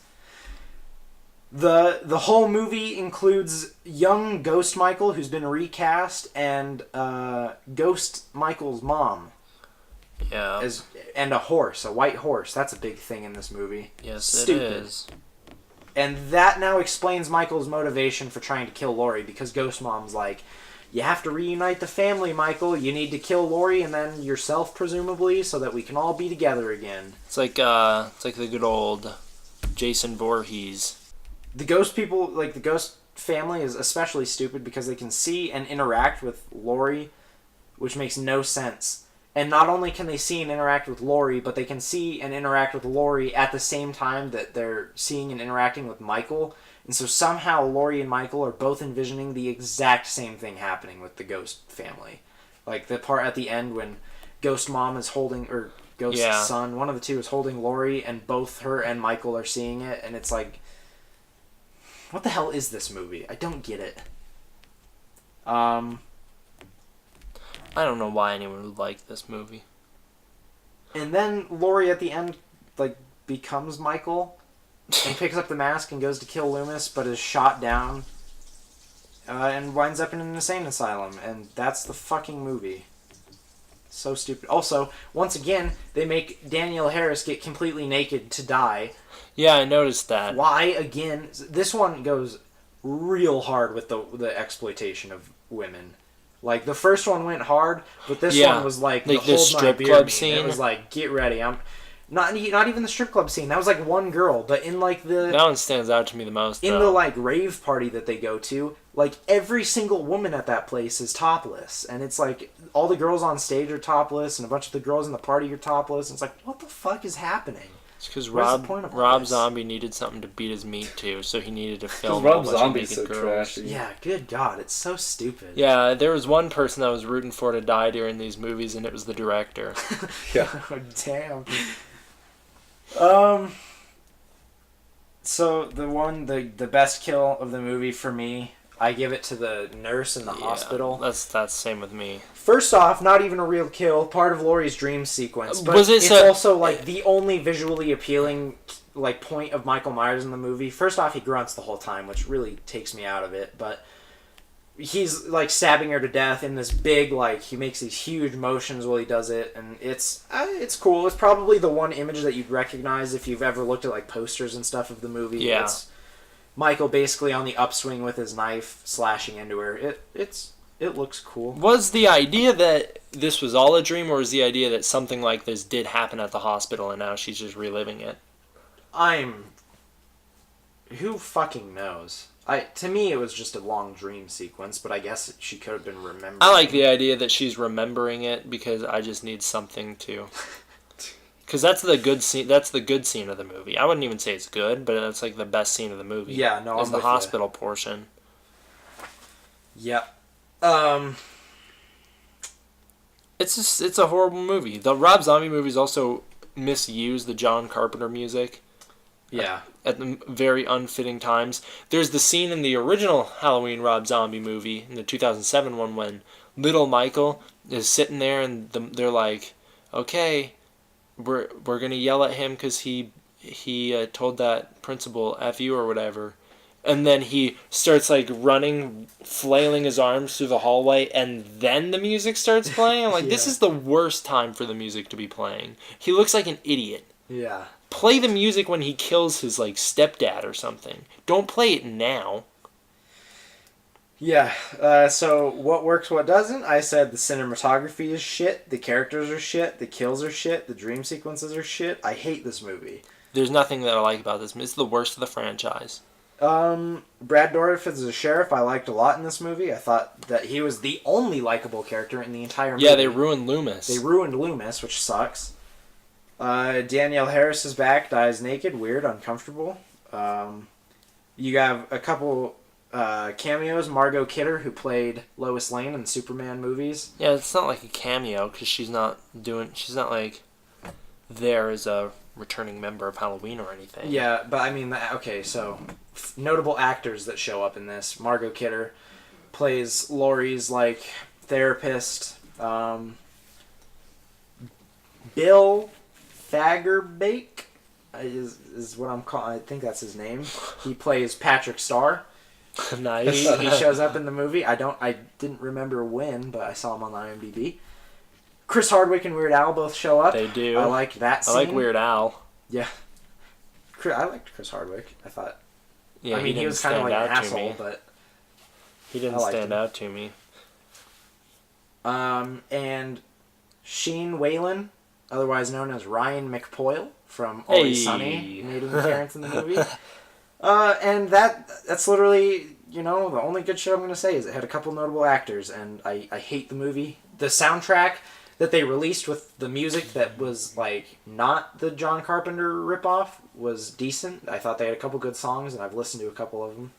The whole movie includes young Ghost Michael, who's been recast, and Ghost Michael's mom. Yeah. And a horse, a white horse. That's a big thing in this movie. Yes, Stupid. it is. And that now explains Michael's motivation for trying to kill Laurie, because Ghost Mom's like, you have to reunite the family, Michael. You need to kill Laurie and then yourself, presumably, so that we can all be together again. It's like the good old Jason Voorhees. The ghost people, like the ghost family, is especially stupid because they can see and interact with Laurie, which makes no sense. And not only can they see and interact with Laurie, but they can see and interact with Laurie at the same time that they're seeing and interacting with Michael. And so somehow Laurie and Michael are both envisioning the exact same thing happening with the ghost family. Like the part at the end when Ghost Mom is holding, or Ghost Son, one of the two is holding Laurie, and both her and Michael are seeing it, and it's like, what the hell is this movie? I don't get it. I don't know why anyone would like this movie. And then Laurie at the end, like, becomes Michael and picks up the mask and goes to kill Loomis, but is shot down and winds up in an insane asylum. And that's the fucking movie. So stupid. Also, once again, they make Danielle Harris get completely naked to die. Yeah, I noticed that. Why again? This one goes real hard with the exploitation of women. Like, the first one went hard, but this one was like the hold strip club scene. It was like, get ready. I'm not even the strip club scene. That was like one girl, but in like the that one stands out to me the most. In the like rave party that they go to, like every single woman at that place is topless, and it's like all the girls on stage are topless, and a bunch of the girls in the party are topless. And it's like, what the fuck is happening? It's because Rob Zombie needed something to beat his meat to, so he needed to film. Rob Zombie's so trashy. Yeah, good God, it's so stupid. Yeah, there was one person I was rooting for to die during these movies, and it was the director. Yeah. Oh, damn. So the best kill of the movie for me, I give it to the nurse in the hospital. That's same with me. First off, not even a real kill, part of Laurie's dream sequence, but it's also like the only visually appealing like point of Michael Myers in the movie. First off, he grunts the whole time, which really takes me out of it, but he's like stabbing her to death in this big, like, he makes these huge motions while he does it, and it's cool. It's probably the one image that you'd recognize if you've ever looked at like posters and stuff of the movie. Yeah. It's Michael basically on the upswing with his knife slashing into her. It looks cool. Was the idea that this was all a dream, or was the idea that something like this did happen at the hospital and now she's just reliving it? Who fucking knows? To me, it was just a long dream sequence, but I guess she could have been remembering. I like the idea that she's remembering it because I just need something to. Because that's the good scene. That's the good scene of the movie. I wouldn't even say it's good, but it's like the best scene of the movie. Yeah, no, is the hospital portion. Yep. It's a horrible movie. The Rob Zombie movies also misuse the John Carpenter music. Yeah. At the very unfitting times. There's the scene in the original Halloween Rob Zombie movie, in the 2007 one, when little Michael is sitting there and they're like, okay, we're going to yell at him because he told that principal F you or whatever. And then he starts like running, flailing his arms through the hallway, and then the music starts playing. I'm like, This is the worst time for the music to be playing. He looks like an idiot. Yeah. Play the music when he kills his like stepdad or something. Don't play it now. Yeah, so what works, what doesn't? I said the cinematography is shit, the characters are shit, the kills are shit, the dream sequences are shit. I hate this movie. There's nothing that I like about this. It's the worst of the franchise. Brad Dourif as a sheriff I liked a lot in this movie. I thought that he was the only likable character in the entire movie. Yeah, they ruined Loomis. Which sucks. Danielle Harris is back, dies naked, weird, uncomfortable. You have a couple cameos. Margot Kidder, who played Lois Lane in Superman movies. Yeah, it's not like a cameo because she's not like there as a returning member of Halloween or anything. Yeah, but I mean, okay, so notable actors that show up in this. Margot Kidder plays Laurie's like therapist. Bill Fagerbakke is what I'm calling. I think that's his name. He plays Patrick Starr. Nice. He shows up in the movie. I didn't remember when, but I saw him on the IMDb. Chris Hardwick and Weird Al both show up. They do. I liked that scene. I like Weird Al. Yeah. I liked Chris Hardwick. I thought. Yeah, I mean, he was kind of like an asshole, but he didn't stand out to me. And Sheen Whalen, otherwise known as Ryan McPoyle from Always Sunny, made an appearance in the movie. And that's literally, the only good shit I'm going to say is it had a couple notable actors, and I hate the movie. The soundtrack that they released with the music that was, like, not the John Carpenter ripoff was decent. I thought they had a couple good songs, and I've listened to a couple of them.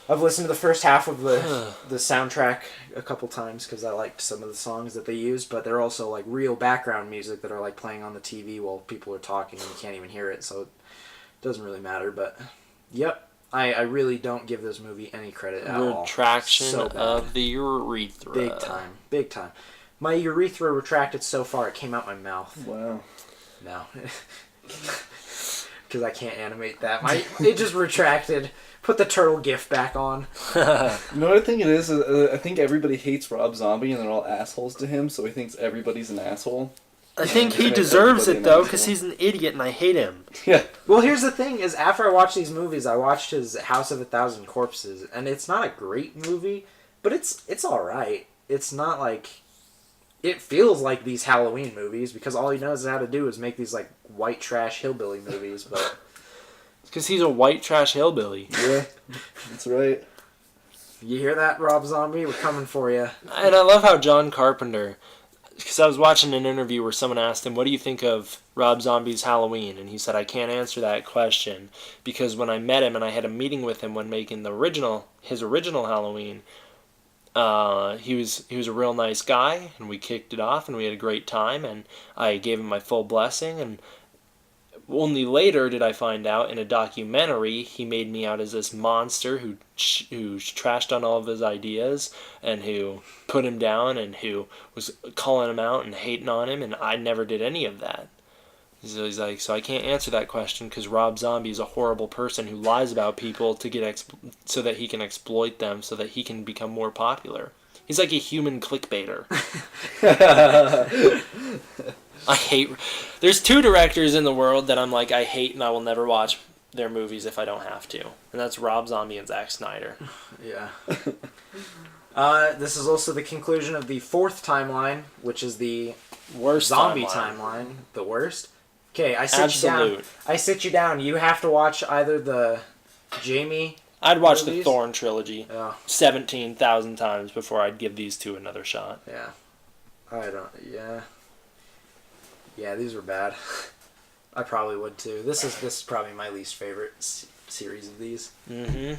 I've listened to the first half of the soundtrack a couple times because I liked some of the songs that they used, but they're also, like, real background music that are, like, playing on the TV while people are talking and you can't even hear it, so it doesn't really matter, but, yep. I really don't give this movie any credit at all. Retraction of the urethra. Big time. My urethra retracted so far it came out my mouth. Wow. No. Because I can't animate that. It just retracted. Put the turtle gif back on. You know what I think it is? I think everybody hates Rob Zombie and they're all assholes to him, so he thinks everybody's an asshole. I think he deserves it, though, because he's an idiot and I hate him. Yeah. Well, here's the thing, is after I watched these movies, I watched his House of a Thousand Corpses, and it's not a great movie, but it's alright. It's not like... It feels like these Halloween movies, because all he knows how to do is make these, like, white trash hillbilly movies, but... It's because he's a white trash hillbilly. Yeah, that's right. You hear that, Rob Zombie? We're coming for you. And I love how John Carpenter... Because I was watching an interview where someone asked him, what do you think of Rob Zombie's Halloween? And he said, I can't answer that question because when I met him and I had a meeting with him when making his original Halloween, he was a real nice guy and we kicked it off and we had a great time and I gave him my full blessing, and only later did I find out in a documentary he made me out as this monster who trashed on all of his ideas and who put him down and who was calling him out and hating on him, and I never did any of that. So he's like, so I can't answer that question because Rob Zombie is a horrible person who lies about people to get so that he can exploit them so that he can become more popular. He's like a human clickbaiter. I hate... There's two directors in the world that I'm like, I hate and I will never watch their movies if I don't have to. And that's Rob Zombie and Zack Snyder. Yeah. This is also the conclusion of the fourth timeline, which is the worst zombie timeline. The worst. Okay, I sit you down. You have to watch either the Jamie... I'd watch movies? the Thorn trilogy 17,000 times before I'd give these two another shot. Yeah. Yeah, these were bad. I probably would too. This is probably my least favorite series of these. Mm-hmm.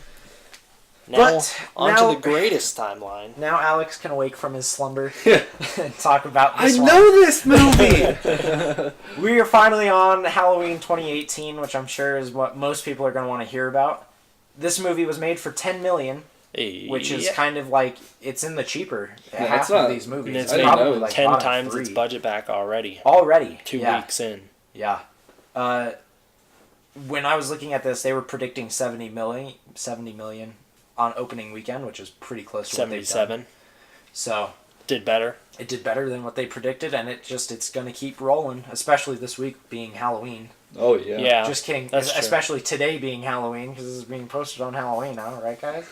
Now, on to the greatest timeline. Now Alex can awake from his slumber and talk about this one. I know this movie! We are finally on Halloween 2018, which I'm sure is what most people are going to want to hear about. This movie was made for $10 million. Which is kind of like, it's in the cheaper half of these movies. And it's made probably like 10 times its budget back already. 2 weeks in. Yeah. When I was looking at this, they were predicting 70 million on opening weekend, which is pretty close to what they've done. So did better. It did better than what they predicted, and it's going to keep rolling, especially this week being Halloween. Oh, yeah. Yeah. Just kidding. Especially today being Halloween, because this is being posted on Halloween now, right, guys?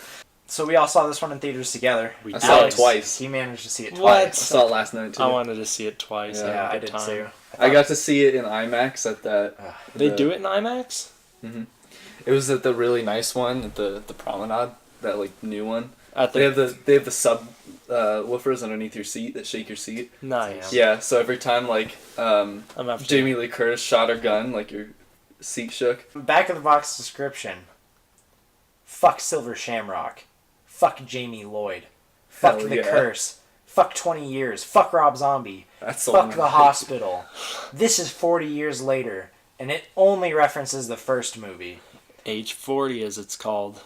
So we all saw this one in theaters together. I saw it twice. He managed to see it What? twice. I saw it last night too. I wanted to see it twice. Yeah, I did time. too. I got to see it in IMAX at that. They do it in IMAX? Mm-hmm. It was at the really nice one at the Promenade, that like new one. At the, They have the sub woofers underneath your seat that shake your seat. Nice. Yeah, so every time like I'm Jamie Lee Curtis shot her gun, like your seat shook. Back of the box description. Fuck Silver Shamrock. Fuck Jamie Lloyd. Fuck Hell The yeah. Curse. Fuck 20 Years. Fuck Rob Zombie. That's the Fuck one The I- Hospital. This is 40 years later, and it only references the first movie. Age 40, as it's called.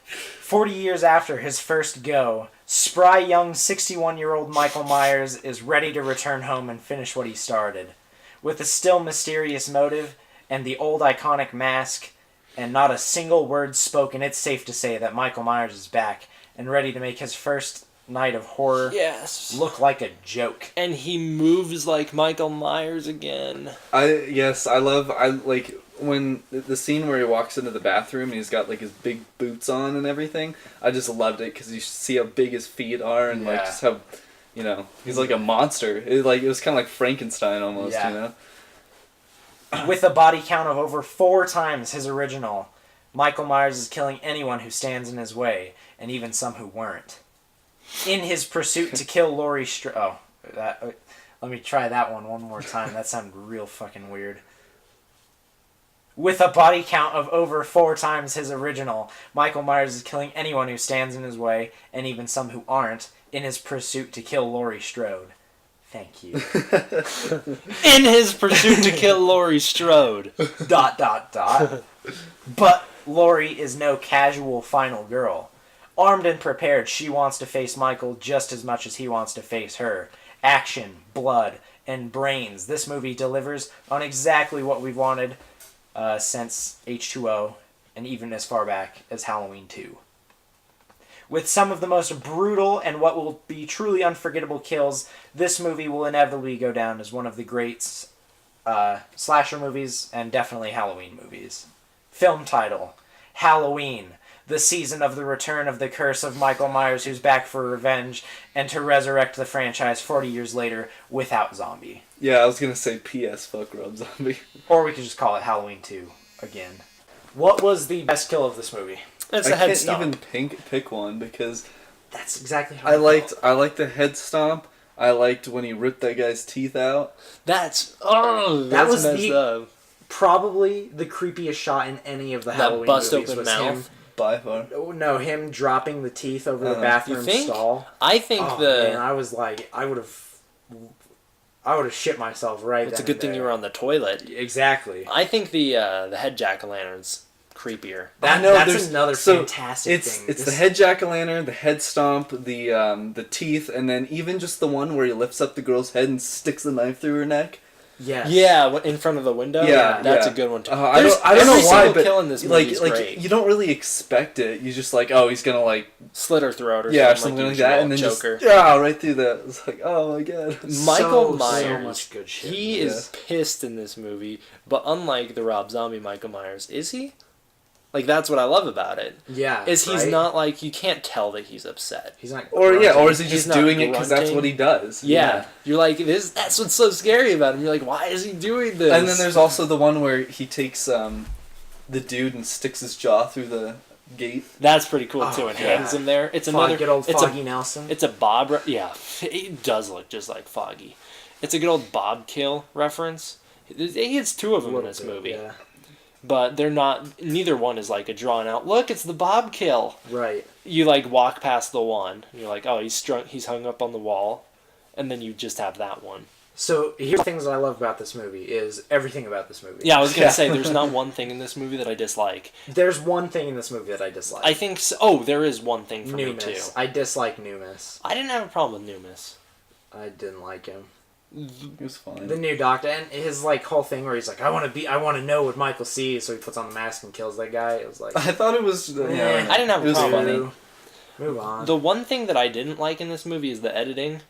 40 years after his first go, spry young 61-year-old Michael Myers is ready to return home and finish what he started. With a still mysterious motive and the old iconic mask and not a single word spoken, it's safe to say that Michael Myers is back and ready to make his first night of horror Yes. look like a joke. And he moves like Michael Myers again. I like when the scene where he walks into the bathroom and he's got like his big boots on and everything. I just loved it because you see how big his feet are and like just how, you know, he's like a monster. It was kind of like Frankenstein almost, you know. With a body count of over 4 times his original, Michael Myers is killing anyone who stands in his way, and even some who weren't. In his pursuit to kill Laurie Strode... let me try that one more time. That sounded real fucking weird. With a body count of over 4 times his original, Michael Myers is killing anyone who stands in his way, and even some who aren't, in his pursuit to kill Laurie Strode. Thank you. In his pursuit to kill Laurie Strode. ... But Laurie is no casual final girl. Armed and prepared, she wants to face Michael just as much as he wants to face her. Action, blood, and brains. This movie delivers on exactly what we've wanted since H2O, and even as far back as Halloween 2. With some of the most brutal and what will be truly unforgettable kills, this movie will inevitably go down as one of the great slasher movies and definitely Halloween movies. Film title: Halloween, the season of the return of the curse of Michael Myers, who's back for revenge and to resurrect the franchise 40 years later without Zombie. Yeah, I was gonna say P.S. Fuck Rob Zombie. Or we could just call it Halloween 2 again. What was the best kill of this movie? It's I a head can't stomp. even pick one because That's exactly how I liked the head stomp. I liked when he ripped that guy's teeth out. That's was messed the- up. Probably the creepiest shot in any of the That Halloween bust movies open was mouth. him. By far. No, him dropping the teeth over the bathroom You think? stall. I think Man, I was like, I would have shit myself right. it's a then good and thing there. you were on the toilet. Exactly. I think the head jack-o'-lantern's creepier. That's another fantastic it's, thing. It's the head jack-o'-lantern, the head stomp, the teeth, and then even just the one where he lifts up the girl's head and sticks the knife through her neck. Yes. Yeah, in front of the window. Yeah, that's yeah. a good one too. I don't know every why, single but kill in this movie is great. you don't really expect it. You just like, oh, he's gonna like Slit her throat or something like usual, that, and then Joker. just right through that. It's like, oh my god. Michael so Myers, much good shit. he is pissed in this movie, but unlike the Rob Zombie Michael Myers, is he? Like, that's what I love about it. Yeah. Is he's right? not like, you can't tell that he's upset. He's not. Or is he He's just not doing it because that's grunting. what he does? Yeah. You're like, that's what's so scary about him. You're like, why is he doing this? And then there's also the one where he takes the dude and sticks his jaw through the gate. That's pretty cool too, and yeah. hangs him there. It's Good old it's Foggy Nelson. It's a Bob. Yeah, it does look just like Foggy. It's a good old Bob kill reference. He hits 2 of them in this movie, Yeah. but they're not. Neither one is like a drawn out. Look, it's the Bob kill. Right. You like walk past the one. And you're like, oh, he's hung up on the wall, and then you just have that one. So here's the things that I love about this movie is everything about this movie. Yeah, I was gonna say there's not one thing in this movie that I dislike. There's one thing in this movie that I dislike. I think so. Oh, there is one thing for me too. Noomis. I dislike Noomis. I didn't have a problem with Noomis. I didn't like him. It was fine. The new Doctor and his like whole thing where he's like, I want to know what Michael sees, so he puts on the mask and kills that guy. It was like, I thought it was. I didn't have a problem with it. Move on. The one thing that I didn't like in this movie is the editing.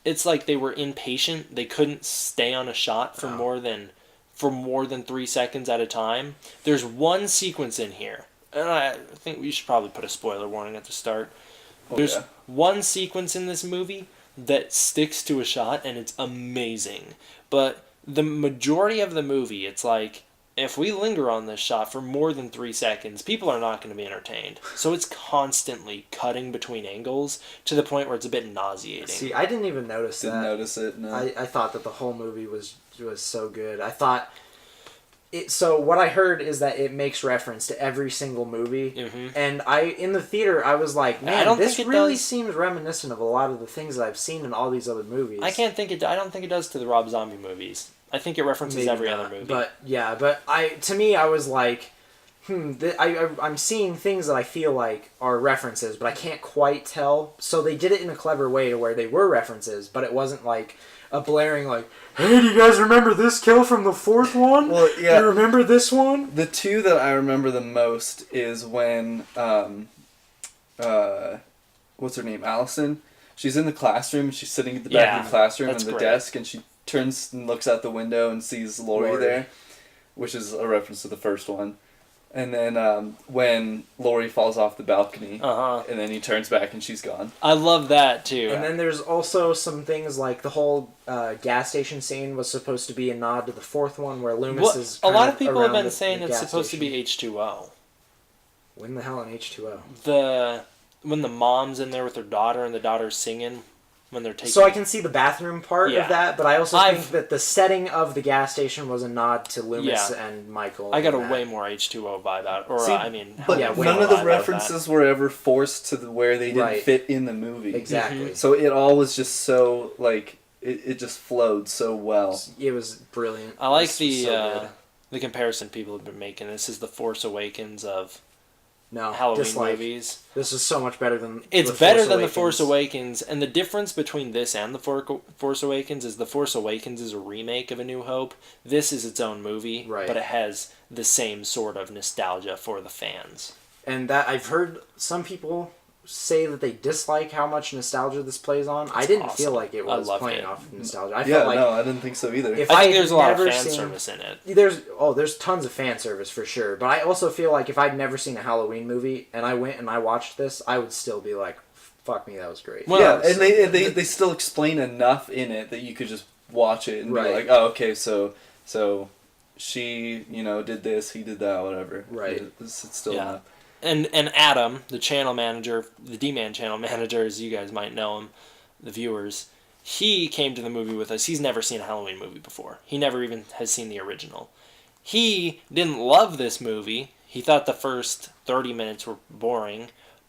It's like they were impatient. They couldn't stay on a shot for more than 3 seconds at a time. There's one sequence in here and I think we should probably put a spoiler warning at the start. There's one sequence in this movie that sticks to a shot, and it's amazing. But the majority of the movie, it's like, if we linger on this shot for more than 3 seconds, people are not going to be entertained. So it's constantly cutting between angles to the point where it's a bit nauseating. See, I didn't even notice that. Didn't notice it, no. I thought that the whole movie was so good. I thought... So what I heard is that it makes reference to every single movie, and in the theater I was like, man, this really seems reminiscent of a lot of the things that I've seen in all these other movies. I don't think it does to the Rob Zombie movies. I think it references every other movie. But to me I was like, I'm seeing things that I feel like are references, but I can't quite tell. So they did it in a clever way to where they were references, but it wasn't like a blaring like, hey, do you guys remember this kill from the fourth one? Well, yeah. Do you remember this one? The two that I remember the most is when, what's her name, Allison? She's in the classroom, she's sitting at the back of the classroom on the desk, and she turns and looks out the window and sees Laurie there, which is a reference to the first one. And then when Laurie falls off the balcony, and then he turns back and she's gone. I love that too. And then there's also some things like the whole gas station scene was supposed to be a nod to the fourth one, where Loomis is. A lot of people have been saying it's supposed to be H2O. When the hell in H2O? When the mom's in there with her daughter and the daughter's singing. When they're taking... So I can see the bathroom part of that, but I also think that the setting of the gas station was a nod to Loomis and Michael. I got a way more H2O vibe out. But none of the references were ever forced to where they didn't fit in the movie. Exactly. So it all was just so, like, it just flowed so well. It was brilliant. I like the comparison people have been making. This is the Force Awakens of... Halloween movies. This is so much better than it's better than The Force Awakens, and the difference between this and The Force Awakens is The Force Awakens is a remake of A New Hope. This is its own movie, but it has the same sort of nostalgia for the fans. And that I've heard some people say that they dislike how much nostalgia this plays on. I didn't feel like it was playing off of nostalgia. I felt like I didn't think so either. I think there's a lot of fan service in it. There's tons of fan service for sure. But I also feel like if I'd never seen a Halloween movie and I went and I watched this, I would still be like, fuck me, that was great. Well, and they still explain enough in it that you could just watch it and be like, oh, okay, so she, did this, he did that, whatever. Right. It's still enough. And Adam, the channel manager, the D-Man channel manager, as you guys might know him, the viewers, he came to the movie with us. He's never seen a Halloween movie before. He never even has seen the original. He didn't love this movie. He thought the first 30 minutes were boring,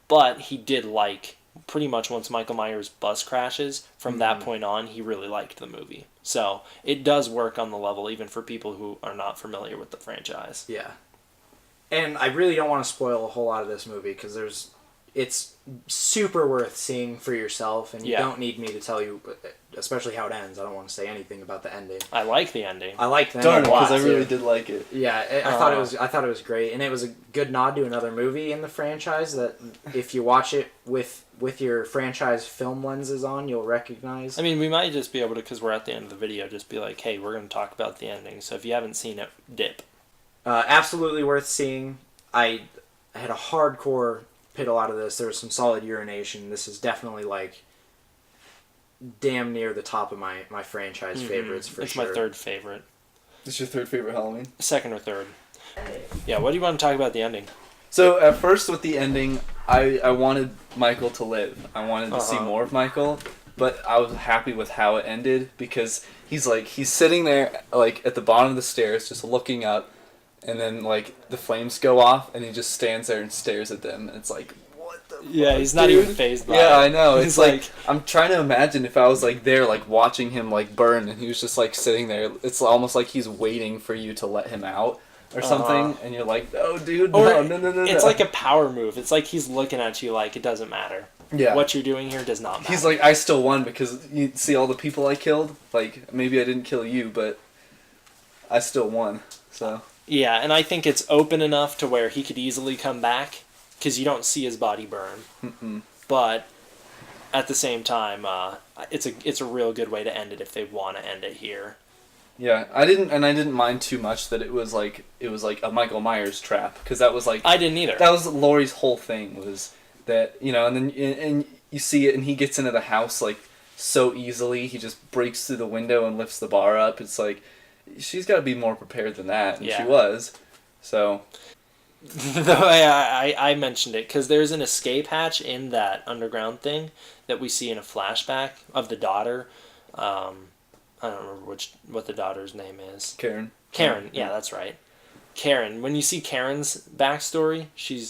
but he did like, pretty much once Michael Myers' bus crashes, from that point on, he really liked the movie. So it does work on the level, even for people who are not familiar with the franchise. Yeah. And I really don't want to spoil a whole lot of this movie because it's super worth seeing for yourself, and you don't need me to tell you, especially how it ends. I don't want to say anything about the ending. I like the ending. I like the ending because I really did like it. Yeah, I thought it was great, and it was a good nod to another movie in the franchise that if you watch it with your franchise film lenses on, you'll recognize. I mean, we might just be able to, because we're at the end of the video, just be like, hey, we're going to talk about the ending. So if you haven't seen it, dip. Absolutely worth seeing. I had a hardcore piddle out of this. There was some solid urination. This is definitely like damn near the top of my franchise favorites for sure. It's my third favorite. This your third favorite Halloween? Second or third. Yeah, what do you want to talk about the ending? So at first with the ending, I wanted Michael to live. I wanted to see more of Michael, but I was happy with how it ended because he's sitting there like at the bottom of the stairs just looking up. And then, like, the flames go off, and he just stands there and stares at them. And it's like, what the fuck, he's not even fazed by it. Yeah, I know. It's like, I'm trying to imagine if I was, like, there, like, watching him, like, burn, and he was just, like, sitting there. It's almost like he's waiting for you to let him out or something. And you're like, oh, dude, no. It's like a power move. It's like he's looking at you like, it doesn't matter. Yeah. What you're doing here does not matter. He's like, I still won because you see all the people I killed? Like, maybe I didn't kill you, but I still won, so... Yeah, and I think it's open enough to where he could easily come back, because you don't see his body burn. Mm-mm. But at the same time, it's a real good way to end it if they want to end it here. Yeah, I didn't mind too much that it was like a Michael Myers trap, because that was like I didn't either. That was Laurie's whole thing, was that, and then and you see it, and he gets into the house like so easily. He just breaks through the window and lifts the bar up. It's like, she's got to be more prepared than that, and she was. So The way I mentioned it, because there's an escape hatch in that underground thing that we see in a flashback of the daughter. I don't remember what the daughter's name is. Karen, yeah, that's right. Karen. When you see Karen's backstory,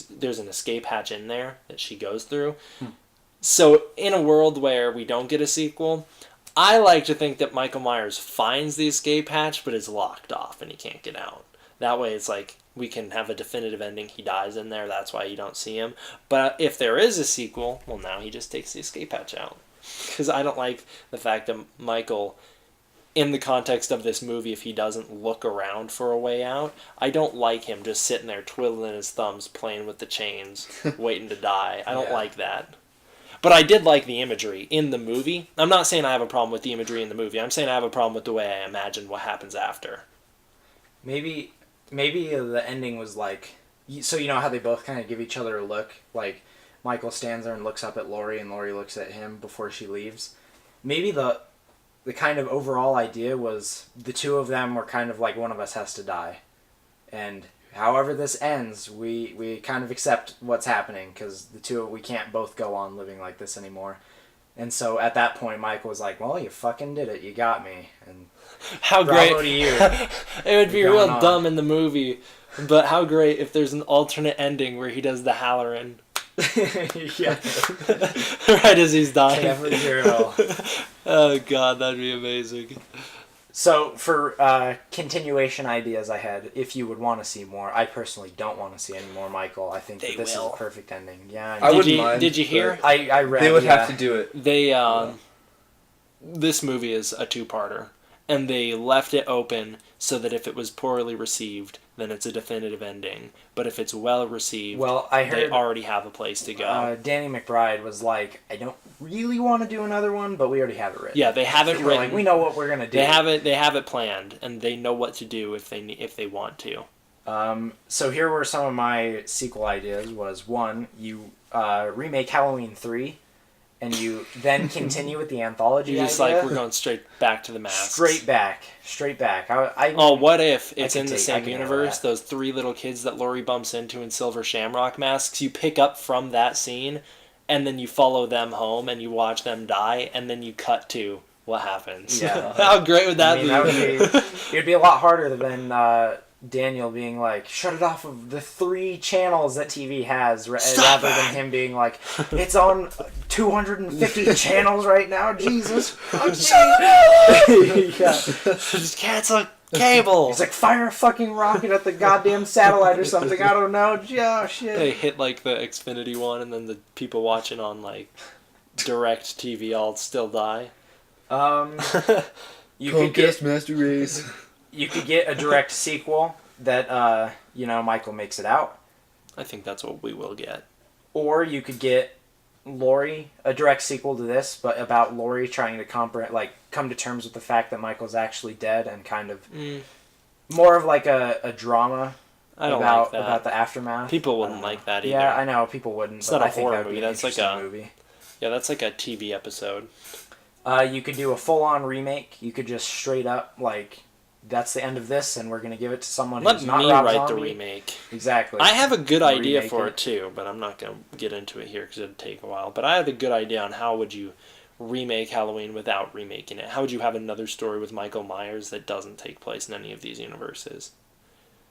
there's an escape hatch in there that she goes through. So in a world where we don't get a sequel, I like to think that Michael Myers finds the escape hatch, but is locked off and he can't get out. That way it's like we can have a definitive ending. He dies in there. That's why you don't see him. But if there is a sequel, well, now he just takes the escape hatch out. Because I don't like the fact that Michael, in the context of this movie, if he doesn't look around for a way out, I don't like him just sitting there twiddling his thumbs, playing with the chains, waiting to die. I don't like that. But I did like the imagery in the movie. I'm not saying I have a problem with the imagery in the movie. I'm saying I have a problem with the way I imagine what happens after. Maybe the ending was like, so you know how they both kind of give each other a look, like Michael stands there and looks up at Laurie, and Laurie looks at him before she leaves. Maybe the kind of overall idea was the two of them were kind of like, one of us has to die, and however this ends, we kind of accept what's happening, because we can't both go on living like this anymore. And so at that point, Michael was like, well, you fucking did it. You got me. And how great. Bravo to you. It would be real dumb in the movie, but how great if there's an alternate ending where he does the Halloran. Yeah. Right as he's dying. Never zero. Oh, God, that'd be amazing. So, for continuation ideas I had, if you would want to see more, I personally don't want to see any more Michael. I think that this is a perfect ending. Yeah, I wouldn't mind. Did you hear? I read. They would have to do it. This movie is a two-parter, and they left it open so that if it was poorly received, then it's a definitive ending. But if it's well received, I heard they already have a place to go. Danny McBride was like, I don't really want to do another one, but we already have it written. Yeah, they have it written. Like, we know what we're gonna do. They have it planned, and they know what to do if they want to. So here were some of my sequel ideas. Was one, you remake Halloween 3, and you then continue with the anthology. You're just idea. like, we're going straight back to the masks. Straight back. What if it's in the same universe? Those 3 little kids that Laurie bumps into in silver shamrock masks, you pick up from that scene, and then you follow them home, and you watch them die, and then you cut to what happens. Yeah. How great would that be? It'd be a lot harder than Daniel being like, shut it off of the 3 channels that TV has, rather than him being like, it's on 250 channels right now, Jesus. Yeah. Just cancel cable. He's like, fire a fucking rocket at the goddamn satellite or something. I don't know. Oh, shit. They hit like the Xfinity one, and then the people watching on like direct TV all still die. You could get Master Race. You could get a direct sequel that Michael makes it out. I think that's what we will get. Or you could get Laurie, a direct sequel to this, but about Laurie trying to come to terms with the fact that Michael's actually dead, and kind of more of like a drama about the aftermath. People wouldn't like that either. Yeah, I know people wouldn't. It's but not a I think horror that would movie. Be an That's like a movie. Yeah, that's like a TV episode. You could do a full-on remake. You could just straight up that's the end of this, and we're gonna give it to someone who's not Rob Zombie. Let me write the remake. Exactly. I have a good idea for it too, but I'm not gonna get into it here because it'd take a while. But I have a good idea on how would you remake Halloween without remaking it. How would you have another story with Michael Myers that doesn't take place in any of these universes?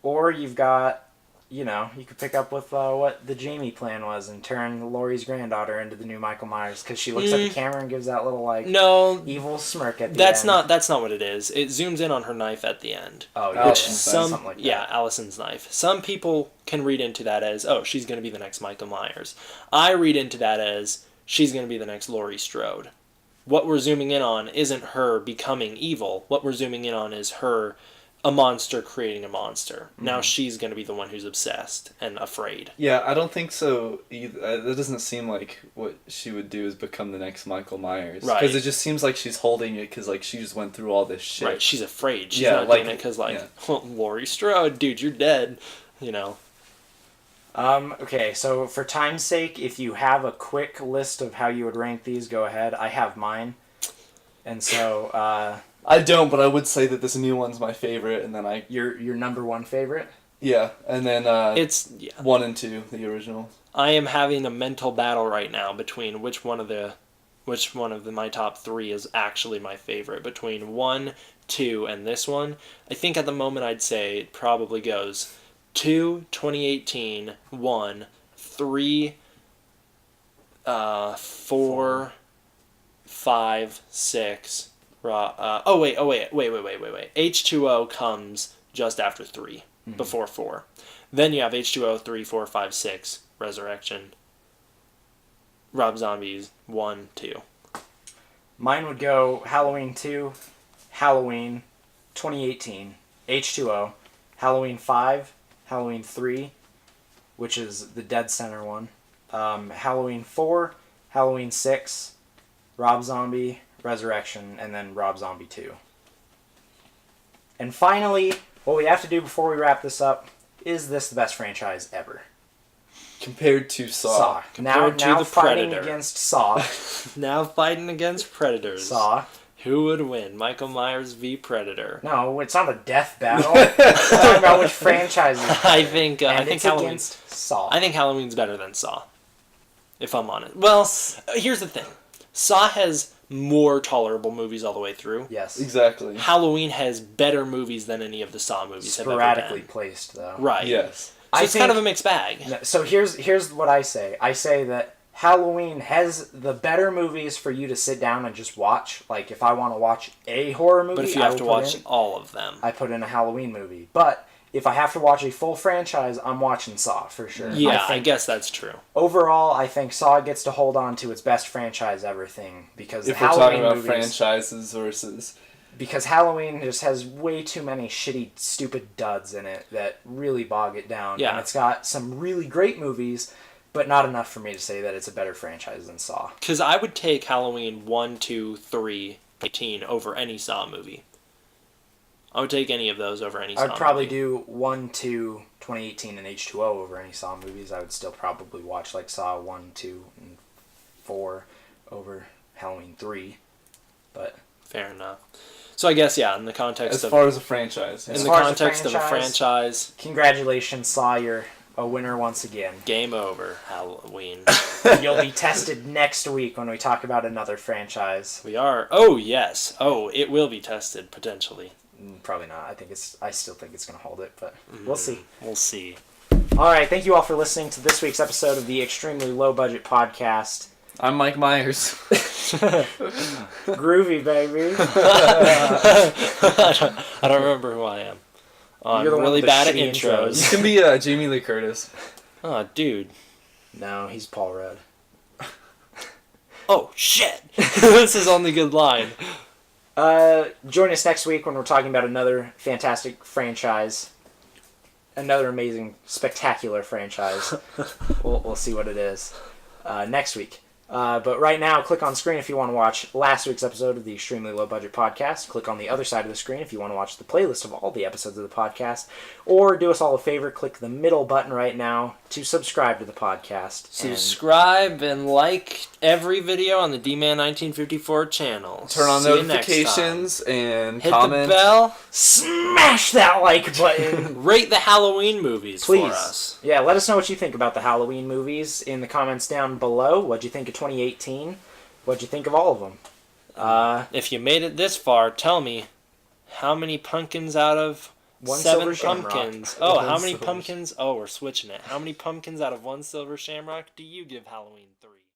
Or you've got, you could pick up with what the Jamie plan was and turn Laurie's granddaughter into the new Michael Myers, because she looks at the camera and gives that little evil smirk at the end. That's not what it is. It zooms in on her knife at the end. Oh, yeah. Something like that. Yeah, Allison's knife. Some people can read into that as, oh, she's going to be the next Michael Myers. I read into that as, she's going to be the next Laurie Strode. What we're zooming in on isn't her becoming evil. What we're zooming in on is her a monster creating a monster. Now she's going to be the one who's obsessed and afraid. Yeah, I don't think so either. That doesn't seem like what she would do is become the next Michael Myers. Right. Because it just seems like she's holding it because, like, she just went through all this shit. Right, she's afraid. She's not doing it because, like, Laurie Strode, dude, you're dead. You know. Okay, so for time's sake, if you have a quick list of how you would rank these, go ahead. I have mine. And so, I don't, but I would say that this new one's my favorite, and then Your number one favorite? Yeah, and then it's 1 and 2, the original. I am having a mental battle right now between which one of my top 3 is actually my favorite. Between 1, 2, and this one. I think at the moment I'd say it probably goes 2, 2018, 1, 3, 4, 5, 6. Wait. H2O comes just after 3, before 4. Then you have H2O, 3, 4, 5, 6, Resurrection. Rob Zombie's 1, 2. Mine would go Halloween 2, Halloween, 2018, H2O, Halloween 5, Halloween 3, which is the Dead Center one, Halloween 4, Halloween 6, Rob Zombie, Resurrection, and then Rob Zombie 2. And finally, what we have to do before we wrap this up, is this the best franchise ever? Compared to Saw. Now the fighting Predator. against Saw. Now fighting against Predators. Saw. Who would win? Michael Myers v. Predator. No, it's not a death battle. We're talking about which franchise. I think it's Halloween. Against Saw. I think Halloween's better than Saw. If I'm honest. Well, here's the thing. Saw has more tolerable movies all the way through. Yes. Exactly. Halloween has better movies than any of the Saw movies have ever Sporadically been. placed, though. Right. Yes. So it's kind of a mixed bag. So here's what I say. I say that Halloween has the better movies for you to sit down and just watch. Like, if I want to watch a horror movie, But if you have to watch all of them. I put in a Halloween movie. But if I have to watch a full franchise, I'm watching Saw, for sure. Yeah, I guess that's true. Overall, I think Saw gets to hold on to its best franchise ever thing. Because if the we're Halloween talking about movies, franchises versus... Because Halloween just has way too many shitty, stupid duds in it that really bog it down. Yeah. And it's got some really great movies, but not enough for me to say that it's a better franchise than Saw. Because I would take Halloween 1, 2, 3, 18 over any Saw movie. I would take any of those over any Saw movie. I would probably do 1, 2, 2018, and H2O over any Saw movies. I would still probably watch like Saw 1, 2, and 4 over Halloween 3. But fair enough. So I guess, yeah, in the context as far as a franchise. In the context of a franchise... Congratulations, Saw, you're a winner once again. Game over, Halloween. You'll be tested next week when we talk about another franchise. We are. Oh, yes. Oh, it will be tested, potentially. Probably not. I still think it's going to hold it, but we'll see. We'll see. All right, thank you all for listening to this week's episode of the Extremely Low Budget Podcast. I'm Mike Myers. Groovy, baby. I don't remember who I am. I'm You're the one really with the bad at shitty intros. You can be Jamie Lee Curtis. Oh, dude. No, he's Paul Rudd. Oh, shit. This is only good line. Join us next week when we're talking about another fantastic franchise. Another amazing, spectacular franchise. We'll see what it is next week. But right now, click on screen if you want to watch last week's episode of the Extremely Low Budget Podcast. Click on the other side of the screen if you want to watch the playlist of all the episodes of the podcast. Or do us all a favor, click the middle button right now to subscribe to the podcast. Subscribe and like every video on the D-Man 1954 channel. Turn on See you notifications next time. and Hit comment. the bell. Smash that like button! Rate the Halloween movies Please. for us. Yeah, let us know what you think about the Halloween movies in the comments down below. What'd you think of 2018? What'd you think of all of them? If you made it this far, tell me how many pumpkins out of One 7 silver shamrock. pumpkins. Oh, One how many silver pumpkins? Oh, we're switching it. How many pumpkins out of 1 silver shamrock do you give Halloween 3?